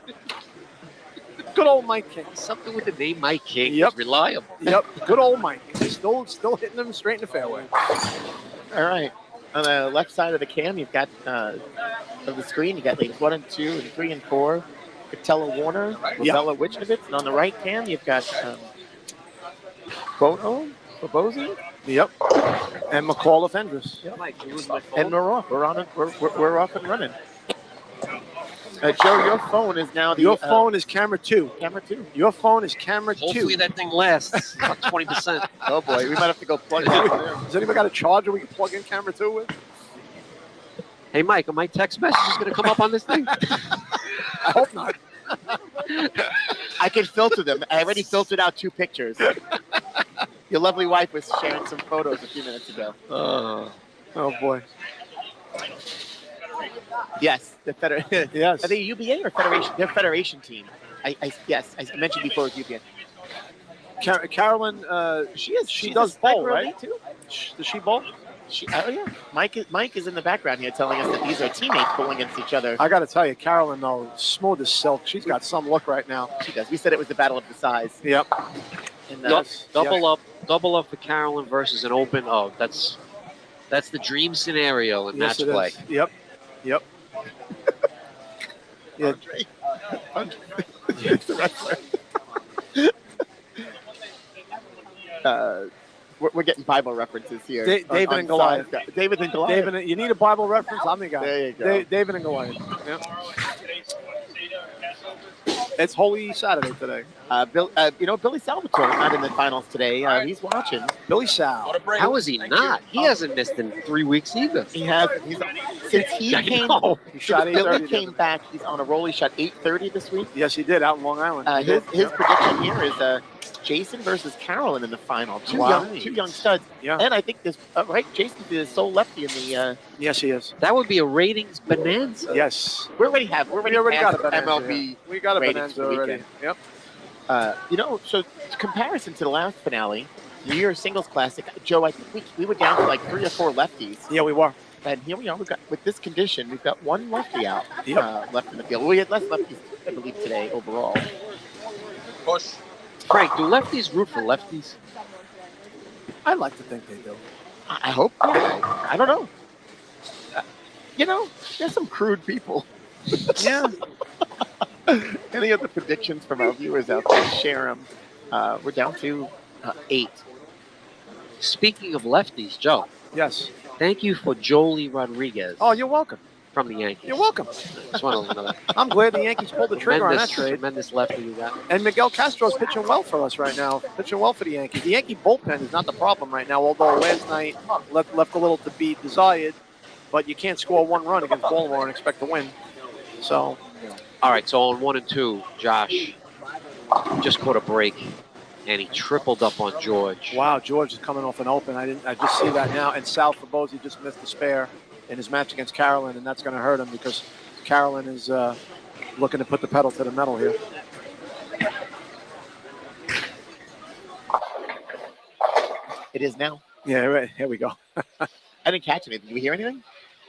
Good old Mike King. Something with the name Mike King. Yep. Is reliable. Yep. Good old Mike. Still hitting them straight in the fairway. All right. On the left side of the cam, you've got of the screen, you got lanes 1 and 2 and 3 and 4. Catella Warner, Bella Wichnovitz. And on the right cam, you've got Bono, Bobosi. Yep. And McAuliffe Endress. Yep. And we're off. We're off and running. Joe, your phone is now Your phone is camera 2. Camera 2. Your phone is camera 2. Hopefully that thing lasts about 20%. Oh boy, we might have to go plug it in there. Has anybody got a charger we can plug in camera 2 with? Hey, Mike, are my text messages going to come up on this thing? I hope not. I can filter them. I already filtered out 2 pictures. Your lovely wife was sharing some photos a few minutes ago. Oh boy. Yes, the Yes. Are they UBA or Federation? They're Federation team. Yes, I mentioned before it's UBA. Carolyn, she does bowl, right? Too? Does she bowl? Oh yeah. Mike is in the background here telling us that these are teammates bowling against each other. I got to tell you, Carolyn, though, smooth as silk. She's got some look right now. She does. We said it was the battle of the size. Yep. And, Double up for Carolyn versus an open. Oh, that's the dream scenario in match play. Is. Yep. Yeah. Andre. It's the wrestler. We're getting Bible references here. David and Goliath. David and Goliath. David, you need a Bible reference? I'm the guy. There you go. David and Goliath. Yep. It's Holy Saturday today. Billy Salvatore is not in the finals today. He's watching. Billy Sal. How is he not? He hasn't missed in 3 weeks either. He has. Since he came, shot Billy came back. He's on a roll. He shot 830 this week. Yes, he did out in Long Island. His prediction here is Jason versus Carolyn in the final. Two young studs. Yeah. And I think this right. Jason is sole lefty in the. Yes, he is. That would be a ratings bonanza. Yes. We already got a bonanza. MLB. Yeah. We got a bonanza already. Yep. So comparison to the last finale, New Year's Singles Classic, Joe, I think we were down to like 3 or 4 lefties. Yeah, we were. And here we are. With this condition, we've got 1 lefty out left in the field. We had less lefties, I believe, today overall. Push. Frank, do lefties root for lefties? I like to think they do. I hope. I don't know. There's some crude people. Yeah. Any other predictions from our viewers out there? Share them. We're down to 8. Speaking of lefties, Joe. Yes. Thank you for Jolie Rodriguez. Oh, you're welcome. From the Yankees. You're welcome. I'm glad the Yankees pulled the trigger on that trade. Tremendous lefty you got. And Miguel Castro's pitching well for us right now. Pitching well for the Yankees. The Yankee bullpen is not the problem right now, although last night left a little to be desired. But you can't score 1 run against Baltimore and expect to win. So. All right, so on 1 and 2, Josh just caught a break, and he tripled up on George. Wow, George is coming off an open. I just see that now. And Sal Fabosi just missed the spare in his match against Carolyn, and that's going to hurt him because Carolyn is looking to put the pedal to the metal here. It is now. Yeah, right. Here we go. I didn't catch anything. Did we hear anything?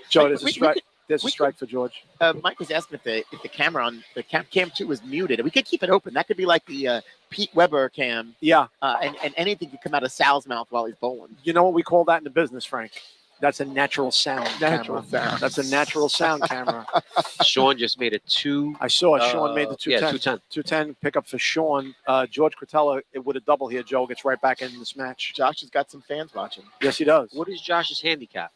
Joe, there's a strike. There's a strike for George. Mike was asking if the camera on the cam 2 was muted. We could keep it open. That could be like the Pete Weber cam. Yeah. And anything could come out of Sal's mouth while he's bowling. You know what we call that in the business, Frank? That's a natural sound camera. That's a natural sound camera. Sean just made a 2. I saw it. Sean made the 210. Yeah, 210. 210 pickup for Sean. George Cretella, it would have double here. Joe gets right back in this match. Josh has got some fans watching. Yes, he does. What is Josh's handicap?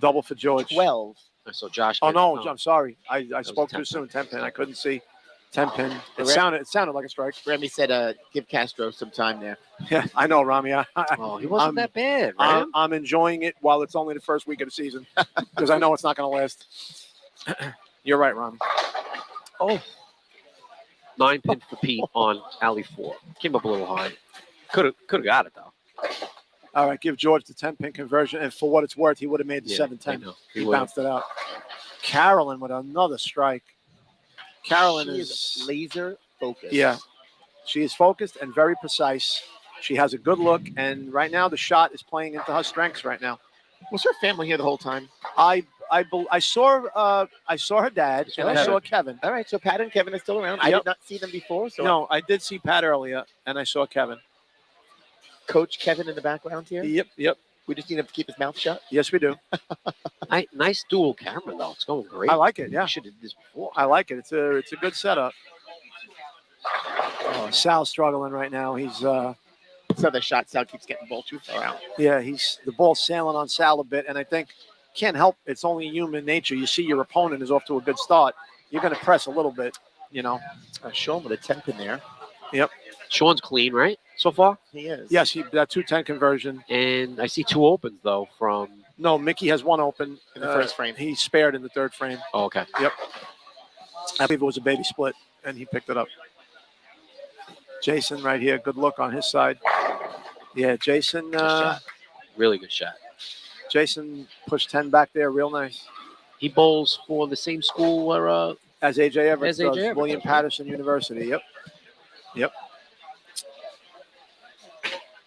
Double for George. 12. So Josh. Oh no, I'm sorry. I spoke too soon. 10 pin. I couldn't see. 10 pin. It sounded like a strike. Remy said, "Give Castro some time there." Yeah, I know, Rami. He wasn't that bad, right? I'm enjoying it while it's only the first week of the season because I know it's not going to last. You're right, Rami. Oh. 9 pin for Pete on alley 4. Came up a little high. Could have got it though. All right, give George the 10 pin conversion, and for what it's worth, he would have made the 7-10. He bounced it out. Carolyn with another strike. Carolyn is laser focused. Yeah, she is focused and very precise. She has a good look, and right now the shot is playing into her strengths right now. Was her family here the whole time? I saw her dad and I saw Kevin. All right, so Pat and Kevin are still around. Yep. I did not see them before. So no, I did see Pat earlier, and I saw Kevin. Coach Kevin in the background here. Yep. We just need him to keep his mouth shut. Yes, we do. Nice dual camera though. It's going great. I like it. Yeah, we should have did this before. I like it. It's a good setup. Oh, Sal's struggling right now. He's so the shot. Sal keeps getting the ball too far out. Yeah, the ball's sailing on Sal a bit, and I think can't help. It's only human nature. You see your opponent is off to a good start. You're going to press a little bit. Sean with a 10 pin there. Yep. Sean's clean, right? So far? He is. Yes, that 210 conversion. And I see 2 opens, though, from No, Mickey has one open In the first frame. He spared in the third frame. Oh, okay. Yep. I believe it was a baby split, and he picked it up. Jason right here. Good look on his side. Yeah, Jason. Good shot. Really good shot. Jason pushed 10 back there real nice. He bowls for the same school where As A.J. Everett As A.J. does, Everett William does, right? Patterson University. Yep.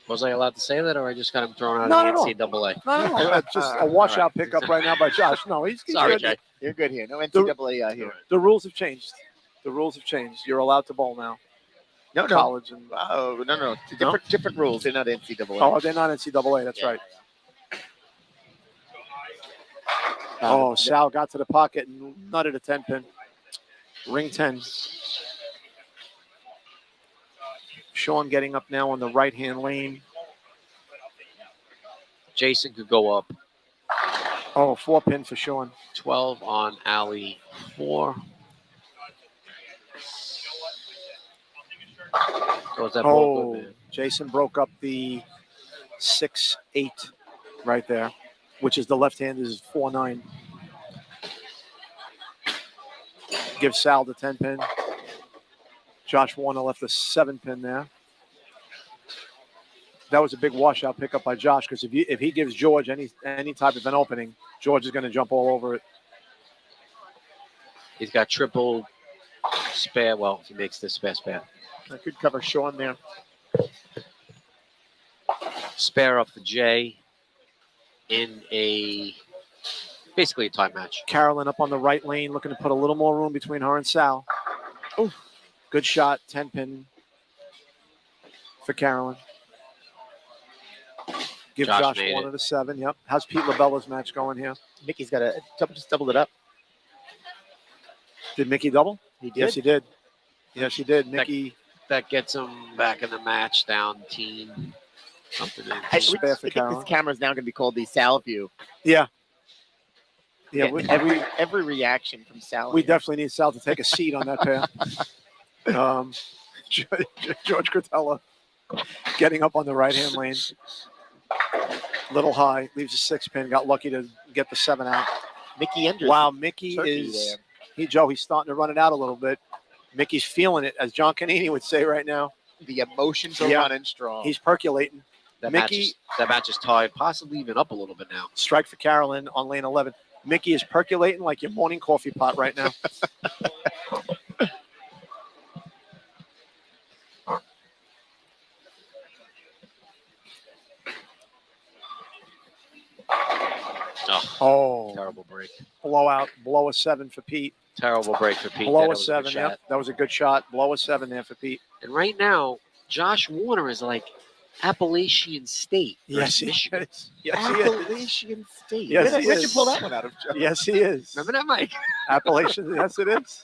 was I allowed to say that, or I just got him thrown out Not of at all. the NCAA? No. That's just a washout pickup right now by Josh. No, he's Sorry, good. Jay. You're good here. No NCAA here. The rules have changed. You're allowed to bowl now. No. College and Oh, no. Different rules. They're not NCAA. oh, they're not NCAA. That's Yeah. right. Oh, Sal got to the pocket and nutted a 10 pin. Ring 10. Sean getting up now on the right-hand lane. Jason could go up Oh, 4 pin for Sean. 12 on alley 4. Was that ball good, man? Jason broke up the 6-8 right there, which is the left-hander's 4-9. Give Sal the 10 pin. Josh Warner left the 7 pin there. That was a big washout pickup by Josh because if he gives George any type of an opening, George is going to jump all over it. He's got triple spare. Well, if he makes this spare. I could cover Sean there. Spare up for Jay in basically a tie match. Carolyn up on the right lane, looking to put a little more room between her and Sal. Oh, good shot, 10 pin for Carolyn. Give Josh made 1 it. of the 7. Yep. How's Pete LaBella's match going here? Mickey's got just doubled it up. Did Mickey double? He did. Yes, he did. Yes, he did. Mickey. That gets him back in the match, down team. Something. I Spare for think Carolyn. this camera is now going to be called the Sal view. Yeah. Yeah, Yeah, every reaction from Sal. we here. definitely need Sal to take a seat on that pair. George Cretella getting up on the right-hand lane. Little high, leaves a 6 pin. Got lucky to get the 7 out. Mickey Enders. Wow, Mickey Turkey is there. he's starting to run it out a little bit. Mickey's feeling it, as John Canini would say right now. The emotions are Yeah. running strong. He's percolating. That Mickey match is tied, possibly even up a little bit now. strike for Carolyn on lane 11. Mickey is percolating like your morning coffee pot right now. Oh, Terrible break. blowout, blow a 7 for Pete. Terrible break for Pete. Blow That a was a good 7. Yep, shot. that was a good shot. Blow a 7 there for Pete. And right now, Josh Warner is like Appalachian State. Yes, versus he Michigan. is. Yes, he is. Appalachian State. Yes, Where'd he you is. pull that one out of, Joe? Yes, he is. Remember that, Mike? Appalachian, yes, it is.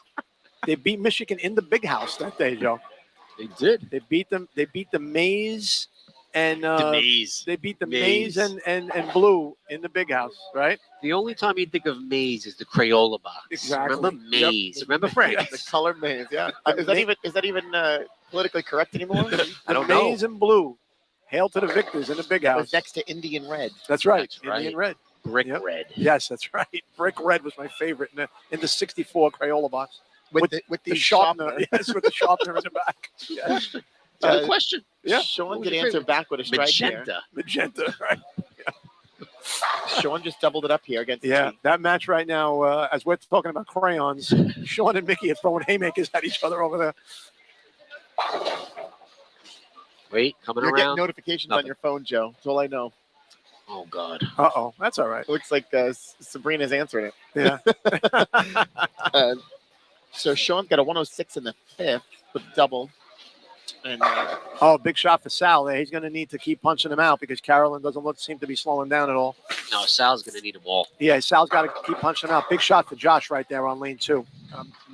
They beat Michigan in the Big House that day, Joe. They did. They beat them. They beat the Maize and The Maze. they beat the Maize. Maize and Blue in the Big House, right? The only time you think of Maze is the Crayola box. Exactly. Remember Yep. Maze? Remember Frank? The color maze. Yeah. Is that even politically correct anymore? I don't the know. Maize and Blue. Hail to the victors in the Big That House. was next to Indian Red. That's right. That's right. Indian Red. Brick Yep. red. Yes, that's right. Brick Red was my favorite in the 64 Crayola box. With the the sharpener. Yes, with the sharpener in the back. Yes. Good question. Yeah. Sean What was could your answer favorite? back with a strike here. Magenta. Magenta, right? Sean just doubled it up here against Yeah, Pete. that match right now, as we're talking about crayons, Sean and Mickey are throwing haymakers at each other over there. Wait, coming You're getting around. notifications on Nothing. your phone, Joe. That's all I know. Oh God. Uh-oh, that's all right. It looks like Sabrina's answering it. Yeah. So Sean's got a 106 in the 5th with double. And Oh, big shot for Sal there. He's going to need to keep punching him out because Carolyn doesn't seem to be slowing down at all. No, Sal's gonna need a ball. Yeah, Sal's got to keep punching him out. Big shot for Josh right there on lane 2.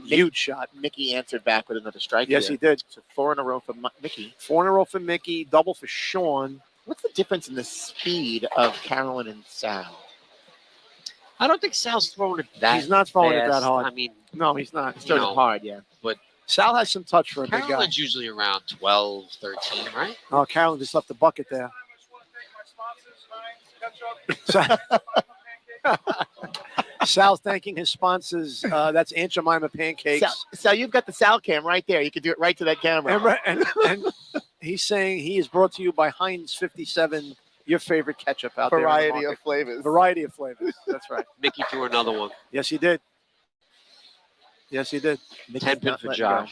Huge shot. Mickey answered back with another strike. Yes, here. he did. So 4 in a row for Mickey. 4 in a row for Mickey, double for Sean. What's the difference in the speed of Carolyn and Sal? I don't think Sal's throwing it that. He's not throwing it that fast. hard. I mean, No, he's not. It's throwing know, hard, yeah. Sal has some touch for a big guy. Carolyn's usually around 12, 13, right? Oh, Carolyn just left the bucket there. Sal's thanking his sponsors. That's Aunt Jemima Pancakes. Sal, you've got the Sal cam right there. You can do it right to that camera. And he's saying he is brought to you by Heinz 57, your favorite ketchup out Variety there. of flavors. Variety of flavors. That's right. Mickey threw another one. Yes, he did. Yes, he did. 10 pin for Josh.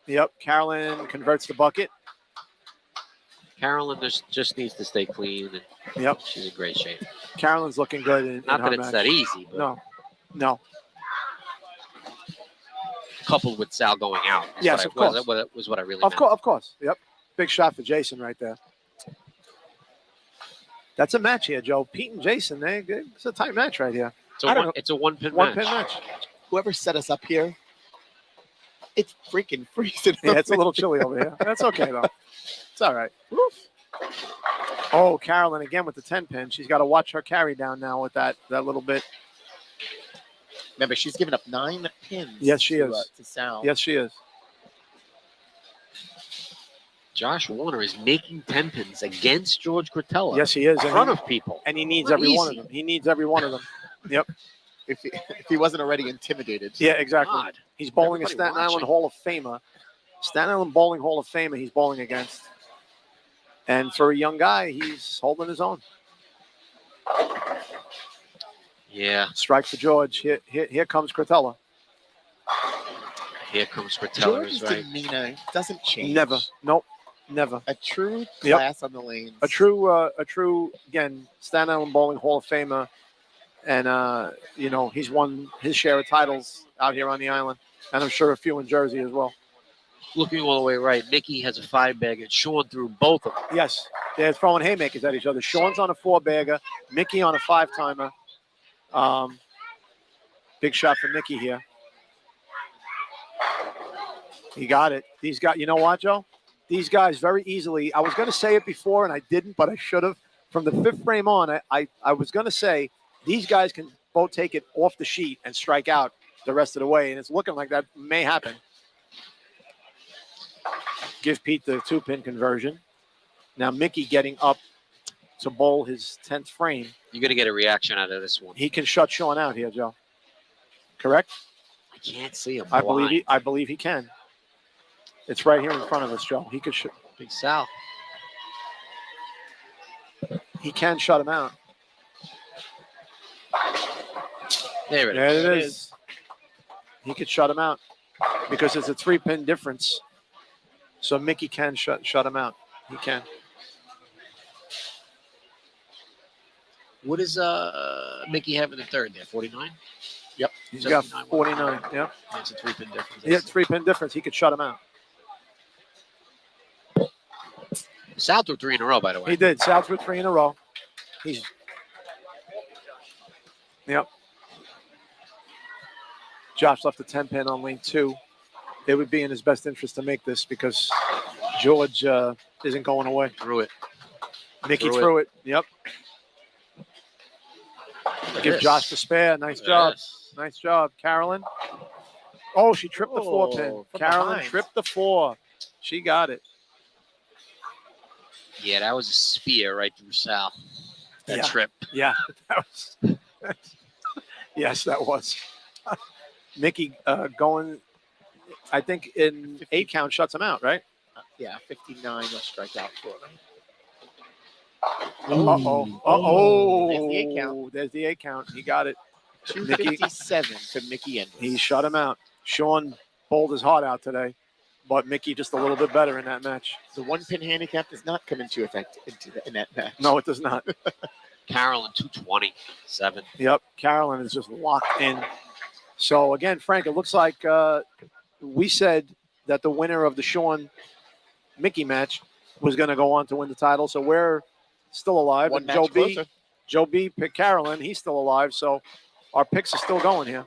Yep. Carolyn converts the bucket. Carolyn just needs to stay clean. And Yep. she's in great shape. Carolyn's looking good. Not in that her it's match. that easy, but No. coupled with Sal going out. Yes, of course. That was what I really Of meant. course, of course. Yep. Big shot for Jason right there. That's a match here, Joe. Pete and Jason, it's a tight match right here. It's a one pin One match. pin match. Whoever set us up here, it's freaking freezing. Yeah, it's a little chilly over here. That's okay though. It's all right. Oh, Carolyn again with the 10 pin. She's got to watch her carry down now with that little bit. Remember, she's given up 9 pins. Yes, she is. To Sal. Yes, she is. Josh Warner is making 10 pins against George Gratella. Yes, he is. In front of people. And he needs Not every one of easy. them. He needs every one of them. Yep. If he wasn't already intimidated. Yeah, exactly. God. He's bowling a Everybody Staten Island watching. Hall of Famer. Staten Island Bowling Hall of Famer he's bowling against. And for a young guy, he's holding his own. Yeah. Strike for George. Here comes Gratella. Here comes Gratella, George's is right. demeanor doesn't change. Never. Nope. Never. A true Yep. class on the lanes. A true, again, Staten Island Bowling Hall of Famer. And, he's won his share of titles out here on the island. And I'm sure a few in Jersey as well. Looking all the way right. Mickey has a 5-bagger. Sean threw both of them. Yes. They're throwing haymakers at each other. Sean's on a 4-bagger. Mickey on a 5-timer. Big shot for Mickey here. He got it. These guys, you know what, Joe? These guys very easily, I was going to say it before and I didn't, but I should have. From the 5th frame on, I was going to say these guys can both take it off the sheet and strike out the rest of the way. And it's looking like that may happen. Give Pete the 2-pin conversion. Now Mickey getting up to bowl his 10th frame. You're going to get a reaction out of this one. He can shut Sean out here, Joe. Correct? I can't see him. I believe he can. It's right here in front of us, Joe. He could Big Sal. He can shut him out. There it There is. it is. He could shut him out because it's a 3-pin difference. So Mickey can shut him out. He can. What does Mickey have in the third there? 49? Yep. He's got 79. 49. Yep. That's a 3-pin difference. Yeah, 3-pin difference. He could shut him out. Sal threw 3 in a row, by the way. He did. South with 3 in a row. Yep. Josh left a 10-pin on lane 2. It would be in his best interest to make this because George isn't going away. Threw it. Mickey threw it. Yep. Give Josh the spare. Nice job. Nice job, Carolyn. Oh, she tripped the 4-pin. Carolyn behind. tripped the 4. She got it. Yeah, that was a spear right through Sal. That Yeah. trip. Yeah. That was. Yes, that was. Mickey going, I think, in 8 count shuts him out, right? Yeah, 59 will strike out for him. Uh-oh. Uh-oh. There's the 8 count. There's the 8 count. He got it. Mickey, 257 to Mickey Enders. he shut him out. Sean bowled his heart out today, but Mickey just a little bit better in that match. The 1-pin handicap does not come into effect in that match. No, it does not. Carolyn, 227. Yep. Carolyn is just locked in. So, again, Frank, it looks like we said that the winner of the Sean Mickey match was going to go on to win the title. So we're still alive. One And match closer. Joe B picked Carolyn. He's still alive. So our picks are still going here.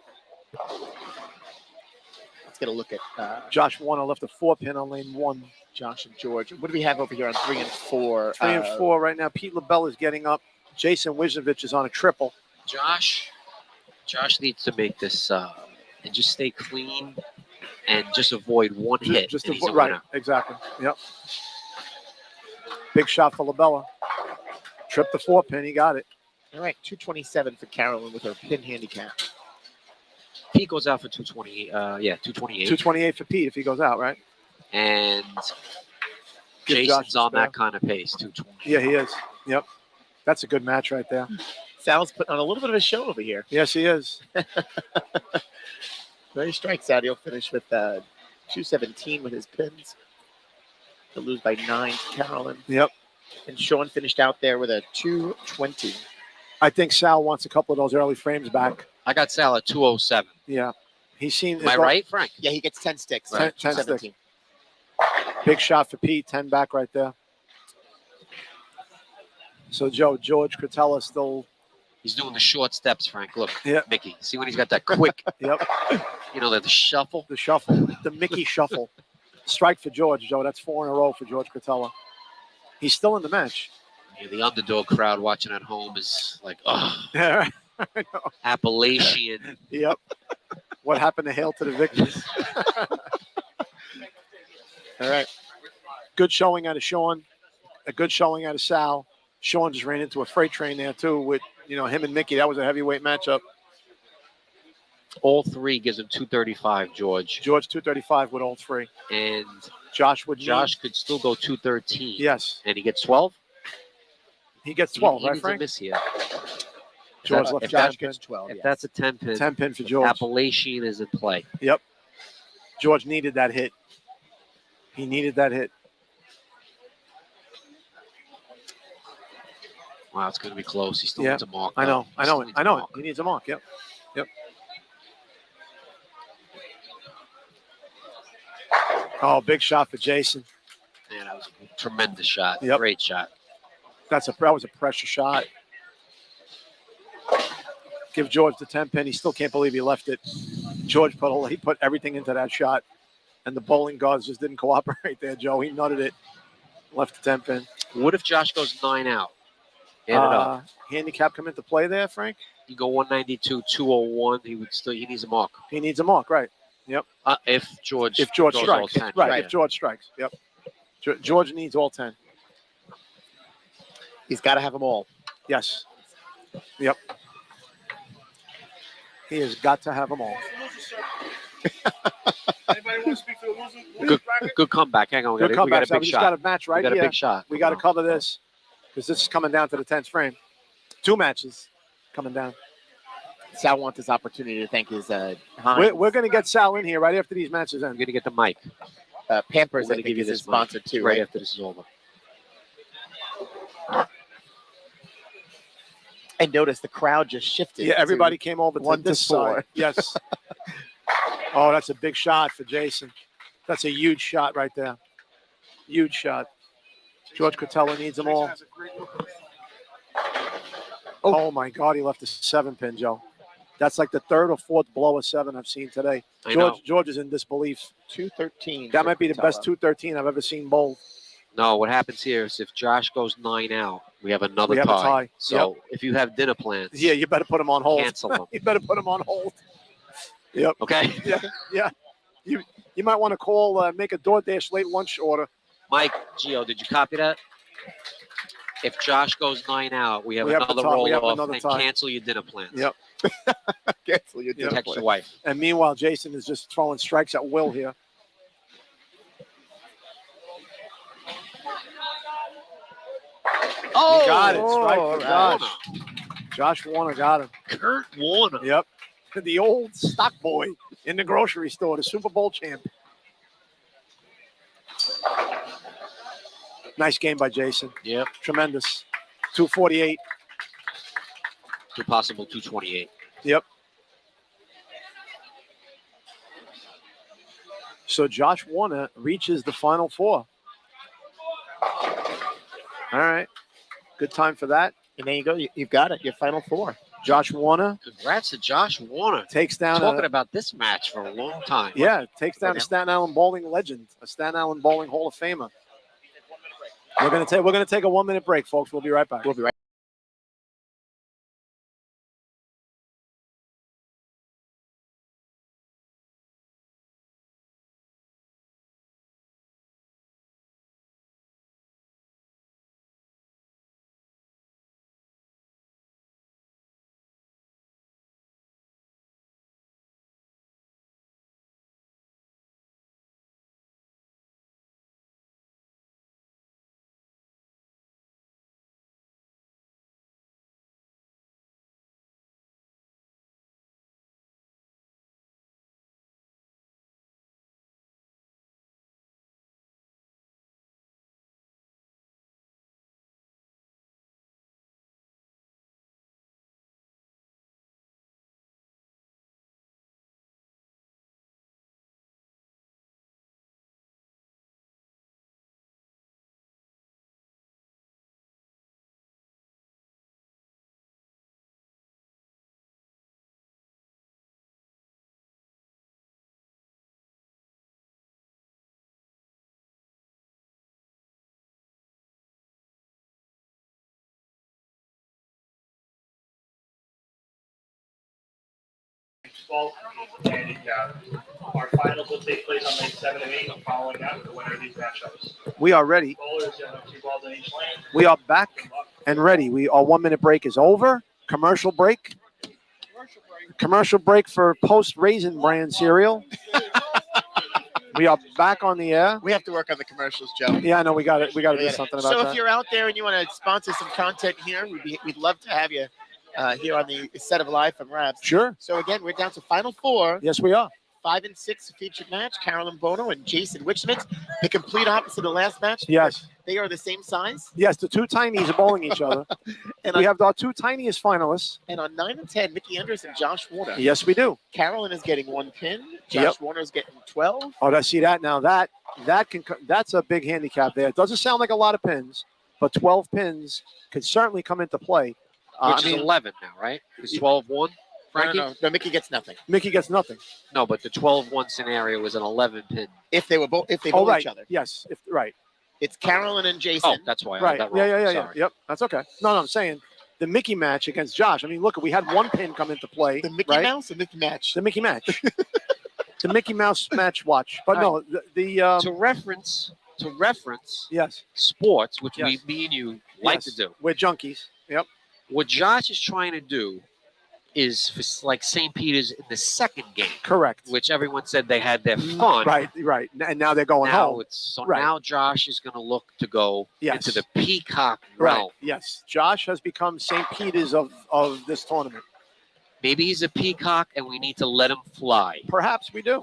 Let's get a look at Josh Warner left a 4-pin on lane 1. Josh and George. What do we have over here on 3 and 4? 3 and 4 right now. Pete LaBelle is getting up. Jason Wisnovich is on a triple. Josh needs to make this and just stay clean and just avoid one hit. Just and he's a right. winner. Exactly. Yep. Big shot for LaBella. Tripped the 4-pin. He got it. All right, 227 for Carolyn with her pin handicap. Pete goes out for 228. 228. 228 for Pete if he goes out, right? And Give Josh Jason's the on spare. that kind of pace, 220. Yeah, he is. Yep. That's a good match right there. Sal's putting on a little bit of a show over here. Yes, he is. Very strikes out. He'll finish with 217 with his pins. He'll lose by 9 to Carolyn. Yep. And Sean finished out there with a 220. I think Sal wants a couple of those early frames back. I got Sal at 207. Yeah. He seemed. Am I right, Frank? Yeah, he gets 10 sticks. Right. 10 sticks. 17. Big shot for Pete. 10 back right there. So, Joe, George Cretella still. He's doing the short steps, Frank. Look, Yeah. Mickey. See when he's got that quick, Yep. the shuffle? The shuffle. The Mickey shuffle. Strike for George, Joe. That's 4 in a row for George Cretella. He's still in the match. Yeah, the underdog crowd watching at home is like, oh, I know. Appalachian. Yep. What happened to Hail to the Victors? All right. Good showing out of Sean. A good showing out of Sal. Sean just ran into a freight train there, too, with, him and Mickey. That was a heavyweight matchup. All three gives him 235, George. George 235 with all three. And Josh would Josh could still go 213. Yes. And he gets 12? He gets 12, he right, needs Frank? a miss here. George If left If Josh Josh gets 12, If yes. that's a 10 pin, 10 pin for George. Appalachian is in play. Yep. George needed that hit. He needed that hit. Wow, it's going to be close. He still Yeah. needs a mark. I know. though. He still needs a mark. He needs a mark. Yep. Yep. Oh, big shot for Jason. Man, that was a tremendous shot. Yep. Great shot. That was a pressure shot. Give George the 10 pin. He still can't believe he left it. George put everything into that shot, and the bowling guards just didn't cooperate there, Joe. He nutted it. Left the 10 pin. What if Josh goes 9 out? Add it up. Handicap come into play there, Frank? You go 192, 201. He needs a mark. He needs a mark, right? Yep. If George If George goes all strikes, 10. right? If George strikes, yep. George needs all 10. He's got to have them all. Yes. Yep. He has got to have them all. Anybody want to speak for the loser bracket? Good comeback. Hang on. We Good got a comeback. big We just shot. got a match right we got here. a big shot. We got to cover this because this is coming down to the 10th frame. 2 matches coming down. Sal wants this opportunity to thank his We're Heinz. going to get Sal in here right after these matches You're end. going to get the mic Pampers, We're I gonna think, give you is his this mic sponsor too, right right? after this is over. And notice the crowd just shifted. Yeah, everybody to came over to 1 to this 4. side. Yes. Oh, that's a big shot for Jason. That's a huge shot right there. Huge shot. George Cretella needs them all. Oh, my God, he left a 7 pin, Joe. That's like the 3rd or 4th blow of 7 I've seen today. I know. George is in disbelief. 213. That for might be the best Cretella. 213 I've ever seen bowled. No, what happens here is if Josh goes 9 out, we have another We have a tie. tie. So if you have dinner plans, Yeah, you better put him on hold. cancel them. You better put him on hold. Yep. Okay? Yeah. You might want to call, make a DoorDash late lunch order. Mike, Gio, did you copy that? If Josh goes 9 out, we have We have another the tie- we have roll-off another and tie. cancel your dinner plans. Yep. Cancel your Yeah. Text your wife. And meanwhile, Jason is just throwing strikes at will here. Oh, He got it. Strike all for right. Josh. Josh Warner got him. Kurt Warner. Yep. The old stock boy in the grocery store, the Super Bowl champ. Nice game by Jason. Yep. Tremendous. 248. To possible 228. Yep. So Josh Warner reaches the Final Four. All right. Good time for that. And there you go. You've got it. Your final 4. Josh Warner Congrats to Josh Warner. takes down Talking a, about this match for a long time. yeah, takes down Okay. a Staten Island bowling legend, a Staten Island bowling Hall of Famer. We're gonna take a 1-minute break, folks. We'll be right back. We'll be right baseball handicap. Our finals will take place on May 7 and 8. Following that, the winner of these matchups. We are ready. Bowlers, you have 2 balls in each lane. We are back and ready. Our 1 minute break is over. Commercial break. Commercial break for Post Raisin Bran cereal. We are back on the air. We have to work on the commercials, Joe. Yeah, I know. We got it. We got to do something about So that. if you're out there and you want to sponsor some content here, we'd love to have you here on the Set of Live from Raps. Sure. So again, we're down to Final Four. Yes, we are. 5 and 6 featured match. Carolyn Bono and Jason Witchmith, the complete opposite of the last match. Yes. They are the same size. Yes, the 2 tinies are bowling each other. And we have our 2 tiniest finalists. And on 9 and 10, Mickey Anderson, Josh Warner. Yes, we do. Carolyn is getting 1 pin. Josh Warner is getting 12. Oh, I see that now. That's a big handicap there. It doesn't sound like a lot of pins, but 12 pins could certainly come into play. Which is 11 now, right? It's 12-1. Frankie? No, Mickey gets nothing. Mickey gets nothing. No, but the 12-1 scenario was an 11 pin. If they bowl right. each other. Yes, right. It's Carolyn and Jason. Oh, that's why I Right. had that wrong. Yeah. Sorry. Yep. That's okay. No, I'm saying the Mickey match against Josh. I mean, look, we had 1 pin come into play. The Mickey right? Mouse and Mickey match. The Mickey match. The Mickey Mouse match watch. But no, to reference yes, sports, which Yes. me and you like yes. to do. We're junkies. Yep. What Josh is trying to do is for like St. Peter's in the second game, Correct. which everyone said they had their fun. Right. And now they're going Now home. Right. now Josh is going to look to go Yes. into the Peacock Right. realm. Yes. Josh has become St. Peter's of this tournament. Maybe he's a peacock, and we need to let him fly. Perhaps we do.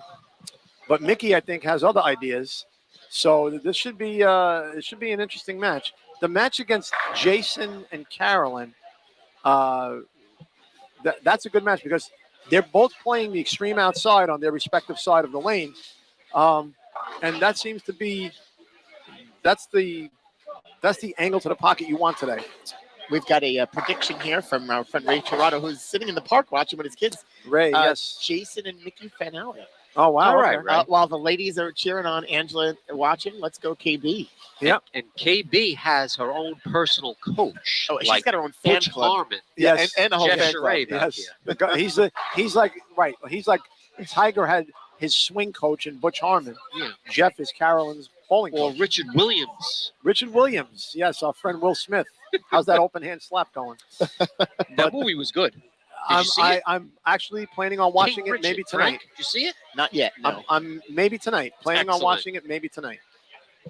But Mickey, I think, has other ideas. So this should be it should be an interesting match. The match against Jason and Carolyn, that's a good match because they're both playing the extreme outside on their respective side of the lane, and that seems to be that's the angle to the pocket you want today. We've got a prediction here from our friend Ray Toronto, who's sitting in the park watching with his kids. Ray, yes. Jason and Mickey Fanale. Oh, wow. All right, okay. right. While the ladies are cheering on Angela watching, let's go KB. Yep. And KB has her own personal coach. Oh, she's like got her own fan Butch club. Harmon. Yes. And a whole Jeff fan club. Charade back Yes. here. The guy- he's like Tiger had his swing coach in Butch Harmon. Yeah. Jeff is Carolyn's bowling Or coach. Richard Williams. Richard Williams. Yes, our friend Will Smith. How's that open hand slap going? That movie was good. Did you see it? I'm actually planning on watching King it maybe Richard, tonight. Frank, did you see it? Not yet. No. I'm maybe tonight. Planning on Excellent. watching it maybe tonight.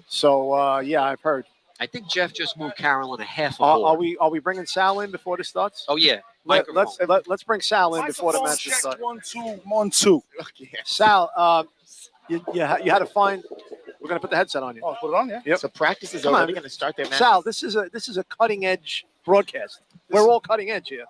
So yeah, I've heard. I think Jeff just moved Carolyn a half a board. Are we bringing Sal in before this starts? Oh, yeah. Let's bring Sal in before the match starts. 1, 2, 1, 2. Sal, you had to find. We're gonna put the headset on you. Oh, put it on, yeah. Yep. So practice is Come on. already going to start their match. Sal, this is a cutting edge broadcast. We're all cutting edge here.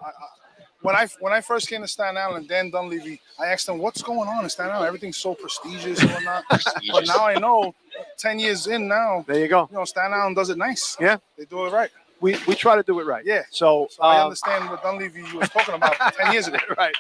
When I first came to Staten Island, Dan Dunleavy, I asked him, what's going on in Staten Island? Everything's so prestigious and whatnot. But now I know, 10 years in now, There you go. Staten Island does it nice. Yeah. They do it right. We try to do it right. Yeah. So, So I understand what Dunleavy was talking about 10 years ago. right.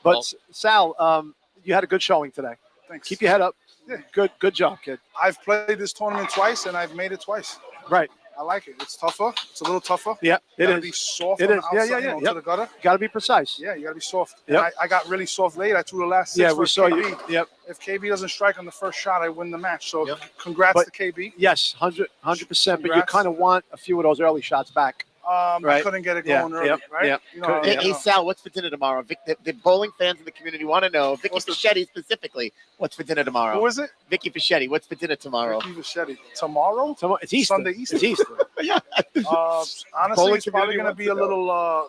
But Well- Sal, you had a good showing today. Thanks. Keep your head up. Yeah. Good job, kid. I've played this tournament twice, and I've made it twice. Right. I like it. It's tougher. It's a little tougher. Yeah, it Gotta is. be soft It on is. the Yeah, outside, yeah. to Yep. the gutter. Got to be precise. Yeah, you gotta be soft. Yep. And I got really soft late. I threw the last 6 Yeah, for we saw KB. you. Yep. If KB doesn't strike on the first shot, I win the match. So Yep. congrats But- to KB. Yes, 100%. But you Congrats. kind of want a few of those early shots back. I Right. couldn't get it Yeah, going early, yep, right? yep. You know, Hey, Sal, what's for dinner tomorrow? The bowling fans in the community want to know. Vicky What's the- Fischetti specifically, what's for dinner tomorrow? who is it? Vicky Fischetti, what's for dinner tomorrow? Ricky Vachetti. Tomorrow? So it's Easter. Sunday Easter. It's Easter. Yeah. Honestly, Bowling it's probably community gonna wants be to a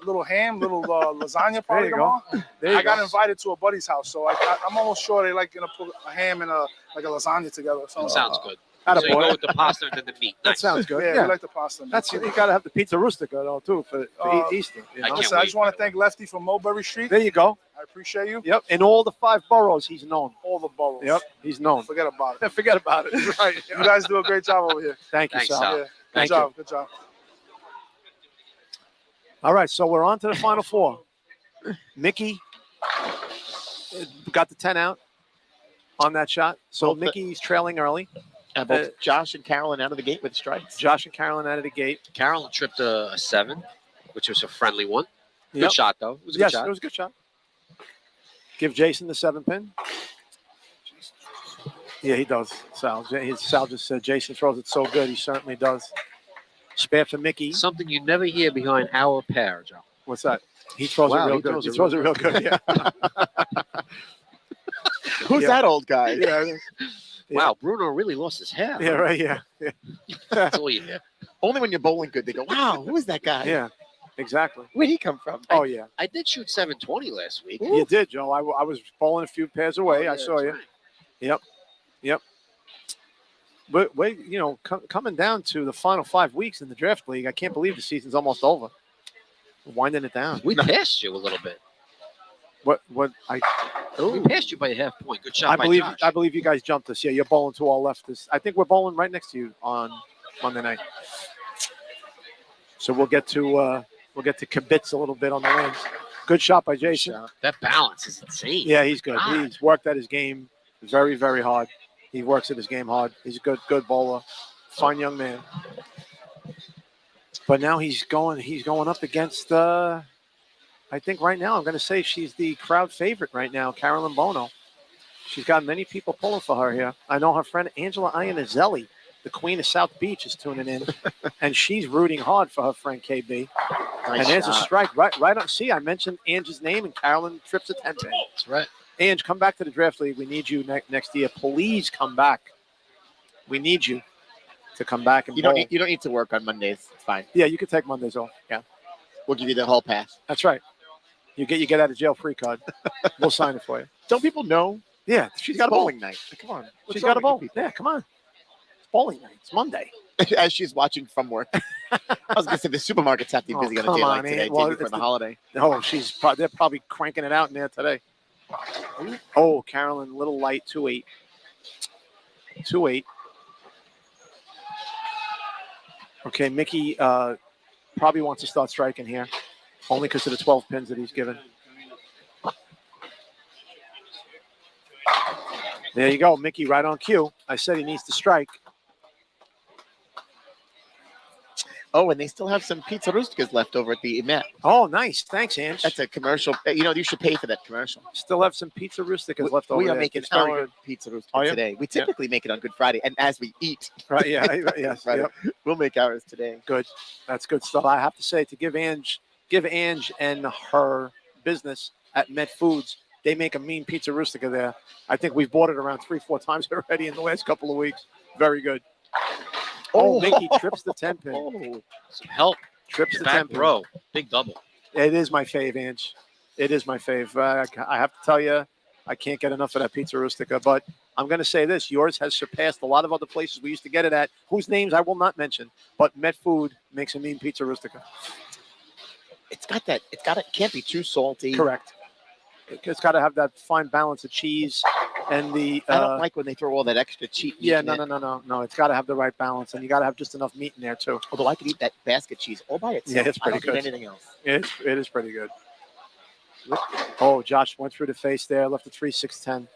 little ham, little lasagna probably you go. tomorrow. There you I got go. invited to a buddy's house, so I'm almost sure they like gonna put a ham and a lasagna together. So, That sounds good. Atta So you boy. go with the pasta and then the meat. That Nice. sounds good. yeah, Yeah. we like the pasta. man. That's you got to have the pizza rustica though too for Easter. You I know? can't Listen, I wait, just want by to the thank Lefty from Mulberry Street. There you go. I appreciate you. Yep. In all the 5 boroughs, he's known. All the boroughs. Yep. He's known. Forget about it. Forget about it. Right. You guys do a great job over here. Thank you, Thanks, Sal. Sal. Yeah. Good Thank job. Good job. All right, so we're on to the final 4. Mickey got the 10 out on that shot. So Both the- Mickey's trailing early. Both Josh and Carolyn out of the gate with strikes. Josh and Carolyn out of the gate. Carolyn tripped a 7, which was a friendly one. Good Yep. shot, though. It was a good Yes, shot. it was a good shot. Give Jason the 7-pin. Yeah, he does. Sal just said Jason throws it so good. He certainly does. Spare for Mickey. Something you never hear behind our pair, Joe. What's that? He throws it real good. He throws it real good. Yeah. Who's that old guy? Yeah. Wow, Bruno really lost his hair. Yeah, right. Yeah. That's all you hear. Only when you're bowling good, they go, wow, who is that guy? Yeah, exactly. Where'd he come from? Oh, yeah. I did shoot 720 last week. You did, Joe. I was bowling a few pairs away. I saw you. Right. Yep. But coming down to the final 5 weeks in the draft league, I can't believe the season's almost over. We're winding it down. We passed you a little bit. We passed you by a half point. Good shot by Josh. I believe you guys jumped us. Yeah, you're bowling to our left. I think we're bowling right next to you on Monday night. So we'll get to kibitz a little bit on the wins. Good shot by Jason. That balance is insane. Yeah, he's good. God. He's worked at his game very, very hard. He works at his game hard. He's a good bowler. Fine young man. But now he's going up against I think right now I'm going to say she's the crowd favorite right now, Carolyn Bono. She's got many people pulling for her here. I know her friend Angela Iannizelli, the queen of South Beach, is tuning in, and she's rooting hard for her friend KB. Nice and there's shot. a strike right on. See, I mentioned Ange's name, and Carolyn trips a 10-pin. That's right. Ange, come back to the draft league. We need you next year. Please come back. We need you to come back and You bowl. don't need to work on Mondays. It's fine. Yeah, you can take Mondays off. Yeah. We'll give you the whole pass. That's right. You get out of jail free card. We'll sign it for you. Don't people know? Yeah, She's got a bowling night. Come on. She's got a bowl. Yeah, come on. It's bowling night. It's Monday. As she's watching from work. I was going to say the supermarkets have to be busy on a day like today, for the holiday. Oh, they're probably cranking it out in there today. Oh, Carolyn, little light, 2-8. 2-8. Okay, Mickey probably wants to start striking here, only because of the 12 pins that he's given. There you go, Mickey, right on cue. I said he needs to strike. Oh, and they still have some pizza rustikas left over at the Met. Oh, nice. Thanks, Ange. That's a commercial. You should pay for that commercial. Still have some pizza rustikas left over We are there. making It's very our good. pizza rustica Are you? today. We typically make it on Good Friday, and as we eat. Right, yeah. Yes, Right. yep. We'll make ours today. Good. That's good stuff. I have to say, to give Ange and her business at Met Foods, they make a mean pizza rustica there. I think we've bought it around 3-4 times already in the last couple of weeks. Very good. Oh, Mickey trips the 10-pin. Oh, some help. Trips the Back 10-pin. row. Big double. It is my fave, Ange. It is my fave. I have to tell you, I can't get enough of that pizza rustica. But I'm going to say this. Yours has surpassed a lot of other places we used to get it at, whose names I will not mention. But Met Food makes a mean pizza rustica. It can't be too salty. Correct. It's got to have that fine balance of cheese and the. I don't like when they throw all that extra cheese. Yeah, no. It's got to have the right balance, and you got to have just enough meat in there too. Although I could eat that basket cheese all by itself. Yeah, it's pretty I don't good. need anything else. It is pretty good. Oh, Josh went through the face there, left a 3-6-10.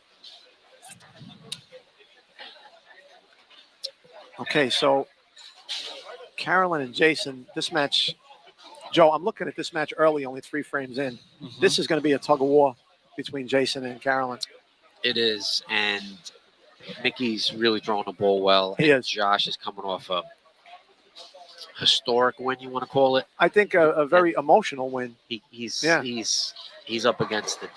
Okay, so Carolyn and Jason, this match. Joe, I'm looking at this match early, only 3 frames in. Mm-hmm. This is going to be a tug of war between Jason and Carolyn. It is, and Mickey's really throwing the ball well. He and is. Josh is coming off a historic win, you want to call it. I think a very emotional win. He's up against it.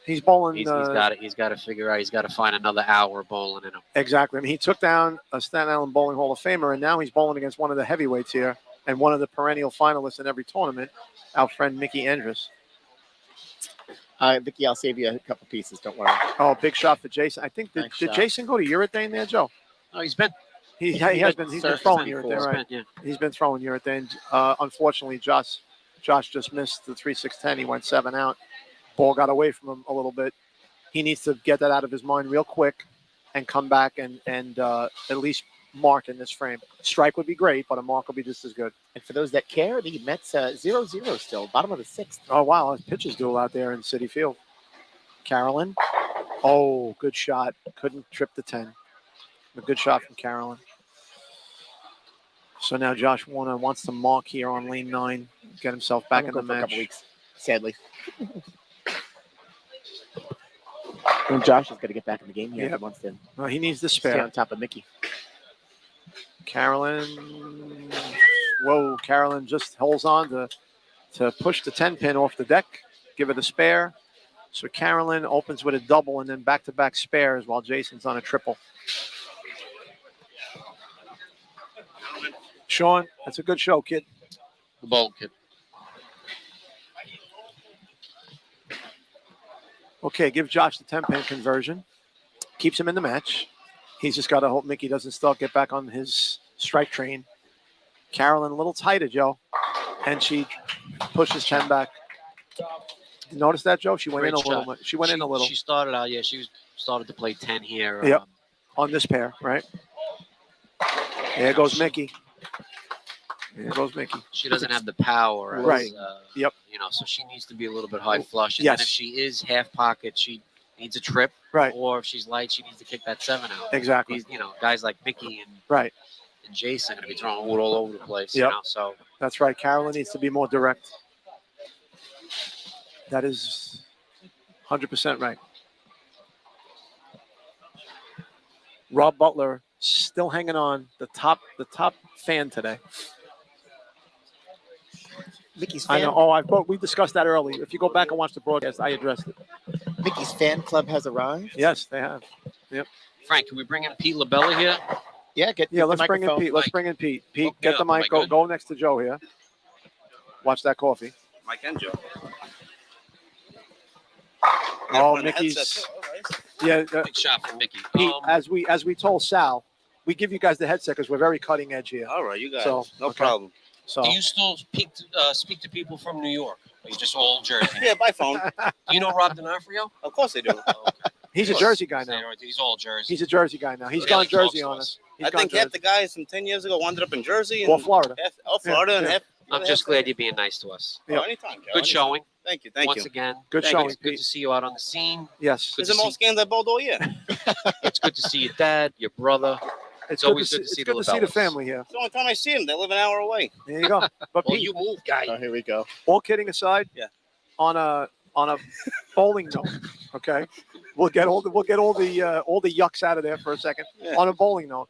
He's bowling. He's got to figure out. He's got to find another hour bowling in him. Exactly. I mean, he took down a Staten Island Bowling Hall of Famer, and now he's bowling against one of the heavyweights here and one of the perennial finalists in every tournament, our friend Mickey Andrus. Vicky, I'll save you a couple pieces. Don't worry. Oh, big shot for Jason. I think did Nice shot. Jason go to urethane there, Joe? Oh, he's been. He has been. He's been throwing urethane, He's right? been, yeah. He's been throwing urethane. Unfortunately, Josh just missed the 3-6-10. He went 7 out. Ball got away from him a little bit. He needs to get that out of his mind real quick and come back and at least mark in this frame. Strike would be great, but a mark will be just as good. And for those that care, the Mets 0-0 still, bottom of the 6th. Oh, wow. There's pitcher's duel out there in Citi Field. Carolyn. Oh, good shot. Couldn't trip the 10. A good shot from Carolyn. So now Josh Warner wants to mark here on lane 9, get himself back in the For a couple match. weeks, sadly. And Josh is going to get back in the game here. Yeah. He wants to Well, he needs the stay spare. on top of Mickey. Carolyn. Whoa, Carolyn just holds on to push the 10 pin off the deck, give it a spare. So Carolyn opens with a double and then back-to-back spares while Jason's on a triple. Sean, that's a good show, kid. The ball, kid. Okay, give Josh the 10 pin conversion. Keeps him in the match. He's just got to hope Mickey doesn't still get back on his strike train. Carolyn a little tighter, Joe. And she pushes 10 back. You notice that, Joe? She went in a little. Shot. She went in a little. She started out, she started to play 10 here. Yep. On this pair, right? There goes Mickey. There goes Mickey. She doesn't have the power. As, Right. Yep. So she needs to be a little bit high flush. And Yes. then if she is half pocket, she needs a trip. Right. Or if she's light, she needs to kick that 7 out. Exactly. These, guys like Mickey and Right. Jason are going to be throwing wood all over the place. Yep. So That's right. Carolyn needs to be more direct. That is 100% right. Rob Butler still hanging on, the top fan today. Mickey's I fan, know. We discussed that earlier. If you go back and watch the broadcast, I addressed it. Mickey's fan club has arrived. Yes, they have. Frank, can we bring in Pete LaBella here? Yeah, get Let's the bring in microphone. Pete. Let's Mike. bring in Pete. Pete, Hook me get the up. Am I mic. good? Go next to Joe here. Watch that coffee. Mike and Joe. Oh, Mickey's. Yeah, Big shot from Mickey. Pete. As we told Sal, we give you guys the headset because we're very cutting edge here. All right, you guys. So, no okay. problem. So do you still speak to people from New York? Or you just all Jersey? Yeah, by phone. Do you know Rob D'Onofrio? Of course they do. he's a Jersey guy now. He's all Jersey. He's a Jersey guy now. He's Yeah, gone he talks Jersey to on us. us. He's I gone think half Jersey. the guys from 10 years ago wound up in Jersey. And Or Florida. Florida and Yeah. half. I'm just glad you're being nice to us. Yeah. Anytime, Joe. Good showing. Thank you. Thank Once you. again. Good Thank showing, It's good Pete. to see you out on the scene. Yes. Good There's to the most games I bowled all year. It's good to see your dad, your brother. It's always good good to to see, see it's good the to see the Labellas. family here. It's the only time I see them. They live an hour away. There you go. But Well, Pete, you move, guy. Oh, here we go. all kidding aside, Yeah. on a bowling note, okay, we'll get all the yucks out of there for a second. Yeah. On a bowling note,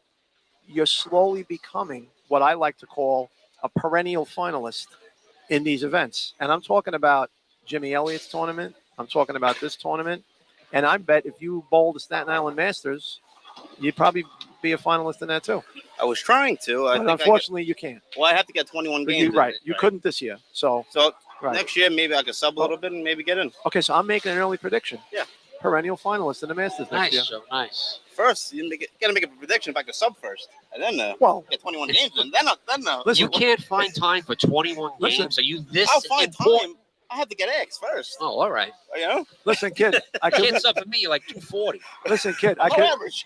you're slowly becoming what I like to call a perennial finalist in these events, and I'm talking about Jimmy Elliott's tournament. I'm talking about this tournament, and I bet if you bowl the Staten Island Masters, you'd probably be a finalist in that too. I was trying to. But unfortunately, you can't. I have to get 21 games. You, in right. it, You couldn't this year. So, So right. next year, maybe I could sub a little bit and maybe get in. Okay, so I'm making an early prediction. Yeah. Perennial finalist in the Masters next year. Nice, Joe. Nice. First, you got to make a prediction if I could sub first. And then Well, get 21 games. And then listen, You can't find time for 21 Listen, games. Are you this I'll find important? time. I have to get X first. Oh, all right. You know? listen, kid. I Can't can sub for me. You're like 240. listen, kid. Low average.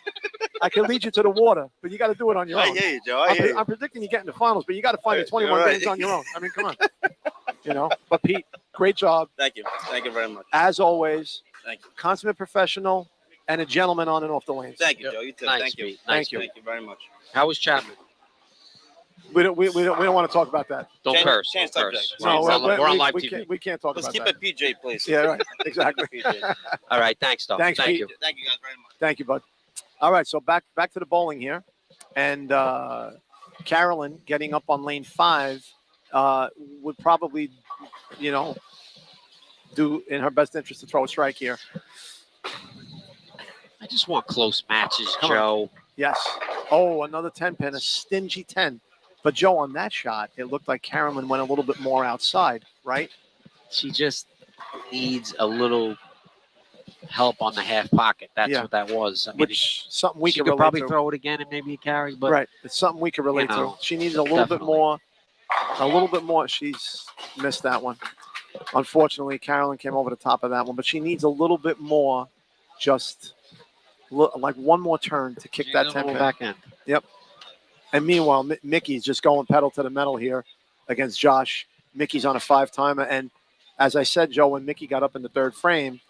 I can lead you to the water, but you got to do it on your I own. hear you, Joe. I hear you. I'm predicting you get in the finals, but you got to find the Right, 21 you're right. games on your own. I mean, come on. But Pete, great job Thank you. Thank you very much. as always. Thank you. Consummate professional and a gentleman on and off the lanes. Thank you, Joe. You too. Nice, Thank you. Pete. Thank Nice, you. Pete. Thank you very much. How was Chapman? We don't want to talk about that. Don't Change- curse. change Don't curse. subject. We're on- we're on live we TV. Can't, we can't talk Let's about keep that. it PJ, please. Yeah, right. Exactly. PJ. All right. Thanks, Doug. Thanks, Thank Pete. you. Thank you guys very much. Thank you, bud. All right, so back to the bowling here, and Carolyn getting up on lane 5 would probably, do in her best interest to throw a strike here. I just want close matches, Come on. Joe. Yes. Oh, another 10 pin, a stingy 10. But Joe, on that shot, it looked like Carolyn went a little bit more outside, right? She just needs a little help on the half pocket. That's Yeah. what that was. I mean, Which something we she can could relate probably to. throw it again and maybe it carries, but Right. It's something we can relate know, to. She needs a little bit definitely. more. A little bit more. She's missed that one. Unfortunately, Carolyn came over the top of that one, but she needs a little bit more, just like one more turn to kick she that needs a 10 little pin. back end. And meanwhile, Mickey's just going pedal to the metal here against Josh. Mickey's on a 5-timer. And as I said, Joe, when Mickey got up in the third frame,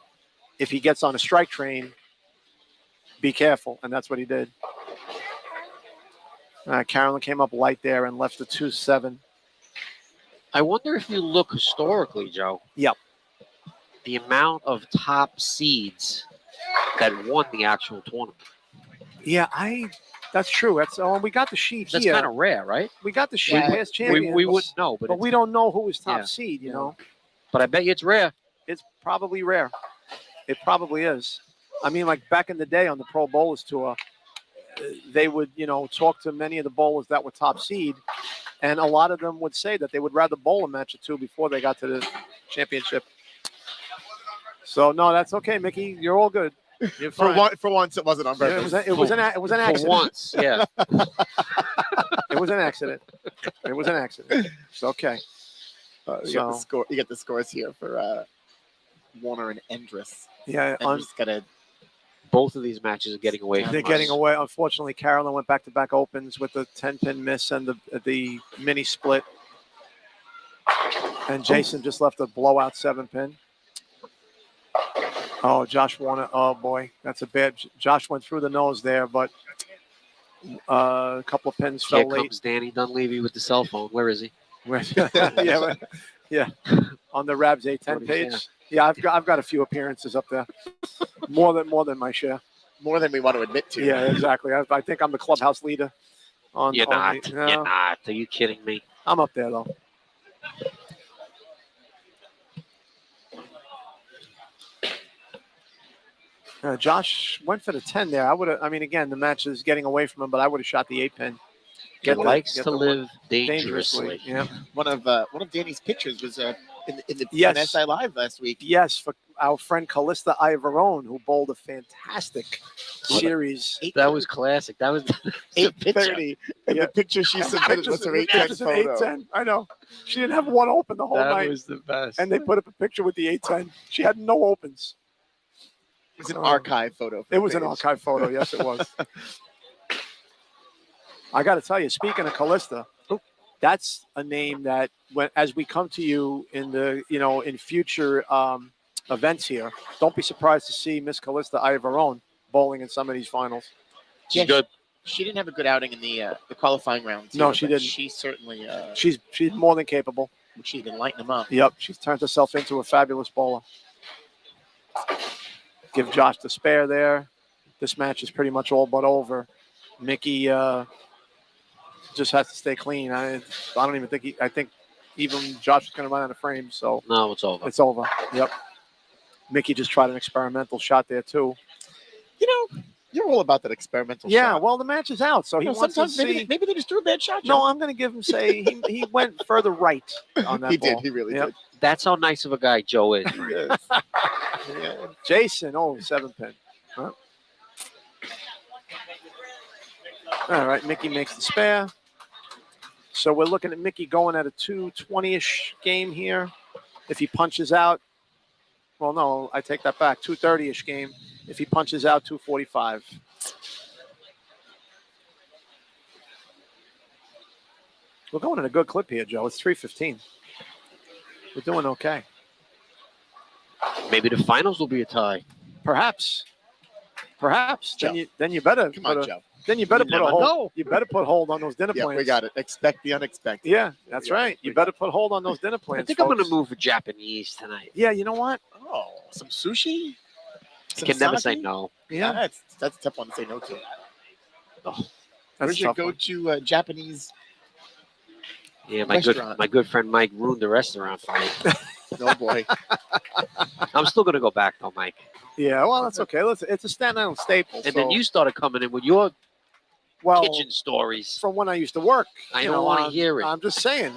if he gets on a strike train, be careful. And that's what he did. Carolyn came up light there and left the 2-7. I wonder if you look historically, Joe. Yep. The amount of top seeds that won the actual tournament. Yeah, that's true. That's we got the sheet That's here. kind of rare, right? We got the sheet. Past champions. We wouldn't know, but we don't know who was top seed. You know. But I bet you it's rare. It's probably rare. It probably is. I mean, like back in the day on the Pro Bowlers Tour, they would, talk to many of the bowlers that were top seed, and a lot of them would say that they would rather bowl a match or two before they got to the championship. So no, that's okay, Mickey. You're all good. You're fine. For once, it wasn't on purpose. It was an accident. For once, yeah. It was an accident. It was an accident. It's okay. You got the score. You get the scores here for Warner and Endress. Yeah, Endress got a. Both of these matches are getting away. They're getting away. Unfortunately, Carolyn went back-to-back opens with the 10-pin miss and the mini split, and Jason just left a blowout 7-pin. Oh, Josh Warner. Oh boy, that's a bad. Josh went through the nose there, but a couple of pins fell Here late. comes Danny Dunleavy with the cell phone. Where is he? yeah, on the Rabs A10 page. Yeah, I've got a few appearances up there, more than my share. More than we want to admit to. Yeah, exactly. I think I'm the clubhouse leader. You're not. You're not. Are you kidding me? I'm up there though. Josh went for the 10 there. I would have. I mean, again, the match is getting away from him, but I would have shot the 8-pin. He likes to live dangerously. Yeah. One of Danny's pictures was in the Yes. on SI Live last week. Yes, for our friend Callista Ivarone, who bowled a fantastic series. That was classic. That was 8:30. And the picture she submitted was her 8:10 photo. 8-10. I know. She didn't have one open the whole night. That was the best. And they put up a picture with the 8-10. She had no opens. It was an archive photo. It was an archive photo. Yes, it was. I got to tell you, speaking of Callista, that's a name that, as we come to you in the in future events here, don't be surprised to see Miss Callista Ivarone bowling in some of these finals. She's good. She didn't have a good outing in the qualifying rounds. No, she didn't. She certainly. She's more than capable. She's been lighting them up. Yep, she's turned herself into a fabulous bowler. Give Josh the spare there. This match is pretty much all but over. Mickey just has to stay clean. I don't even think I think even Josh is going to run out of frames. So no, it's over. It's over. Yep. Mickey just tried an experimental shot there too. You're all about that experimental shot. Yeah, well, the match is out, so he wants to sometimes see. maybe they just threw a bad shot. No, I'm going to give him he went further right on that He ball. did. He really Yep. did. That's how nice of a guy Joe is. Yes. Jason, 7-pin. Huh? All right, Mickey makes the spare. So we're looking at Mickey going at a 220-ish game here. If he punches out, well, no, I take that back. 230-ish game. If he punches out, 245. We're going in a good clip here, Joe. It's 3:15. We're doing okay. Maybe the finals will be a tie. Perhaps. Joe. Then you better Come on, Joe. Then you better You put a never hold. know. You better put hold on those dinner Yeah, plans. we got it. Expect the unexpected. Yeah, that's right. You better put hold on those dinner plans. I think I'm going folks. to move for Japanese tonight. Yeah, you know what? Oh, some sushi. I can never say sake? no. Yeah, that's a tough one to say no to. that's Where's a your tough one. go-to Japanese? Yeah, my Restaurant. good friend Mike ruined the restaurant for me. No boy. I'm still going to go back though, Mike. Yeah, well, that's okay. It's a Staten Island staple. And then you started coming in with your kitchen stories. from when I used to work. I you don't know, want to hear it. I'm just saying,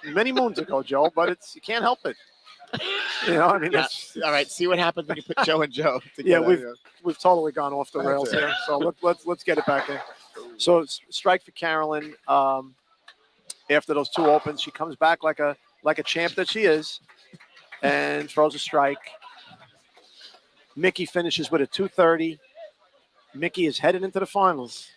many moons ago, Joe. But you can't help it. I mean, Yeah. that's, All right. See what happens when you put Joe and Joe yeah, together. we've totally gone off the That's rails it. here. So let's get it back in. So strike for Carolyn. After those two opens, she comes back like a champ that she is, and throws a strike. Mickey finishes with a 230. Mickey is headed into the finals.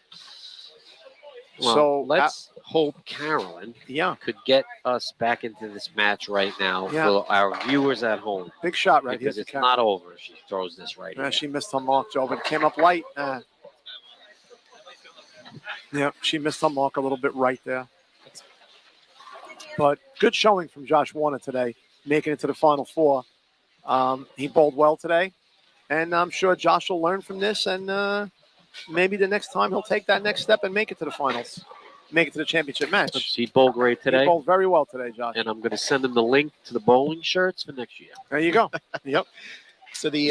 Well, so let's hope Carolyn could get us back into this match right now for our viewers at home. Big shot right because here. it's not over. She throws this right here. She missed her mark, Joe, but it came up light. Yeah, she missed her mark a little bit right there. But good showing from Josh Warner today, making it to the Final Four. He bowled well today, And I'm sure Josh will learn from this, and maybe the next time he'll take that next step and make it to the finals, make it to the championship match. He bowled great today. He bowled very well today, Josh. And I'm going to send him the link to the bowling shirts for next year. There you go. Yep. So the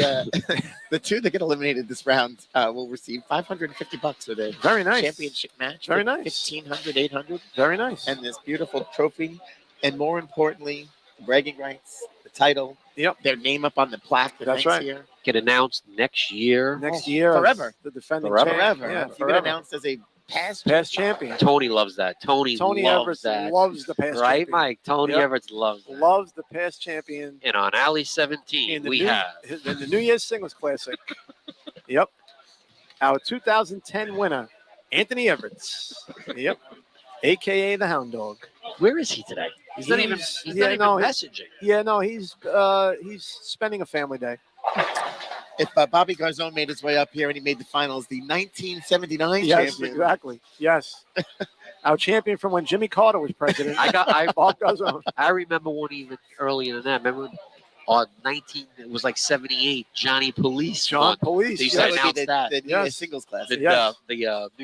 the two that get eliminated this round will receive $550 for the Very nice championship match. Very nice. 1,500, 800. Very nice. And this beautiful trophy, and more importantly, the bragging rights, the title. Yep. Their name up on the plaque. The That's next right. Year. Get announced next year. Next year, forever. The defending Forever. champ. Forever. Yeah, You forever. get announced as a past champion. Tony loves that. Tony loves Everett that. loves the past Right, champion. Mike? Tony Yep. Everett loves that. Loves the past champion. And on Alley 17, we have. In the New Year's Singles Classic. Yep. Our 2010 winner, Anthony Everett. Yep. AKA the Hound Dog. Where is he today? He's not even messaging. Yeah, no, he's spending a family day. If Bobby Garzone made his way up here and he made the finals, the 1979 Yes, champion. exactly. Yes. Our champion from when Jimmy Carter was president. Bob Garzone. I remember one even earlier than that. Remember on it was like 78, Johnny Police. John won. Police. They used That to would announce be that. the New Year's Singles Classic. The New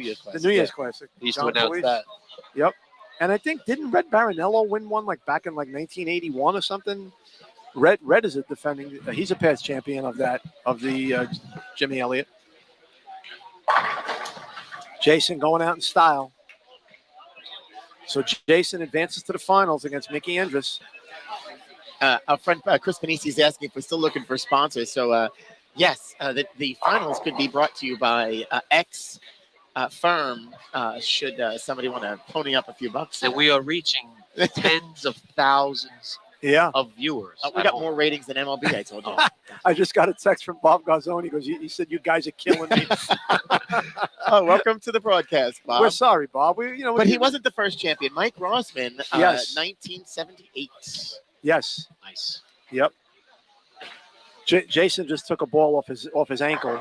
Year's Classic. The New Year's Classic. They used John to announce Police. that. Yep. And I think, didn't Red Baronello win one like back in like 1981 or something? Red is a defending. He's a past champion of the Jimmy Elliott. Jason going out in style. So Jason advances to the finals against Mickey Andrus. Our friend Chris Panisi is asking if we're still looking for sponsors. So yes, the finals could be brought to you by X firm. Should somebody want to pony up a few bucks? And we are reaching tens of thousands of viewers. We got more ratings than MLB, I told you. I just got a text from Bob Garzone. He goes, he said, "You guys are killing me." Oh, welcome to the broadcast, Bob. We're sorry, Bob. But he wasn't the first champion. Mike Rossman, Yes. 1978. Yes. Nice. Yep. Jason just took a ball off his ankle,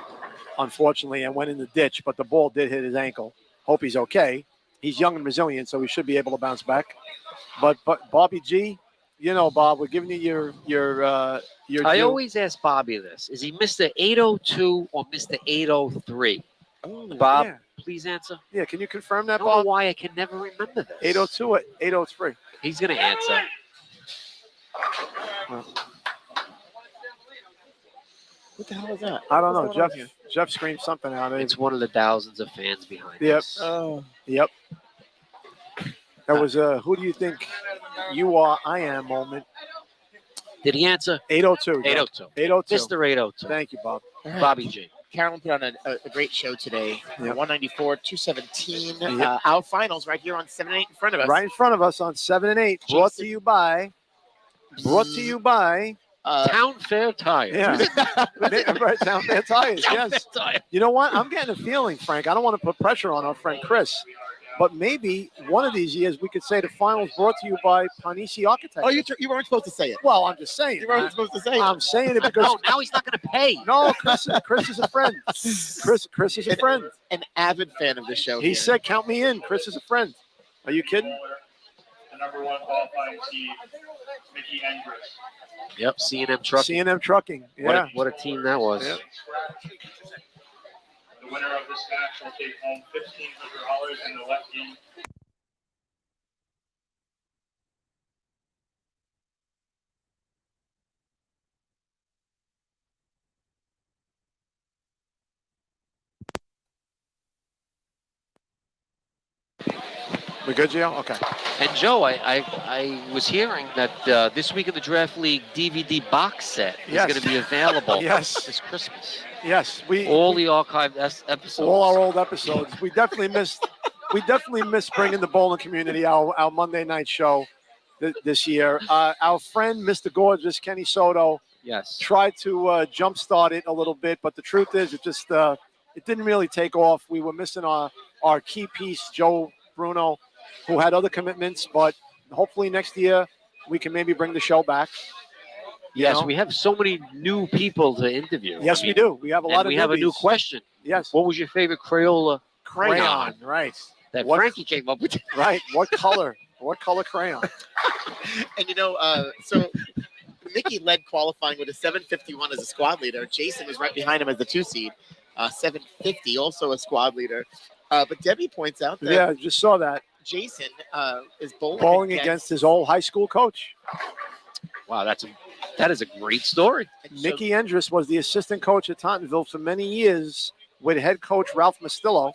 unfortunately, and went in the ditch. But the ball did hit his ankle. Hope he's okay. He's young and resilient, so he should be able to bounce back. But Bobby G, Bob, we're giving you your. I always ask Bobby this: is he Mr. 802 or Mr. 803? Bob, yeah. please answer. Yeah, can you confirm that, I don't know Bob? why I can never remember this. 802 or 803? He's going to answer. What the hell is that? I don't know. What's going on here? Jeff screamed something out. It's one of the thousands of fans behind Yep. us. Oh. Yep. That was a who do you think you are, I am moment. Did he answer? 802. 802. 802. Mr. 802. Thank you, Bob. Bobby G. Carolyn put on a great show today. Yep. 194, 217. Yep. Our finals right here on 7 and 8 in front of us. Right in front of us on 7 and 8. Brought to you by. Town Fair Tires. Yeah. Right, Town Fair Tires. Town Yes. Fair Tires. You know what? I'm getting a feeling, Frank. I don't want to put pressure on our friend Chris, but maybe one of these years we could say the finals brought to you by Panisi Architecture. Oh, you weren't supposed to say it. Well, I'm just saying. You weren't supposed to say it. I'm saying it because No, now he's not going to pay. no, Chris is a friend. Chris is a friend. An avid fan of the show. He here. said, "Count me in." Chris is a friend. Are you kidding? The number one qualifying seed, Mickey Andrus. Yep, C&M Trucking. C&M Trucking. Yeah. What a team that was. Yep. The winner of this match will take home $1,500 in the lefty. We good, Gio? Okay. And Joe, I was hearing that this week in the Draft League DVD box set is Yes. going to be available Yes. this Christmas. Yes, All the archived episodes. all our old episodes. We definitely missed bringing the bowling community our Monday night show this year. Our friend Mr. Gorgeous Kenny Soto Yes. tried to jumpstart it a little bit, but the truth is it just it didn't really take off. We were missing our key piece, Joe Bruno, who had other commitments, but hopefully next year we can maybe bring the show back. Yes, we have so many new people to interview. Yes, we do. We have a lot of we have a new newbies. question. Yes. What was your favorite Crayola Crayon, right. that What- Frankie came up with? Right. What color? What color crayon? And so Mickey led qualifying with a 7:51 as a squad leader. Jason was right behind him as the 2 seed, 7:50, also a squad leader. But Debbie points out that Yeah, I just saw that. Jason is bowling Bowling against his old high school coach. Wow, that is a great story. Mickey Endress was the assistant coach at Tottenville for many years with head coach Ralph Mastillo.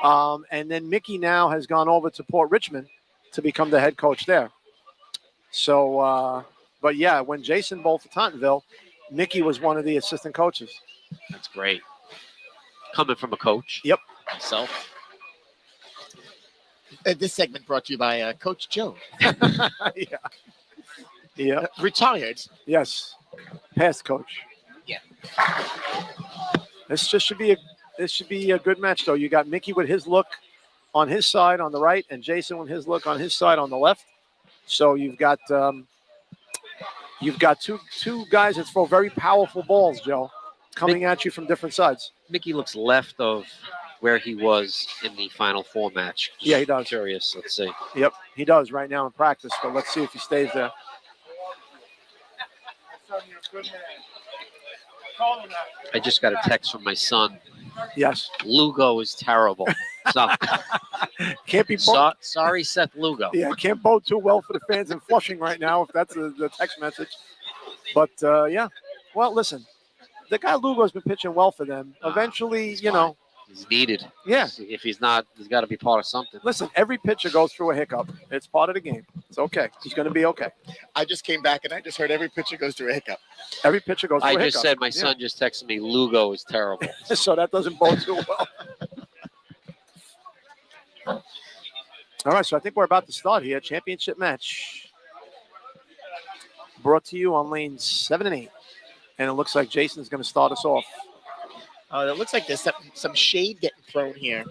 And then Mickey now has gone over to Port Richmond to become the head coach there. So, but yeah, when Jason bowled for Tottenville, Mickey was one of the assistant coaches. That's great. Coming from a coach. Yep. Himself. This segment brought to you by Coach Joe. Yeah. Yeah. Retired. Yes. Past coach. Yeah. This should be a good match though. You got Mickey with his look on his side on the right, and Jason with his look on his side on the left. So you've got two guys that throw very powerful balls, Joe, coming at you from different sides. Mickey looks left of where he was in the Final Four match. Yeah, he does. Curious. Let's see. Yep, he does right now in practice. But let's see if he stays there. I just got a text from my son. Yes. Lugo is terrible. So can't be. Sorry, Seth Lugo. Yeah, can't bow too well for the fans in Flushing right now. If that's the text message. But yeah, well, listen, the guy Lugo's been pitching well for them. Eventually, he's needed. Yeah. If he's not, he's got to be part of something. Listen, every pitcher goes through a hiccup. It's part of the game. It's okay. He's going to be okay. I just came back and I just heard every pitcher goes through a hiccup. Every pitcher goes through a hiccup. I just said my son just texted me, Lugo is terrible. So that doesn't bode too well. All right, so I think we're about to start here. Championship match. Brought to you on lanes 7 and 8. And it looks like Jason's going to start us off. It looks like there's some shade getting thrown here.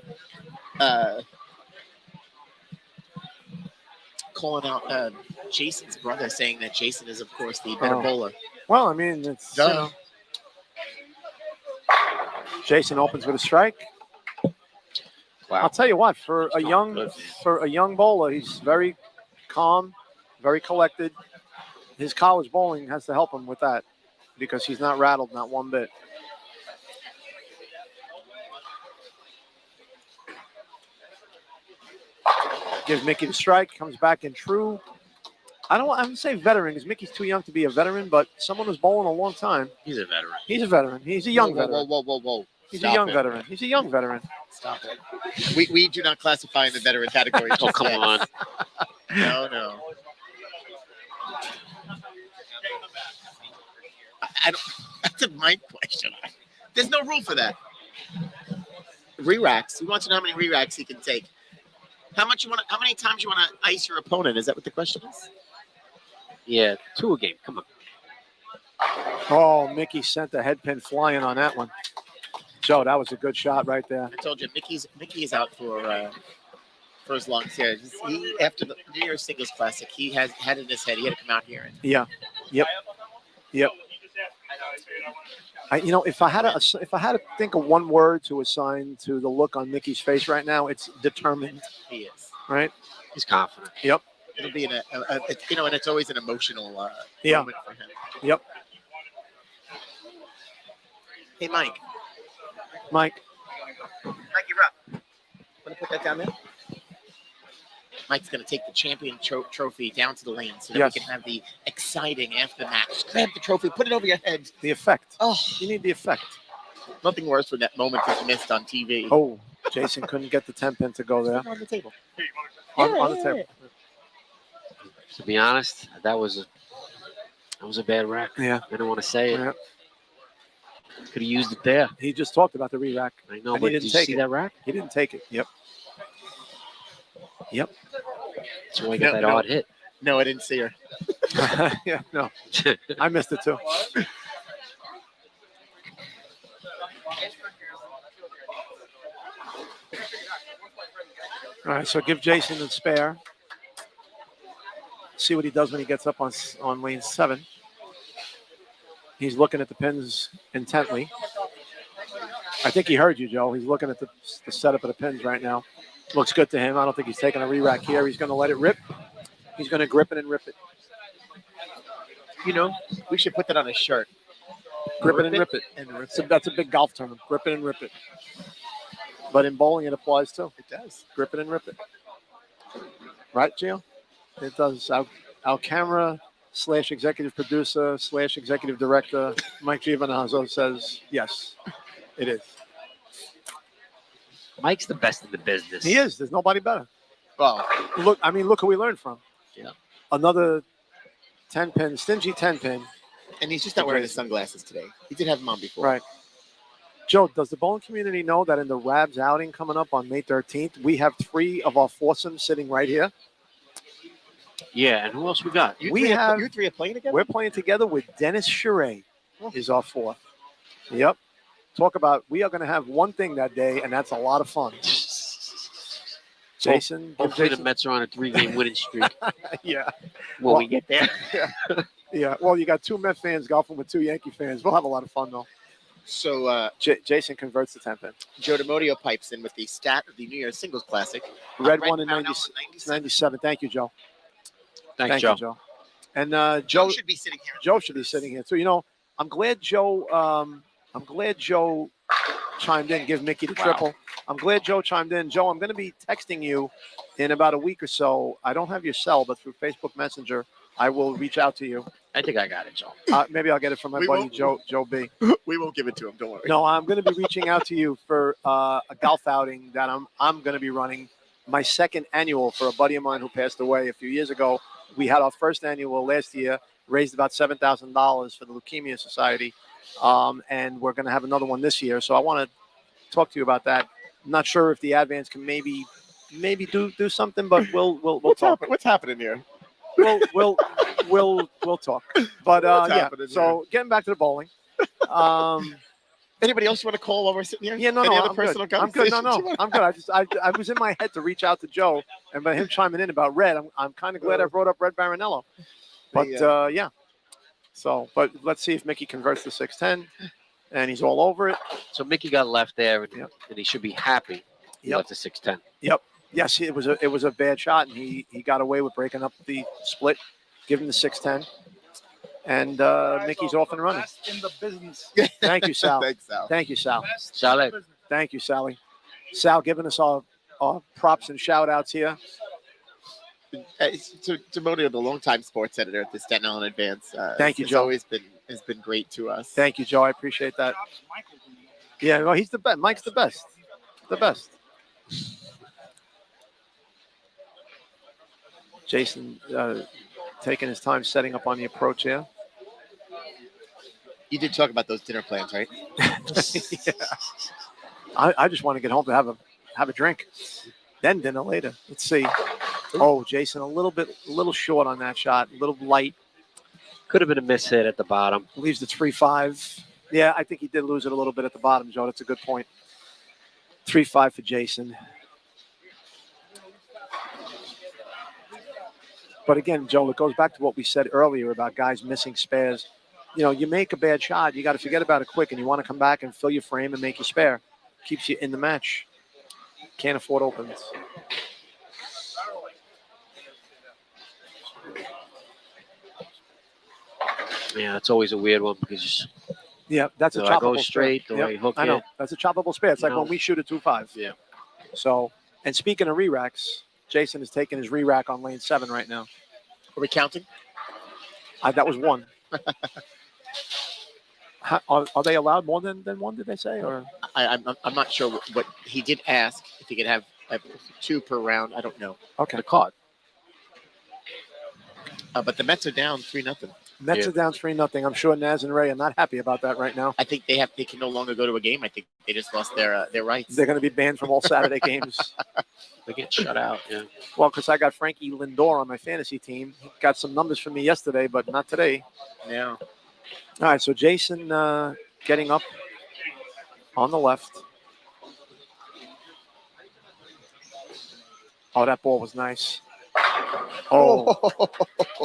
Calling out Jason's brother, saying that Jason is, of course, the better bowler. Well, I mean, it's Jason opens with a strike. Wow. I'll tell you what, for a young bowler, he's very calm, very collected. His college bowling has to help him with that because he's not rattled, not one bit. Gives Mickey the strike, comes back in true. I wouldn't say veteran because Mickey's too young to be a veteran, but someone who's bowling a long time. He's a veteran. He's a veteran. He's a young veteran. Whoa. He's a young veteran. He's a young veteran. Stop it. We do not classify in the veteran category. Oh, come on. No. I don't. That's a mind question. There's no rule for that. Re-racks. He wants to know how many re-racks he can take. How many times you want to ice your opponent? Is that what the question is? Yeah, 2 a game. Come on. Oh, Mickey sent the head pin flying on that one. Joe, that was a good shot right there. I told you, Mickey is out for his lungs here. He, after the New Year's Singles Classic, he had in his head he had to come out here. Yeah. Yep. If I had to think of one word to assign to the look on Mickey's face right now, it's determined. He is. Right? He's confident. Yep. It'll be and it's always an emotional moment for him. Yep. Hey, Mike. Mike, you're up. Want to put that down there? Mike's going to take the champion trophy down to the lane so that we can have the exciting after the match. Grab the trophy, put it over your head. The effect. Oh, you need the effect. Nothing worse than that moment that's missed on TV. Oh, Jason couldn't get the 10 pin to go there. On the table. On the table. To be honest, that was a bad rack. Yeah. I don't want to say it. Yeah. Could have used it there. He just talked about the re-rack. I know, but did you see that rack? He didn't take it. Yep. That's why I got that odd hit. No, I didn't see her. Yeah, no. I missed it too. All right, so give Jason the spare. See what he does when he gets up on lane 7. He's looking at the pins intently. I think he heard you, Joe. He's looking at the setup of the pins right now. Looks good to him. I don't think he's taking a re-rack here. He's going to let it rip. He's going to grip it and rip it. You know, we should put that on a shirt. Grip it and rip it. That's a big golf term. Grip it and rip it. But in bowling, it applies too. It does. Grip it and rip it. Right, Gio? It does. Our camera / executive producer / executive director, Mike Giovanazzo, says yes, it is. Mike's the best in the business. He is. There's nobody better. Well, look who we learned from. Yeah. Another 10-pin, stingy 10-pin. And he's just not wearing his sunglasses today. He did have them on before. Right. Joe, does the bowling community know that in the Rabs outing coming up on May 13th, we have 3 of our foursomes sitting right here? Yeah, and who else we got? You three are playing together? We're playing together with Dennis Charest is our 4th. Yep. Talk about, we are going to have one thing that day, and that's a lot of fun. Jason. Hopefully the Mets are on a 3-game winning streak. Yeah. When we get there. Yeah. Well, you got 2 Met fans golfing with 2 Yankee fans. We'll have a lot of fun, though. So Jason converts the 10-pin. Joe DiModio pipes in with the stat of the New Year's Singles Classic. Red one in 97. Thank you, Joe. Thanks, Thank you, Joe. And Joe should be sitting here. Joe should be sitting here too. You know, I'm glad Joe chimed in. Give Mickey the triple. I'm glad Joe chimed in. Joe, I'm going to be texting you in about a week or so. I don't have your cell, but through Facebook Messenger, I will reach out to you. I think I got it, Joe. Maybe I'll get it from my buddy Joe B. We won't give it to him. Don't worry. No, I'm going to be reaching out to you for a golf outing that I'm going to be running. My 2nd annual for a buddy of mine who passed away a few years ago. We had our 1st annual last year, raised about $7,000 for the Leukemia Society, and we're going to have another one this year. So I want to talk to you about that. I'm not sure if the Advance can maybe do something, but we'll talk. What's happening here? We'll talk. But yeah. So getting back to the bowling. Anybody else want to call while we're sitting here? Yeah, no, Any no, other I'm personal good. I'm good. No, conversations? I'm good. I was in my head to reach out to Joe, and by him chiming in about Red, I'm kind of glad I brought up Red Baronello. But yeah. So, but let's see if Mickey converts the 610, and he's all over it. So Mickey got left there, and he should be happy. He left the 610. Yep. Yes, it was a bad shot, and he got away with breaking up the split, giving the 610. And Mickey's off and running. Best in the business. Thank you, Sal. Thanks, Sal. Thank you, Sal. Sally. Thank you, Sally. Sal giving us our props and shout outs here. To DiModio, the longtime sports editor at the Staten Island Advance. Thank you, Joe. Has been great to us. Thank you, Joe. I appreciate that. Yeah, well, he's the best. Mike's the best. The best. Jason taking his time setting up on the approach here. You did talk about those dinner plans, right? Yeah. I just want to get home to have a drink, then dinner later. Let's see. Oh, Jason, a little short on that shot, a little light. Could have been a miss hit at the bottom. Leaves the 3-5. Yeah, I think he did lose it a little bit at the bottom, Joe. That's a good point. 3-5 for Jason. But again, Joe, it goes back to what we said earlier about guys missing spares. You know, you make a bad shot, you got to forget about it quick, and you want to come back and fill your frame and make your spare. Keeps you in the match. Can't afford opens. Yeah, it's always a weird one because yeah, that's a do choppable I go straight? spare. Do I hook I know. it? That's a choppable spare. It's like when we shoot a 2-5. Yeah. So, and speaking of re-racks, Jason is taking his re-rack on lane 7 right now. Are we counting? That was 1. Are they allowed more than 1, did they say? Or I'm not sure what he did ask if he could have 2 per round. I don't know. Okay. The card. But the Mets are down 3-0. Mets are down 3-0. I'm sure Naz and Ray are not happy about that right now. I think they can no longer go to a game. I think they just lost their rights. They're going to be banned from all Saturday games. They get shut out. Yeah. Well, because I got Frankie Lindor on my fantasy team. He got some numbers for me yesterday, but not today. Yeah. All right, so Jason getting up on the left. Oh, that ball was nice. Oh,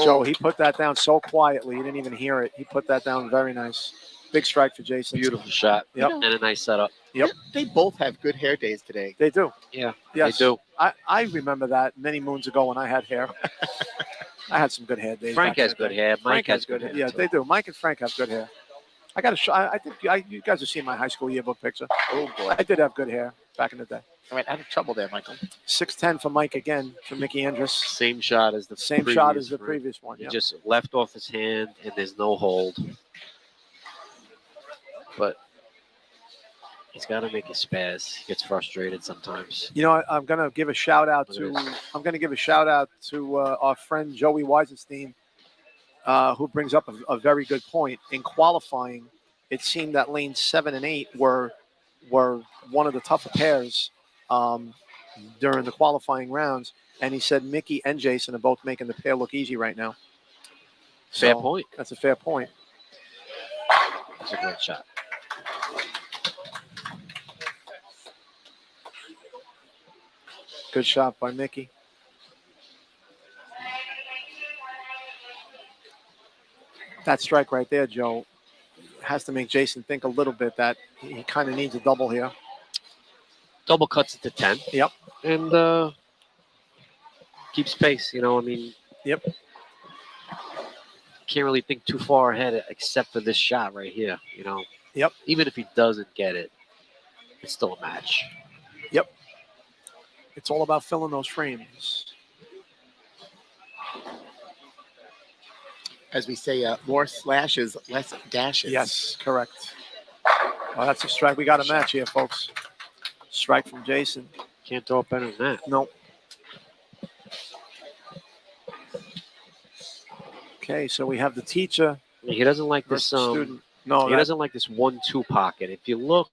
Joe, he put that down so quietly. You didn't even hear it. He put that down very nice. Big strike for Jason. Beautiful shot. Yep. And a nice setup. Yep. They both have good hair days today. They do. Yeah. Yes. They do. I remember that many moons ago when I had hair. I had some good hair days. Frank back in has the good day. hair. Frank Mike has good hair. Yeah, too. they do. Mike and Frank have good hair. I got to show. I think you guys have seen my high school yearbook picture. Oh boy. I did have good hair back in the day. All right, out of trouble there, Michael. 6'10" for Mike again, for Mickey Andrus. Same shot as the Same previous, shot as the right? previous one. He Yeah. just left off his hand, and there's no hold. But he's got to make it spaz. He gets frustrated sometimes. You know, I'm gonna give a shout out Look at to our friend Joey Weisenstein, who brings up a very good point. In qualifying, it seemed that lanes 7 and 8 were one of the tougher pairs during the qualifying rounds, and he said Mickey and Jason are both making the pair look easy right now. Fair So, point. That's a fair point. That's a great shot. Good shot by Mickey. That strike right there, Joe, has to make Jason think a little bit that he kind of needs a double here. Double cuts it to 10. Yep. And keeps pace. You know, I mean. Yep. Can't really think too far ahead except for this shot right here. You know. Yep. Even if he doesn't get it, it's still a match. Yep. It's all about filling those frames. As we say, more slashes, less dashes. Yes, correct. Well, that's a strike. We got a match here, folks. Strike from Jason. Can't throw it better than that. Nope. Okay, so we have the teacher. He doesn't like versus this. student. No, he doesn't like this 1-2 pocket. If you look,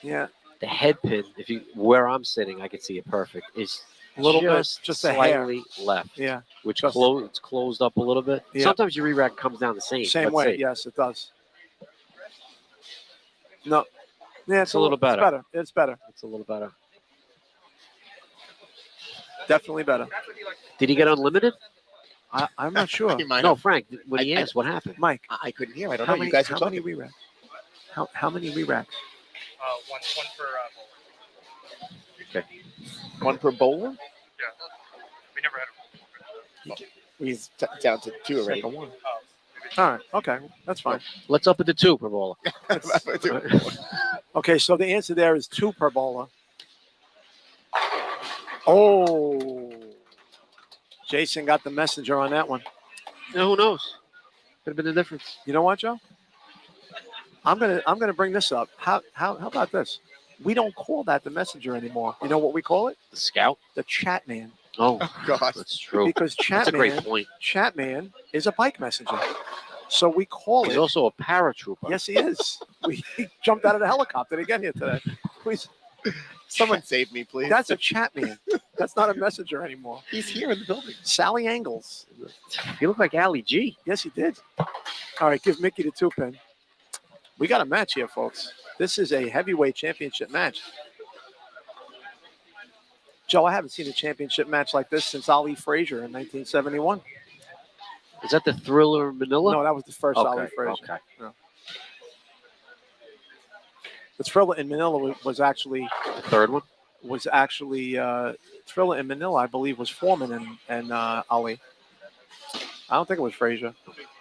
yeah, the head pin. If you where I'm sitting, I can see it perfect. Is a little just bit, just a hair. slightly left. Yeah, which just- it's closed up a little bit. Yeah. Sometimes your re-rack comes down the same. Same Let's way. see. Yes, it does. No. Yeah, It's a little better. It's better. It's better. It's a little better. Definitely better. Did he get unlimited? I'm not sure. He might No, have. Frank. When he I- asked, what happened? Mike, I couldn't hear. I don't how know. many, You guys were how talking. many re-racks? How many re-racks? One for Okay. One per bowler? yeah. We never had He's down to 2 already. Second one. All right. Okay. That's fine. Let's up it to 2 per bowler. Okay. So the answer there is 2 per bowler. Oh. Jason got the messenger on that one. Yeah, who knows? Could have been the difference. You know what, Joe? I'm gonna bring this up. How about this? We don't call that the messenger anymore. You know what we call it? The scout. The chat man. Oh, God. that's true. Because That's a great point. Chat man is a bike messenger. So we call He's it. also a paratrooper. Yes, he is. He jumped out of the helicopter to get here today. Someone save me, please. That's a chat man. That's not a messenger anymore. He's here in the building. Sally Angles. You look like Ali G. Yes, he did. All right, give Mickey the 2-pin. We got a match here, folks. This is a heavyweight championship match. Joe, I haven't seen a championship match like this since Ali Frazier in 1971. Is that the Thriller Manila? No, that was the first Okay, Ali Frazier. okay. No. The Thriller in Manila was actually The third one? Thriller in Manila, I believe, was Foreman and Ali. I don't think it was Frazier.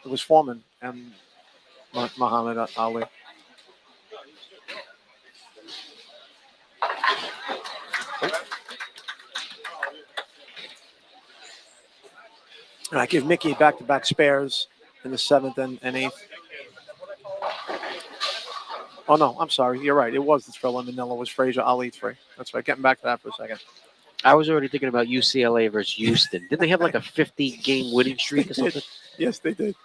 It was Foreman and Muhammad Ali. And I give Mickey back-to-back spares in the 7th and 8th. Oh, no, I'm sorry. You're right. It was the Thriller Manila. It was Frazier, Ali 3. That's right. Getting back to that for a second. I was already thinking about UCLA versus Houston. Didn't they have like a 50-game winning streak or something? Yes, they did.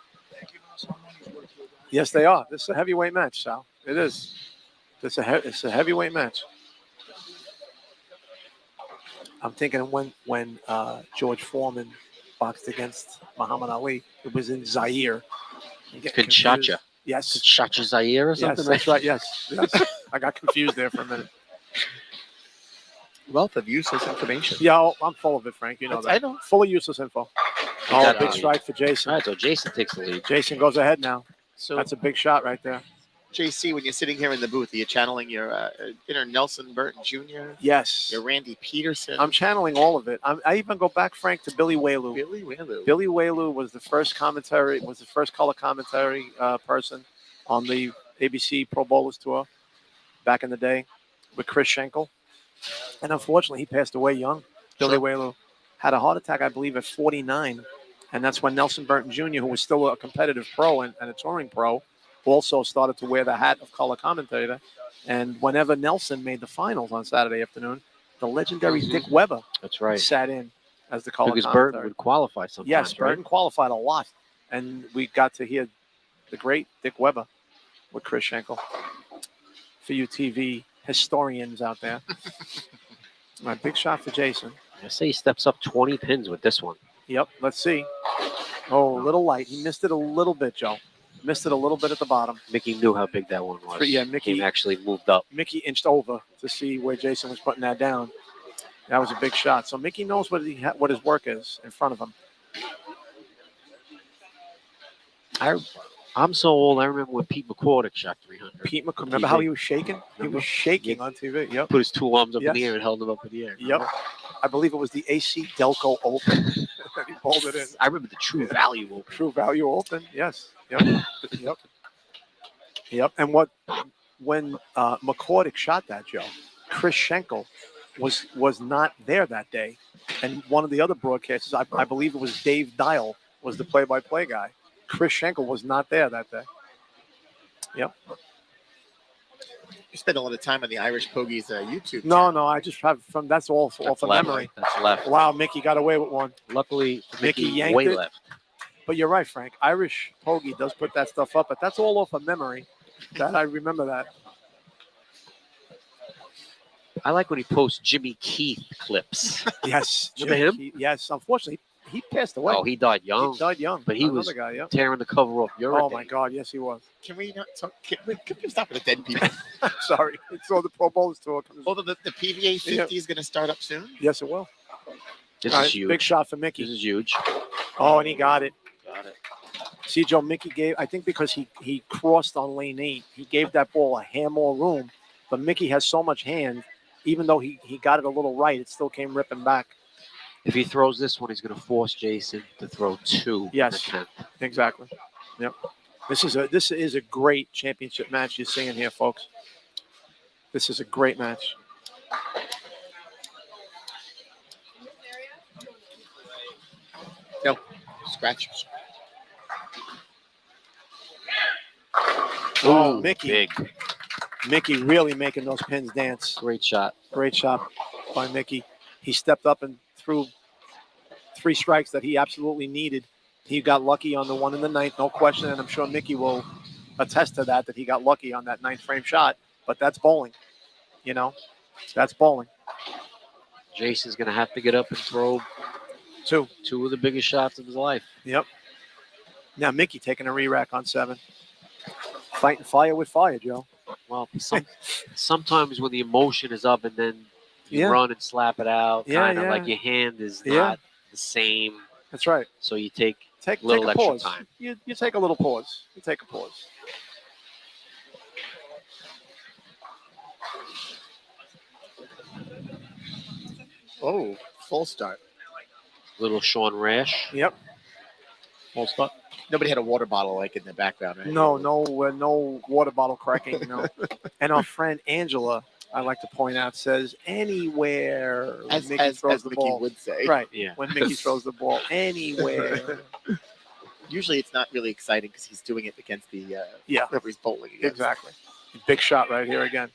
Yes, they are. This is a heavyweight match, Sal. It is. It's a heavyweight match. I'm thinking when George Foreman boxed against Muhammad Ali, it was in Zaire. Kinshasa. Yes. Kinshasa, Zaire or something? Yes, that's right. Yes. I got confused there for a minute. Wealth of useless information. Yeah, I'm full of it, Frank. You know that. I know. Full of useless info. Oh, got big it. strike for Jason. All right, so Jason takes the lead. Jason goes ahead now. So That's a big shot right there. JC, when you're sitting here in the booth, are you channeling your inner Nelson Burton Jr.? Yes. Your Randy Peterson? I'm channeling all of it. I even go back, Frank, to Billy Whaley. Billy Whaley. Billy Whaley was the first color commentary person on the ABC Pro Bowlers tour back in the day with Chris Schenkel. And unfortunately, he passed away young. Billy Whaley had a heart attack, I believe, at 49. And that's when Nelson Burton Jr., who was still a competitive pro and a touring pro, also started to wear the hat of color commentator. And whenever Nelson made the finals on Saturday afternoon, the legendary Dick Weber sat in as the color because commentator. Burton would qualify sometimes. Yes, Burton qualified a lot. And we got to hear the great Dick Weber with Chris Schenkel. For you TV historians out there. My big shot for Jason. I say he steps up 20 pins with this one. Yep, let's see. Oh, a little light. He missed it a little bit, Joe. Missed it a little bit at the bottom. Mickey knew how big that one was. Yeah, Mickey He actually moved up. Mickey inched over to see where Jason was putting that down. That was a big shot. So Mickey knows what his work is in front of him. I'm so old. I remember when Pete McCordick shot 300. Pete McCordick. Remember how he was shaking? He was shaking on TV. Yep. Put his two arms up in the air and held them up in the air. Yep. I believe it was the AC Delco Open. He pulled it in. I remember the True Value Open. True Value Open. Yes. Yep. Yep. Yep. And when McCordick shot that, Joe, Chris Schenkel was not there that day, and one of the other broadcasters, I believe it was Dave Dial, was the play-by-play guy. Chris Schenkel was not there that day. Yep. You spend a lot of time on the Irish Pogies YouTube. No, I just have from that's all off of left. memory. That's left. Wow, Mickey got away with one. Luckily, Mickey yanked way it. left. But you're right, Frank. Irish Pogie does put that stuff up, but that's all off of memory. That I remember that. I like when he posts Jimmy Keith clips. Yes. Remember him? Keith, yes. Unfortunately, he passed away. Oh, he died young. He died young. But he Another was guy, yeah. tearing the cover off your Oh, my God. Yes, he was. Can we not talk? Can we stop with the dead people? Sorry. It's all the Pro Bowlers tour. Although the PVA 50 is going to start up soon? Yes, it will. This All is right, huge. big shot for Mickey. This is huge. Oh, and he got it. Got it. See, Joe, Mickey gave, I think because he crossed on lane 8, he gave that ball a hair more room. But Mickey has so much hand, even though he got it a little right, it still came ripping back. If he throws this one, he's going to force Jason to throw 2. Yes, in the 10th. exactly. Yep. This is a great championship match you're seeing here, folks. This is a great match. No, scratch. Oh, Mickey. Big. Mickey really making those pins dance. Great shot. Great shot by Mickey. He stepped up and threw 3 strikes that he absolutely needed. He got lucky on the one in the 9th, no question, and I'm sure Mickey will attest to that he got lucky on that 9th frame shot. But that's bowling, That's bowling. Jason's going to have to get up and throw 2 of the biggest shots of his life. Yep. Now Mickey taking a re-rack on 7. Fighting fire with fire, Joe. Well, sometimes when the emotion is up and then you run and slap it out, kind of like your hand is not the same. That's right. So you take a little extra pause. time. You take a little pause. You take a pause. Oh, full start. Little Sean Rash. Yep. Full start. Nobody had a water bottle like in the background, right? No water bottle cracking. No. And our friend Angela, I like to point out, says anywhere As Mickey throws the Mickey ball. would say. Right. Yeah. When Mickey throws the ball, anywhere. Usually it's not really exciting because he's doing it against the whoever he's bowling against. Exactly. Big shot right here again.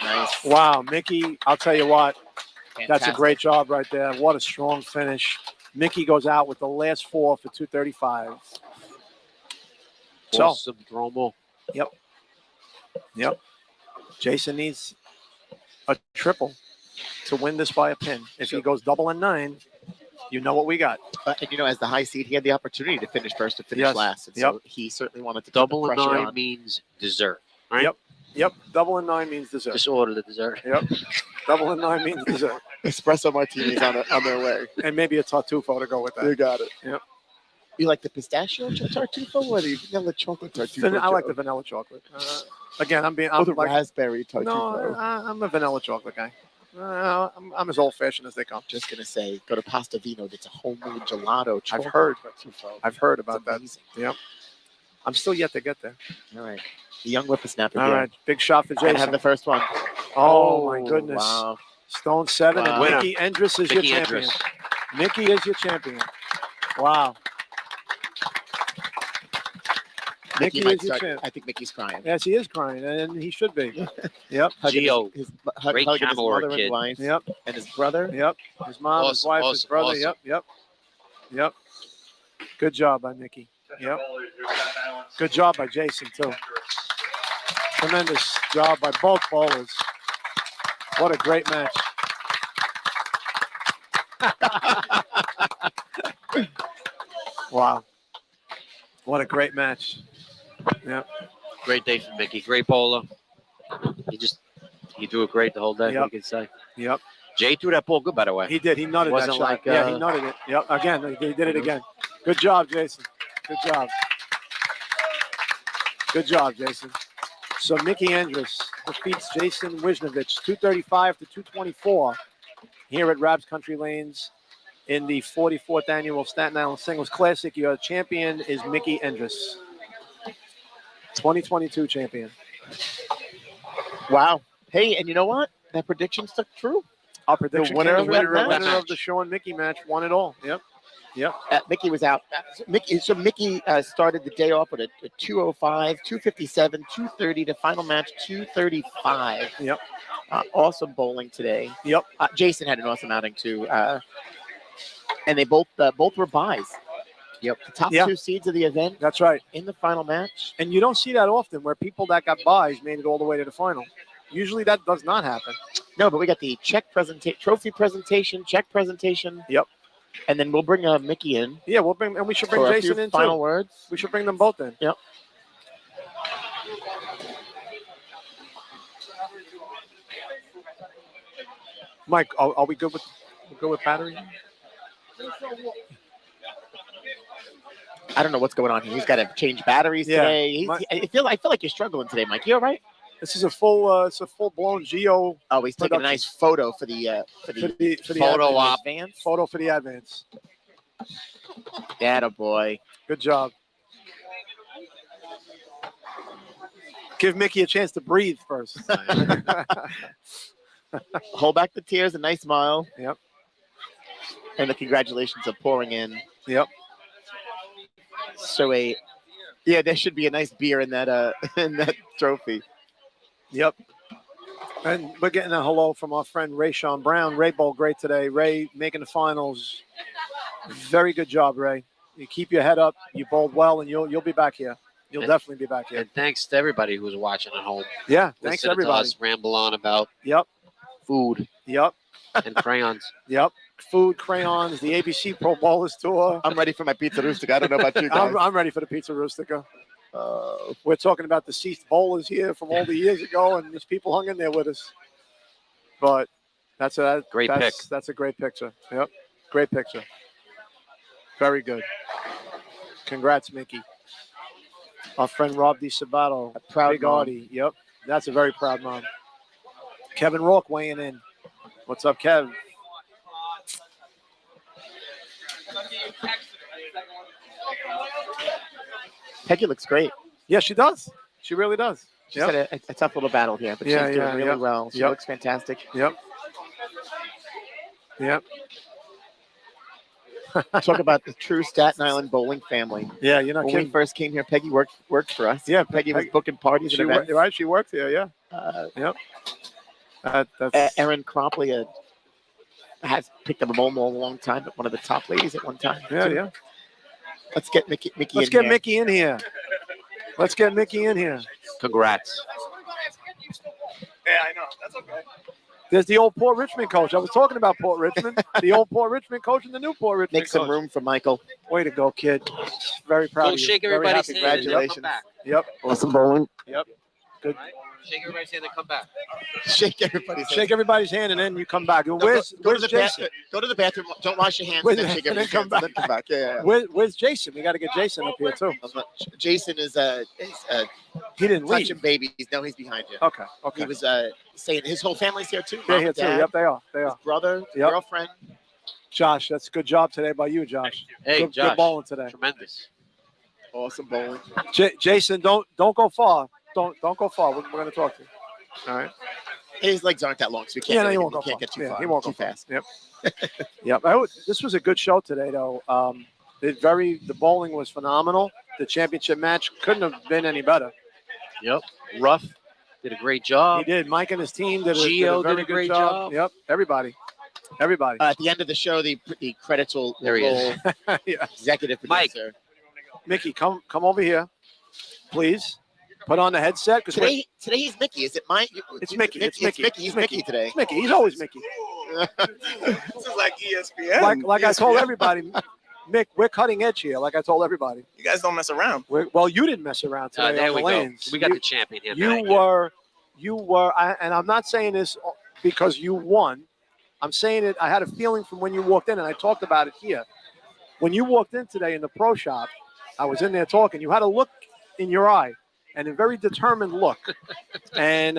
Nice. Wow, Mickey, I'll tell you what, that's a Fantastic. great job right there. What a strong finish. Mickey goes out with the last 4 for 235. So, Awesome promo. Yep. Jason needs a triple to win this by a pin. If he goes double and 9, you know what we got. And as the high seed, he had the opportunity to finish first, to finish Yes. last. And so he certainly wanted to keep Double the and pressure 9 on. means dessert, right? Yep. Double and 9 means dessert. Just order the dessert. Yep. Double and 9 means dessert. Espresso martinis on their way. And maybe a tartufo to go with that. You got it. Yep. You like the pistachio tartufo or the vanilla chocolate tartufo? I like the vanilla chocolate. Again, I'm the like, raspberry tartufo. no, I'm a vanilla chocolate guy. I'm as old-fashioned as they come. Just gonna say, go to Pasta Vino. It's a homemade gelato. I've heard about that. Yep. I'm still yet to get there. All right. The young whippersnapper. All right. Big shot for I Jason. have the first one. Oh my goodness. Wow. Stone 7 Wow. and Mickey Endress is your champion. Mickey is your champion. Wow. Mickey is your champion. I think Mickey's crying. Yes, he is crying, and he should be. Yep. Gio, Great great his mother kid. and wife. Yep. And his brother. Yep. His mom, his wife, his brother. Awesome. Yep. Good job by Mickey. Yep. Good job by Jason, too. Tremendous job by both bowlers. What a great match. Wow. What a great match. Yep. Great day for Mickey. Great bowler. He threw it great the whole day. Yep. You can say. Yep. Jay threw that ball good, by the way. He did. He nutted that Wasn't shot. like, Yeah, he nutted it. Yep. Again, he did it again. Good job, Jason. Good job. Good job, Jason. So Mickey Endress defeats Jason Wisnovich 235 to 224 here at Rab's Country Lanes in the 44th annual Staten Island Singles Classic. Your champion is Mickey Endress. 2022 champion. Wow. Hey, and you know what? That prediction stuck true. Our prediction winner came of true. that Winner match. of the Show and Mickey match won it all. Yep. Mickey was out. Mickey started the day off with a 205, 257, 230 to final match 235. Yep. Awesome bowling today. Yep. Jason had an awesome outing too. And they both were buys. Yep. The top two seeds of the event. That's right. In the final match. And you don't see that often where people that got buys made it all the way to the final. Usually that does not happen. No, but we got the trophy presentation, check presentation. Yep. And then we'll bring Mickey in. Yeah, we should bring Jason in final too. Words. We should bring them both in. Yep. Mike, are we good with battery? I don't know what's going on here. He's got to change batteries today. I feel like you're struggling today, Mike. You all right? This is a full-blown Geo. Oh, he's taking a nice photo for the photo op. Photo for the advance. Atta boy. Good job. Give Mickey a chance to breathe first. Hold back the tears, a nice smile. Yep. And the congratulations are pouring in. Yep. So there should be a nice beer in that trophy. Yep. And we're getting a hello from our friend Ray Sean Brown. Ray bowled great today. Ray making the finals. Very good job, Ray. You keep your head up. You bowled well, and you'll be back here. You'll definitely be back here. And thanks to everybody who's watching at home. Yeah, thanks Listening everybody. To us ramble on about food. Yep. And crayons. Yep. Food, crayons, the ABC Pro Bowlers Tour. I'm ready for my Pizza Rustica. I don't know about you guys. I'm ready for the Pizza Rustica. We're talking about deceased bowlers here from all the years ago, and these people hung in there with us. But that's a great pick. That's a great picture. Yep. Great picture. Very good. Congrats, Mickey. Our friend Rob DiSabato. Proud Big mom. Artie. Yep. That's a very proud mom. Kevin Rourke weighing in. What's up, Kev? Peggy looks great. Yeah, she does. She really does. She's had a tough little battle here, but she's doing really well. She looks fantastic. Yep. Yep. Talk about the true Staten Island bowling family. Yeah, you know, when we first came here, Peggy worked for us. Yeah, Peggy was booking parties and events. Right, she worked here. Yeah. Yep. That's Erin Cropley has picked up a bowl a long time, but one of the top ladies at one time. Yeah, too. yeah. Let's get Mickey. Let's get Mickey in here. Let's get Mickey in here. Congrats. Yeah, I know. That's okay. There's the old Port Richmond coach. I was talking about Port Richmond. The old Port Richmond coach and the new Port Richmond Make some room for Michael. Way to go, kid. Very proud Go of you. shake Very everybody's happy. hand. Congratulations. Yep. Awesome bowling. Yep. Good. Shake everybody's hand and come back. Shake everybody's hand. Shake everybody's hand and then you come back. Where's go to the Jason? Go to the bathroom. Don't wash your hands. Where's- And then shake and then everybody's come hands, and then come back. Yeah. Where's Jason? We got to get Jason up here too. Jason is He didn't leave. touching babies. No, he's behind you. Okay. Okay. He was saying his whole family's here too. They're Mom here and too. Dad, Yep, they are. They his are. brother, Yep. girlfriend. Josh, that's a good job today by you, Josh. Hey, good, Josh. good bowling today. Tremendous. Awesome bowling. Jason, don't go far. Don't go far. We're going to talk to you. All right. His legs aren't that long, so we can't. Yeah, no, he really- won't we go can't far. get too Yeah, far. he won't too go far. fast. Yep. Yep. This was a good show today, though. The bowling was phenomenal. The championship match couldn't have been any better. Yep. Ruff did a great job. He did. Mike and his team did Gio a very did a good great job. job. Yep. Everybody. At the end of the show, the credits will There he is. roll. Yeah. Executive Mike. producer. Mickey, come over here, please. Put on the headset because Today he's Mickey. Is it mine? It's Mickey. It's Mickey. He's Mickey today. It's Mickey. He's always Mickey. This is like ESPN. Like I told everybody, Mick, we're cutting edge here. Like I told everybody. You guys don't mess around. Well, you didn't mess around today There on we the go. lanes. We got the champion here. You were, and I'm not saying this because you won. I'm saying it. I had a feeling from when you walked in, and I talked about it here. When you walked in today in the pro shop, I was in there talking. You had a look in your eye, and a very determined look. And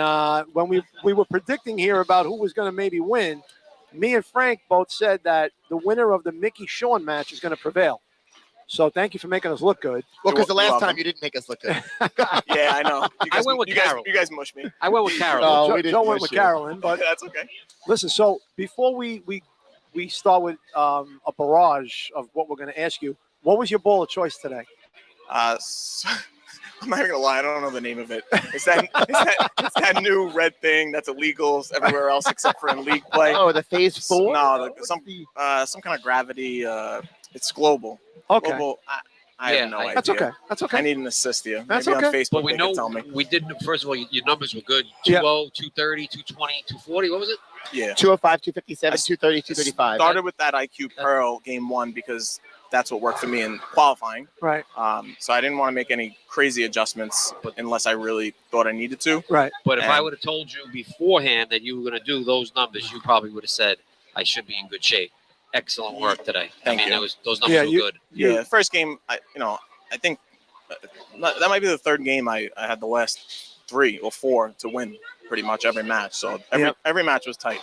when we were predicting here about who was going to maybe win, me and Frank both said that the winner of the Mickey Shawn match is going to prevail. So thank you for making us look good. Well, because the You're last welcome. time you didn't make us look good. Yeah, I know. You guys, went with Carol. You guys mush me. I went with Carol. Oh, Joe, we didn't Joe went wish with you. Carolyn, but That's okay. listen. So before we start with a barrage of what we're going to ask you, what was your bowl of choice today? So, I'm not even gonna lie. I don't know the name of it. It's that new red thing that's illegal everywhere else except for in league play. Oh, the Phase 4? No, some kind of gravity. It's global. Okay, Global. I have no idea. that's okay. That's okay. I need an assist here. That's Maybe okay. on Facebook But we they can know tell me. we did. First of all, your numbers were good. Yeah. 2-0, 230, 220, 240. What was it? Yeah. 205, 257, 230, 235. Started with that IQ Pearl game 1 because that's what worked for me in qualifying. Right, So I didn't want to make any crazy adjustments unless I really thought I needed to. right. But if I And- would have told you beforehand that you were going to do those numbers, you probably would have said I should be in good shape. Excellent work today. Thank you. Those numbers were good. Yeah, first game, I think that might be the third game I had the last 3 or 4 to win pretty much every match. So every match was tight.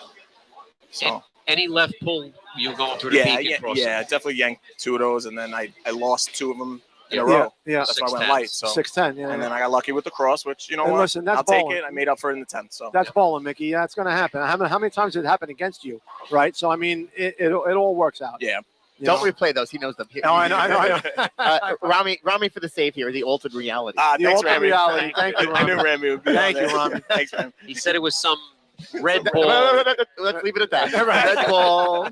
So Any left pull, you were going through the peak and crossing. I definitely yanked 2 of those, and then I lost 2 of them in a Yeah, row. yeah. That's why I went 6-10. light. So 6'10", yeah. and then I got lucky with the cross, which And what? listen, that's I'll take bowling. it. I made up for it in the 10th. So That's bowling, Mickey. Yeah, it's going to happen. How many times did it happen against you, right? So I mean, it all works out. yeah. you Don't know? replay those. He knows them. Oh, I know. Rami for the save here, the altered reality. The Thanks, ultimate Rami. reality. Thank you, I knew Rami. Rami would be Thank on you, there. Rami. Thanks, man. He said it was some red No, ball. Let's leave it at that. Red ball.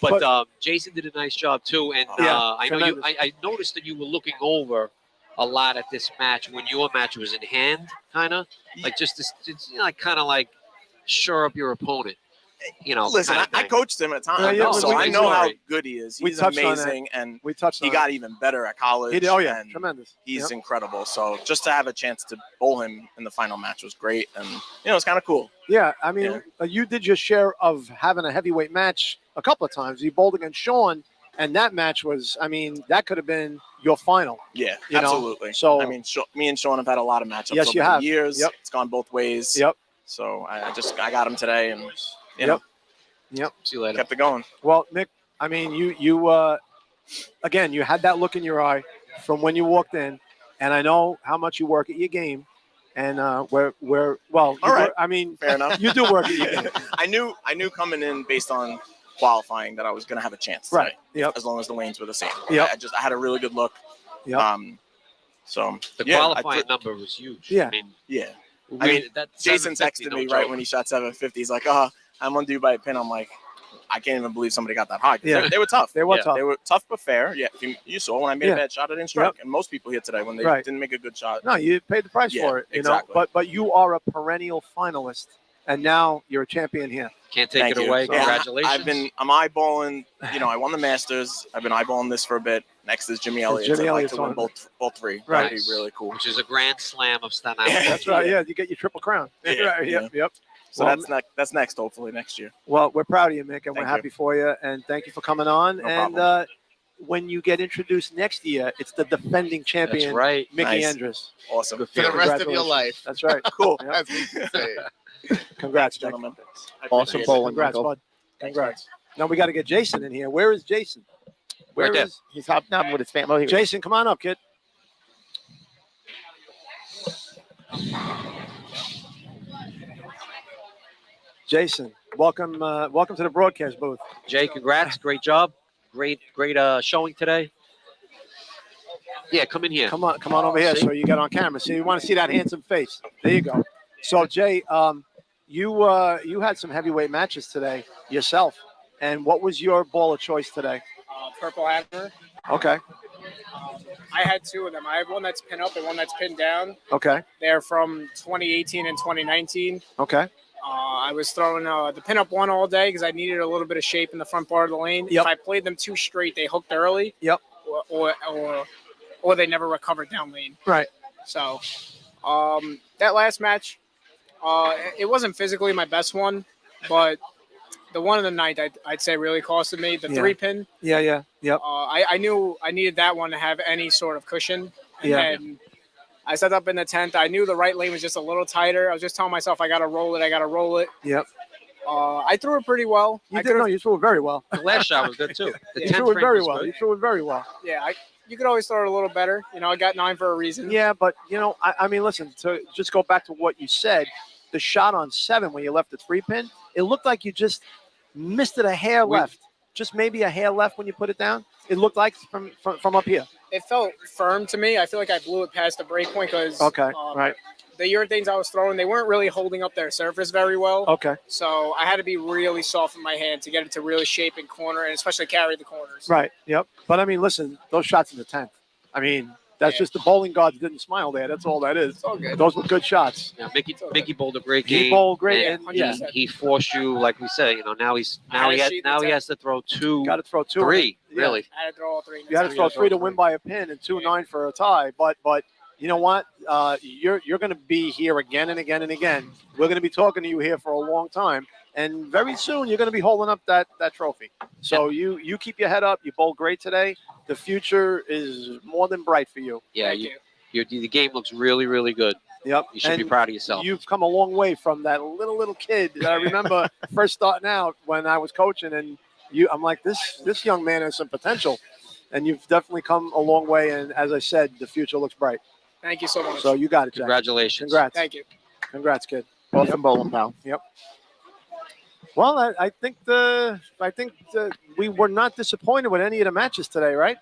But Jason did a nice job too, and Yeah, I know you. tremendous. I noticed that you were looking over a lot at this match when your match was in hand, kind of like just kind of like shore up your opponent. Listen, kinda I thing. coached him at times, Yeah, yeah, so we- I we- know how sorry. good he is. We He's touched on that. amazing, and We touched he on got even better at college. He did. Oh yeah, and tremendous. He's Yep. incredible. So just to have a chance to bowl him in the final match was great, and it's kind of cool. Yeah, I mean, you did your share of having a heavyweight match a couple of times. You bowled against Sean, and that match was, I mean, that could have been your final. Yeah, You know, absolutely. so- I mean, me and Sean have had a lot of matchups Yes, over you the have. years. Yep. It's gone both ways. Yep. So I got him today, and you know, Yep. See you later. kept it going. Well, Nick, I mean, you again, you had that look in your eye from when you walked in, and I know how much you work at your game, and well, All right. I mean, Fair enough. you do work at your game, I knew coming in based on qualifying that I was going to have a chance. right? Today, Yep. as long as the lanes were the same. Yep. I had a really good look. Yep. So The yeah, qualifying number was huge. Yeah. I mean, yeah. I mean, that Jason 750, texted no me joke. right when he shot 750. He's like, "Oh, I'm undue by a pin." I'm like, I can't even believe somebody got that high. 'Cause Yeah. they were tough. They were Yeah. tough. They were tough but fair. Yeah, you saw when I made Yeah. a bad shot, I didn't strike. And most people here today when they Right. didn't make a good shot. No, you paid the price Yeah, for it, you exactly. know. But you are a perennial finalist, and now you're a champion here. Can't take Thank it you. away. Yeah, Congratulations. I'm eyeballing. I won the Masters. I've been eyeballing this for a bit. next is Jimmy Elliott. Jimmy I'd like Elliott's to win on. both three. Right. That'd be really cool. Which is a grand slam of Staten Island. That's right. Yeah, you get your triple crown. Yeah, Right, yeah. Yep. So Well, that's next, hopefully next year. Well, we're proud of you, Mick, and we're Thank happy for you. And thank you for coming on. No and problem. When you get introduced next year, it's the defending champion, That's right. Mickey Nice. Andrus. Awesome. Good For the feeling. rest of your Congratulations. life. That's right. Cool. Yep. As we say. Congrats, gentlemen. Gentlemen. I Awesome appreciate it. bowling, Congrats, Michael. bud. Congrats. Now we got to get Jason in here. Where is Jason? Right there. He's hopping up with his family. Jason? Come on up, kid. Jason, welcome to the broadcast booth. Jay, congrats. Great job. Great showing today. Yeah, come in here. Come on over here so you get on camera. So you want to see that handsome face. There you go. So Jay, you had some heavyweight matches today yourself. And what was your ball of choice today? Purple Hammer. Okay. I had two of them. I have one that's pinned up and one that's pinned down. Okay. They're from 2018 and 2019. Okay. I was throwing the pin-up one all day because I needed a little bit of shape in the front part of the lane. Yep. If I played them too straight, they hooked early. Yep. Or they never recovered down lane. Right. So that last match, it wasn't physically my best one, but the one of the night I'd say really costed me. The 3-pin. Yeah. Yep. I knew I needed that one to have any sort of cushion. And Yeah. then I set up in the 10th. I knew the right lane was just a little tighter. I was just telling myself, I got to roll it. Yep. I threw it pretty well. You threw it very well. The last shot was good too. The You 10th threw it frame very was well. good. You threw it very well. Yeah, you could always throw it a little better. I got 9 for a reason. Yeah, but I mean, listen. To just go back to what you said, the shot on 7 when you left the 3-pin, it looked like you just missed it a hair left, just maybe a hair left when you put it down. It looked like from up here. It felt firm to me. I feel like I blew it past the break point because Right. the urethanes I was throwing, they weren't really holding up their surface very well. Okay. So I had to be really soft in my hand to get it to really shape and corner, and especially carry the corners. Right. Yep. But I mean, listen, those shots in the 10th. I mean, that's just the bowling gods didn't smile there. That's all that is. It's all good. Those were good shots. Yeah, Mickey bowled a great game. He bowled great. Yeah, And yeah, He forced you, like we said. Now he has to throw two. got to throw 2. Three, Yeah. really. I had to throw all 3. You had to throw 3 to win by a pin and 2-9 for a tie. But you know what? You're going to be here again and again and again. We're going to be talking to you here for a long time, and very soon you're going to be holding up that trophy. So you keep your head up. You bowled great today. The future is more than bright for you. Yeah, Thank you. the game looks really, really good. Yep. You should be And proud of yourself. You've come a long way from that little kid that I remember first starting out when I was coaching, and I'm like, this young man has some potential, and you've definitely come a long way. And as I said, the future looks bright. Thank you so much. So you got it, Jack. Congratulations. Congrats. Thank you. Congrats, kid. Awesome bowling, pal. Yep. Well, I think we were not disappointed with any of the matches today, right?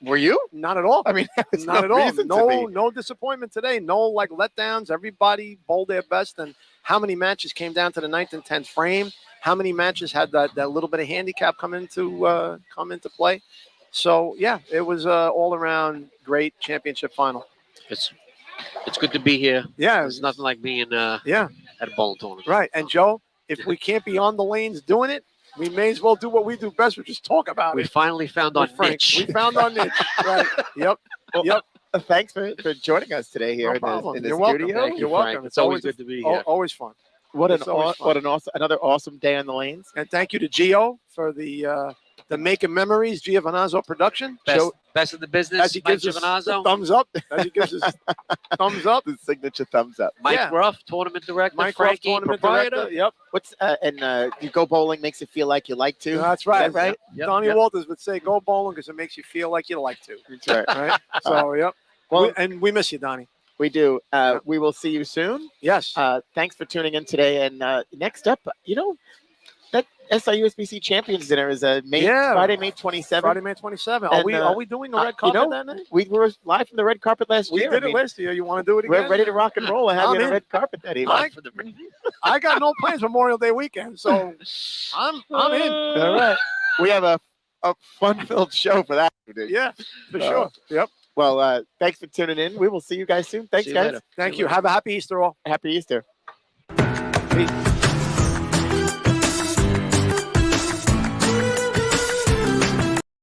Were you? Not at all. I mean, there's Not at no all. reason to be. No disappointment today. No letdowns. Everybody bowled their best. And how many matches came down to the 9th and 10th frame? How many matches had that little bit of handicap come into play? So yeah, it was all around great championship final. It's good to be here. Yeah, There's nothing like being at a bowling tournament. right. And Joe, if we can't be on the lanes doing it, we may as well do what we do best, which is talk about We it. finally found our with Frank. niche. We found our niche. Right. Yep. Well, Yep. Thanks for joining us today here No in problem. the You're studio. welcome. Thank you, You're welcome. Frank. It's always good to be here. Always fun. What an It's always fun. another awesome day on the lanes. And thank you to Gio for the Making Memories Giovanazzo production. Best in the As business, he Mike gives us the Giovanazzo. thumbs up. As he gives us thumbs up. The signature thumbs up. Mike Yeah. Ruff, tournament director. Mike Ruff, Frankie, tournament proprietor. director. Yep. What's you go bowling makes you feel like you like to. That's right. Is that right? Yep. Donnie Walters would say, "Go bowling because it makes you feel like you like to." That's right. Right. So yep. Well, we miss you, Donnie. we do. We will see you soon. Yes. Thanks for tuning in today. And next up, that SIUSBC Champions Dinner is Friday, May 27th. Friday, May 27th. And, Are we doing the red carpet that night? We were live from the red carpet last We year. did it last year. You want to do it again? We're ready to rock and roll and have I'm you on the in. red carpet that evening. I got no plans Memorial Day weekend, so I'm in. All right. We have a fun-filled show for that. Yeah, for sure. Yep. Well, thanks for tuning in. We will see you guys soon. Thanks, See you guys. later. Thank you. Have a happy Easter all. Happy Easter. Peace.